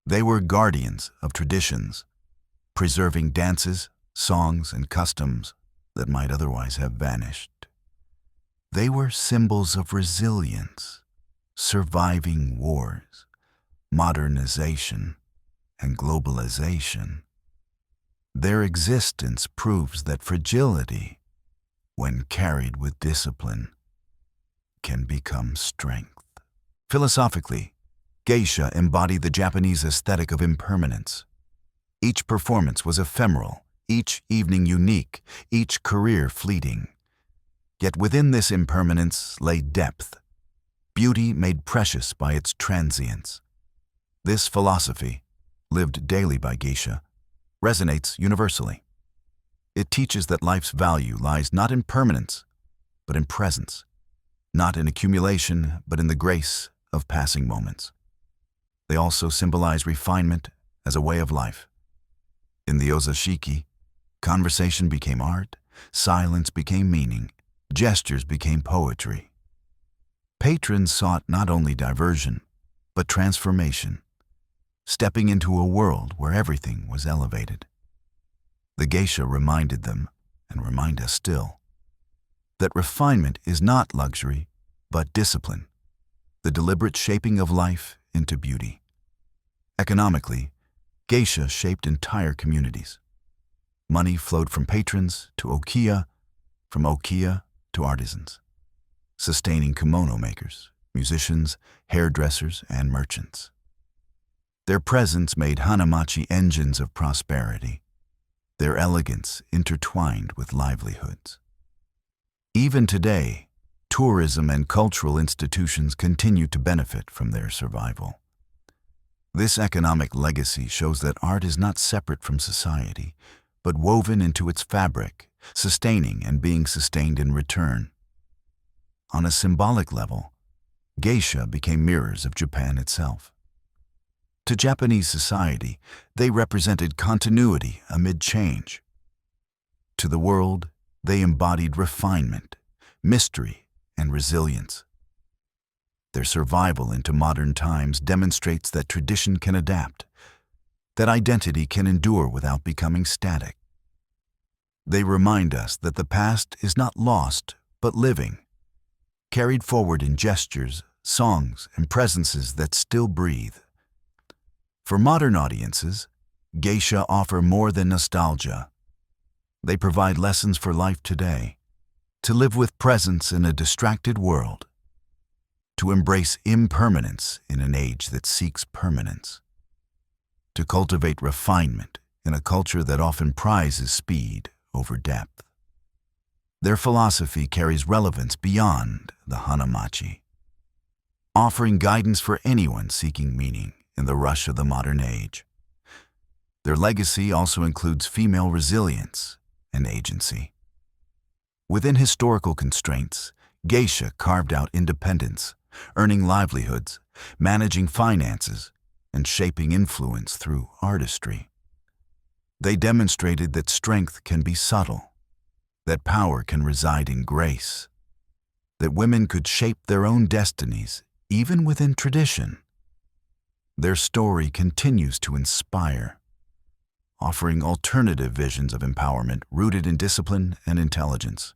They were guardians of traditions, preserving dances, songs, and customs that might otherwise have vanished. They were symbols of resilience, surviving wars, modernization, and globalization. Their existence proves that fragility, when carried with discipline, can become strength. Philosophically, geisha embody the Japanese aesthetic of impermanence. Each performance was ephemeral, each evening unique, each career fleeting. Yet within this impermanence lay depth, beauty made precious by its transience. This philosophy, lived daily by Geisha, resonates universally. It teaches that life's value lies not in permanence, but in presence, not in accumulation, but in the grace of passing moments. They also symbolize refinement as a way of life. In the ozashiki, conversation became art, silence became meaning, gestures became poetry. Patrons sought not only diversion, but transformation, stepping into a world where everything was elevated. The geisha reminded them, and remind us still, that refinement is not luxury, but discipline, the deliberate shaping of life into beauty. Economically, geisha shaped entire communities. Money flowed from patrons to ukiyo, from ukiyo to artisans, sustaining kimono makers, musicians, hairdressers, and merchants. Their presence made hanamachi engines of prosperity, their elegance intertwined with livelihoods. Even today, tourism and cultural institutions continue to benefit from their survival. This economic legacy shows that art is not separate from society, but woven into its fabric, sustaining and being sustained in return. On a symbolic level, geisha became mirrors of Japan itself. To Japanese society, they represented continuity amid change. To the world, they embodied refinement, mystery, and resilience. Their survival into modern times demonstrates that tradition can adapt, that identity can endure without becoming static. They remind us that the past is not lost, but living, carried forward in gestures, songs, and presences that still breathe. For modern audiences, geisha offer more than nostalgia. They provide lessons for life today, to live with presence in a distracted world, to embrace impermanence in an age that seeks permanence, to cultivate refinement in a culture that often prizes speed over depth. Their philosophy carries relevance beyond the hanamachi, offering guidance for anyone seeking meaning in the rush of the modern age. Their legacy also includes female resilience and agency. Within historical constraints, geisha carved out independence, earning livelihoods, managing finances, and shaping influence through artistry. They demonstrated that strength can be subtle, that power can reside in grace, that women could shape their own destinies even within tradition. Their story continues to inspire, offering alternative visions of empowerment rooted in discipline and intelligence.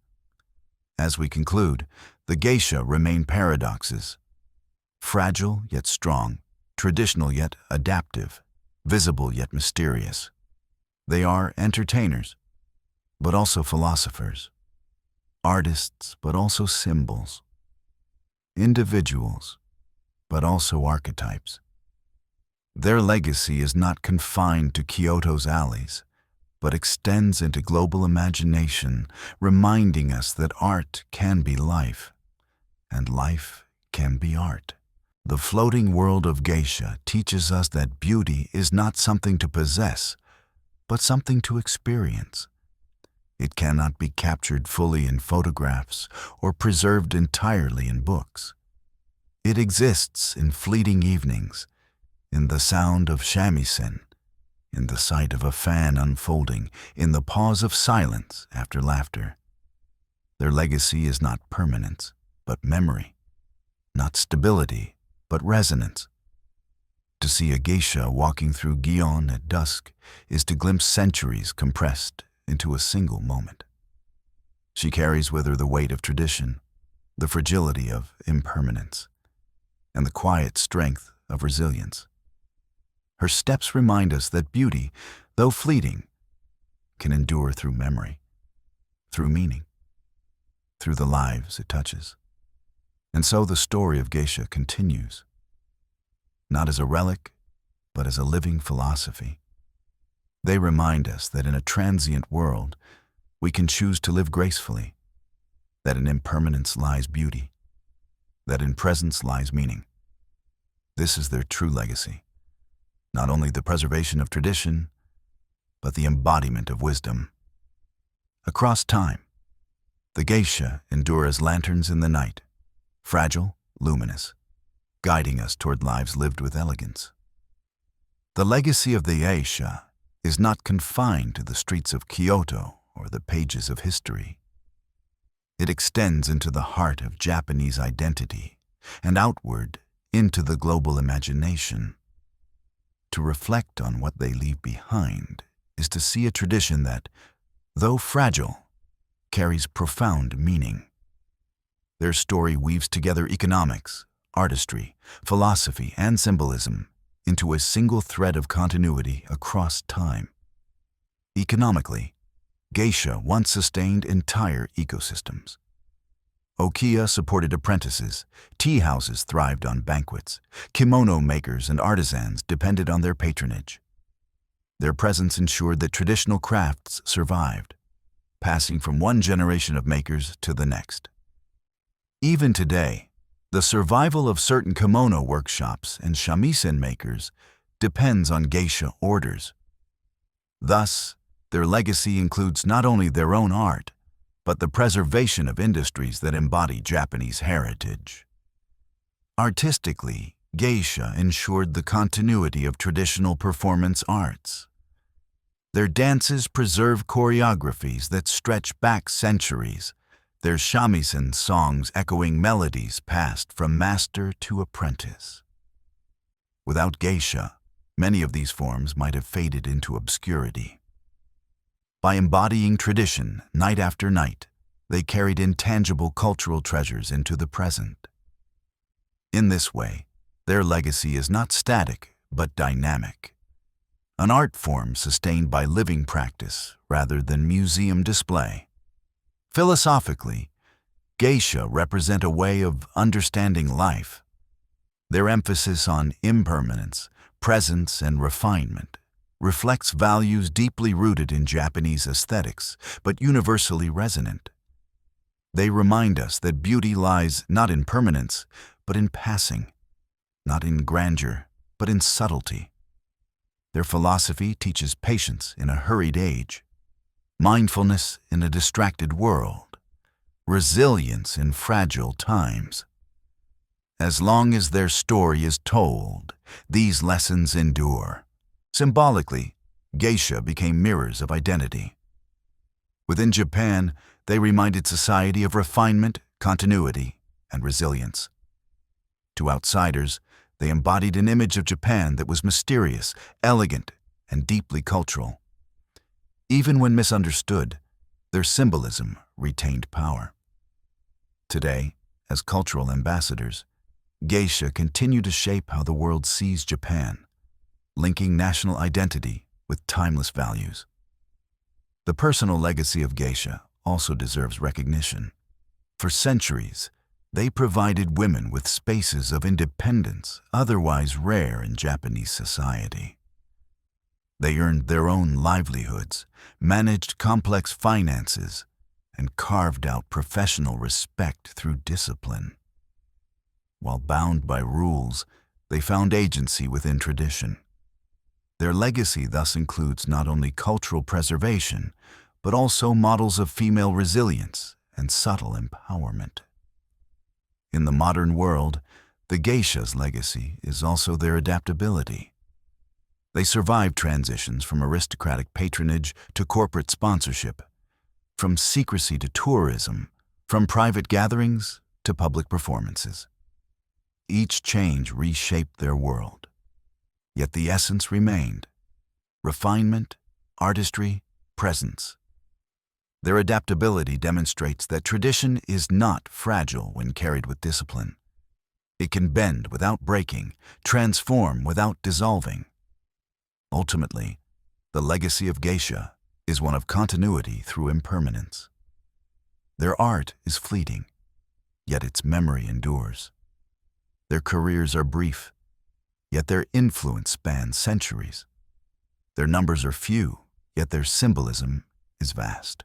As we conclude, the geisha remain paradoxes, fragile yet strong, traditional yet adaptive, visible yet mysterious. They are entertainers, but also philosophers, artists, but also symbols, individuals, but also archetypes. Their legacy is not confined to Kyoto's alleys, but extends into global imagination, reminding us that art can be life, and life can be art. The floating world of geisha teaches us that beauty is not something to possess, but something to experience. It cannot be captured fully in photographs or preserved entirely in books. It exists in fleeting evenings, in the sound of shamisen, in the sight of a fan unfolding, in the pause of silence after laughter. Their legacy is not permanence, but memory, not stability, but resonance. To see a geisha walking through Gion at dusk is to glimpse centuries compressed into a single moment. She carries with her the weight of tradition, the fragility of impermanence, and the quiet strength of resilience. Her steps remind us that beauty, though fleeting, can endure through memory, through meaning, through the lives it touches. And so the story of geisha continues, not as a relic, but as a living philosophy, They remind us that in a transient world, we can choose to live gracefully, that in impermanence lies beauty, that in presence lies meaning. This is their true legacy, not only the preservation of tradition, but the embodiment of wisdom. Across time, the geisha endure as lanterns in the night, fragile, luminous, guiding us toward lives lived with elegance. The legacy of the geisha is not confined to the streets of Kyoto or the pages of history. It extends into the heart of Japanese identity and outward into the global imagination. To reflect on what they leave behind is to see a tradition that, though fragile, carries profound meaning. Their story weaves together economics, artistry, philosophy, and symbolism into a single thread of continuity across time. Economically, geisha once sustained entire ecosystems. Ukiyo supported apprentices, tea houses thrived on banquets, kimono makers and artisans depended on their patronage. Their presence ensured that traditional crafts survived, passing from one generation of makers to the next. Even today, the survival of certain kimono workshops and shamisen makers depends on geisha orders. Thus, their legacy includes not only their own art, but the preservation of industries that embody Japanese heritage. Artistically, geisha ensured the continuity of traditional performance arts. Their dances preserve choreographies that stretch back centuries, their shamisen songs echoing melodies passed from master to apprentice. Without geisha, many of these forms might have faded into obscurity. By embodying tradition night after night, they carried intangible cultural treasures into the present. In this way, their legacy is not static but dynamic, an art form sustained by living practice rather than museum display. Philosophically, geisha represent a way of understanding life. Their emphasis on impermanence, presence, and refinement reflects values deeply rooted in Japanese aesthetics, but universally resonant. They remind us that beauty lies not in permanence, but in passing, not in grandeur, but in subtlety. Their philosophy teaches patience in a hurried age, mindfulness in a distracted world, resilience in fragile times. As long as their story is told, these lessons endure. Symbolically, geisha became mirrors of identity. Within Japan, they reminded society of refinement, continuity, and resilience. To outsiders, they embodied an image of Japan that was mysterious, elegant, and deeply cultural. Even when misunderstood, their symbolism retained power. Today, as cultural ambassadors, geisha continue to shape how the world sees Japan, linking national identity with timeless values. The personal legacy of geisha also deserves recognition. For centuries, they provided women with spaces of independence otherwise rare in Japanese society. They earned their own livelihoods, managed complex finances, and carved out professional respect through discipline. While bound by rules, they found agency within tradition. Their legacy thus includes not only cultural preservation, but also models of female resilience and subtle empowerment. In the modern world, the geisha's legacy is also their adaptability. They survived transitions from aristocratic patronage to corporate sponsorship, from secrecy to tourism, from private gatherings to public performances. Each change reshaped their world, yet the essence remained: refinement, artistry, presence. Their adaptability demonstrates that tradition is not fragile when carried with discipline. It can bend without breaking, transform without dissolving. Ultimately, the legacy of geisha is one of continuity through impermanence. Their art is fleeting, yet its memory endures. Their careers are brief, yet their influence spans centuries. Their numbers are few, yet their symbolism is vast.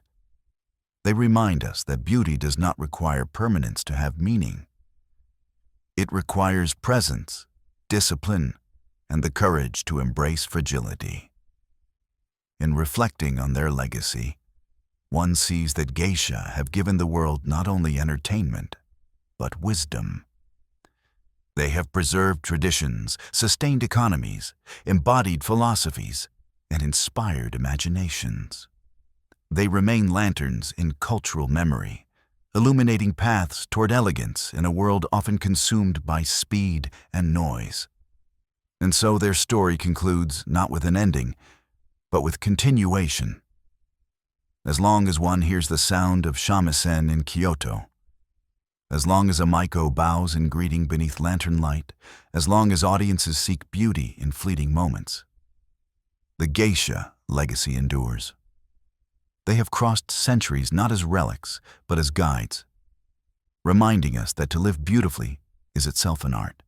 They remind us that beauty does not require permanence to have meaning. It requires presence, discipline, and the courage to embrace fragility. In reflecting on their legacy, one sees that geisha have given the world not only entertainment, but wisdom. They have preserved traditions, sustained economies, embodied philosophies, and inspired imaginations. They remain lanterns in cultural memory, illuminating paths toward elegance in a world often consumed by speed and noise. And so their story concludes not with an ending, but with continuation. As long as one hears the sound of shamisen in Kyoto, as long as a maiko bows in greeting beneath lantern light, as long as audiences seek beauty in fleeting moments, the geisha legacy endures. They have crossed centuries not as relics, but as guides, reminding us that to live beautifully is itself an art.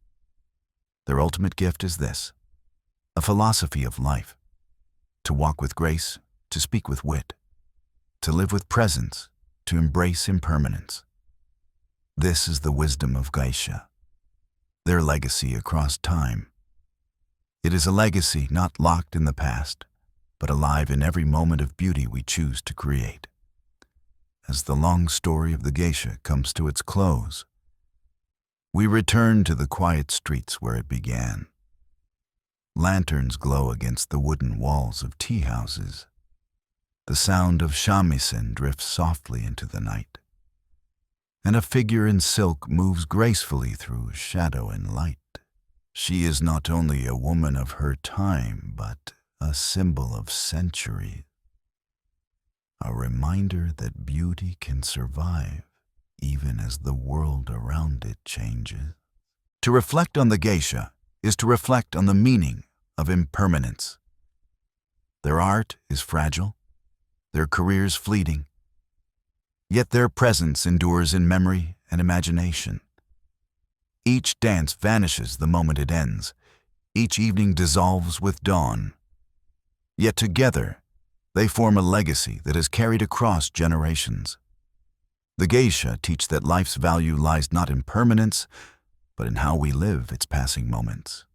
Their ultimate gift is this: a philosophy of life, to walk with grace, to speak with wit, to live with presence, to embrace impermanence. This is the wisdom of geisha, their legacy across time. It is a legacy not locked in the past, but alive in every moment of beauty we choose to create. As the long story of the geisha comes to its close, we return to the quiet streets where it began. Lanterns glow against the wooden walls of tea houses. The sound of shamisen drifts softly into the night, and a figure in silk moves gracefully through shadow and light. She is not only a woman of her time, but a symbol of centuries, a reminder that beauty can survive even as the world around it changes. To reflect on the geisha is to reflect on the meaning of impermanence. Their art is fragile, their careers fleeting, yet their presence endures in memory and imagination. Each dance vanishes the moment it ends, each evening dissolves with dawn. Yet together, they form a legacy that is carried across generations. The geisha teach that life's value lies not in permanence, but in how we live its passing moments.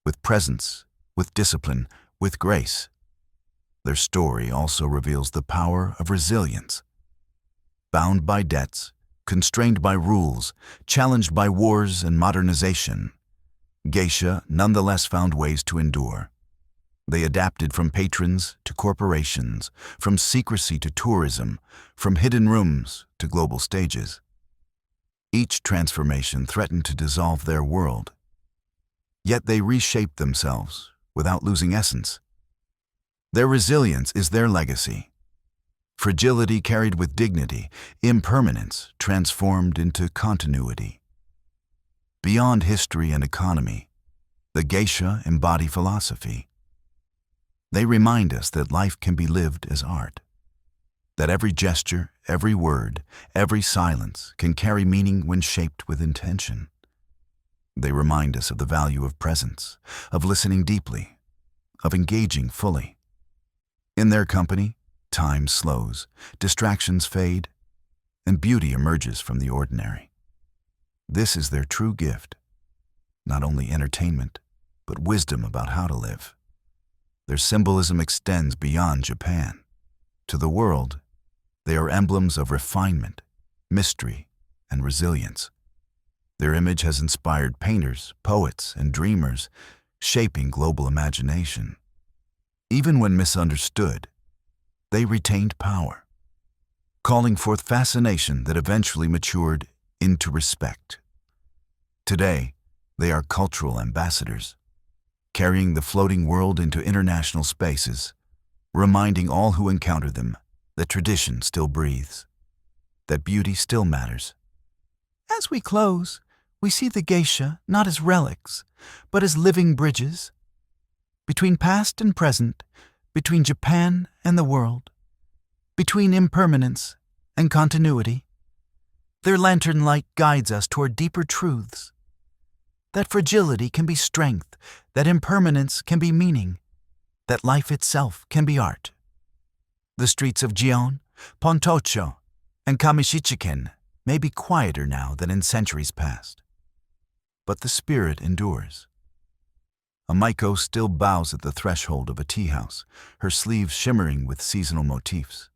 With presence, with discipline, with grace. Their story also reveals the power of resilience. Bound by debts, constrained by rules, challenged by wars and modernization, geisha nonetheless found ways to endure. They adapted from patrons to corporations, from secrecy to tourism, from hidden rooms to global stages. Each transformation threatened to dissolve their world, yet they reshaped themselves without losing essence. Their resilience is their legacy. Fragility carried with dignity, impermanence transformed into continuity. Beyond history and economy, the geisha embody philosophy. They remind us that life can be lived as art, that every gesture, every word, every silence can carry meaning when shaped with intention. They remind us of the value of presence, of listening deeply, of engaging fully. In their company, time slows, distractions fade, and beauty emerges from the ordinary. This is their true gift, not only entertainment, but wisdom about how to live. Their symbolism extends beyond Japan. To the world, they are emblems of refinement, mystery, and resilience. Their image has inspired painters, poets, and dreamers, shaping global imagination. Even when misunderstood, they retained power, calling forth fascination that eventually matured into respect. Today, they are cultural ambassadors, carrying the floating world into international spaces, reminding all who encounter them that tradition still breathes, that beauty still matters. As we close, we see the geisha not as relics, but as living bridges between past and present, between Japan and the world, between impermanence and continuity. Their lantern light guides us toward deeper truths, that fragility can be strength, that impermanence can be meaning, that life itself can be art. The streets of Gion, Pontocho, and Kamishichiken may be quieter now than in centuries past, but the spirit endures. A Maiko still bows at the threshold of a tea house, her sleeves shimmering with seasonal motifs.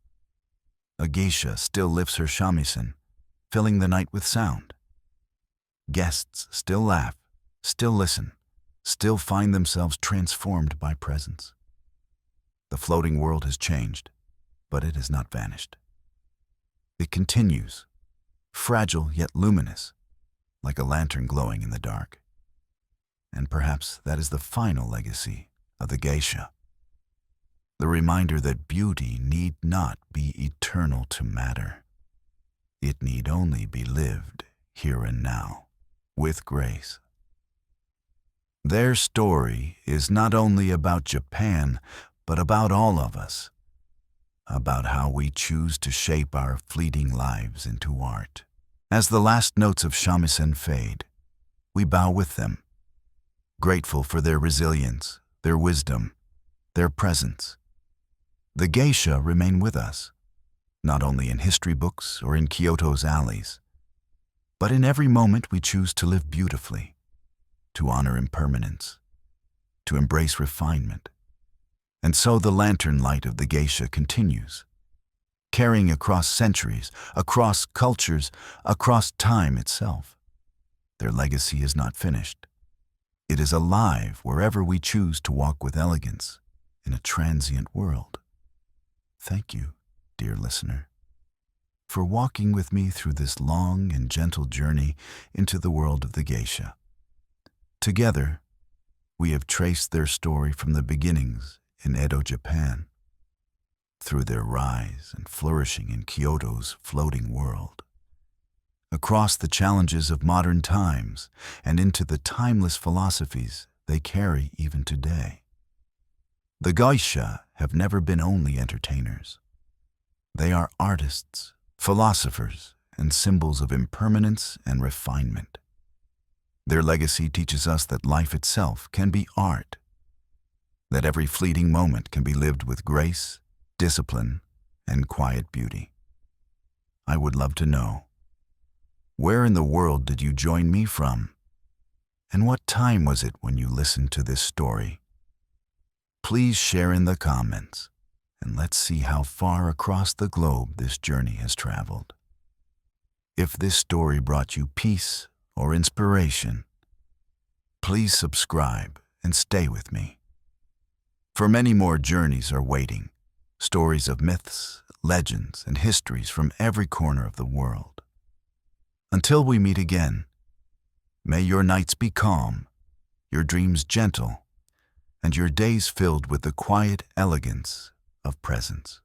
A geisha still lifts her shamisen, filling the night with sound. Guests still laugh, still listen, still find themselves transformed by presence. The floating world has changed, but it has not vanished. It continues, fragile yet luminous, like a lantern glowing in the dark. And perhaps that is the final legacy of the geisha. The reminder that beauty need not be eternal to matter. It need only be lived here and now, with grace. Their story is not only about Japan, but about all of us, about how we choose to shape our fleeting lives into art. As the last notes of shamisen fade, we bow with them, grateful for their resilience, their wisdom, their presence. The geisha remain with us, not only in history books or in Kyoto's alleys, but in every moment we choose to live beautifully, to honor impermanence, to embrace refinement. And so the lantern light of the geisha continues, carrying across centuries, across cultures, across time itself. Their legacy is not finished. It is alive wherever we choose to walk with elegance in a transient world. Thank you, dear listener, for walking with me through this long and gentle journey into the world of the geisha. Together, we have traced their story from the beginnings in Edo Japan, through their rise and flourishing in Kyoto's floating world, across the challenges of modern times and into the timeless philosophies they carry even today. The geisha have never been only entertainers. They are artists, philosophers, and symbols of impermanence and refinement. Their legacy teaches us that life itself can be art, that every fleeting moment can be lived with grace, discipline, and quiet beauty. I would love to know, where in the world did you join me from? And what time was it when you listened to this story? Please share in the comments, and let's see how far across the globe this journey has traveled. If this story brought you peace or inspiration, please subscribe and stay with me. For many more journeys are waiting, stories of myths, legends, and histories from every corner of the world. Until we meet again, may your nights be calm, your dreams gentle, and your days filled with the quiet elegance of presence.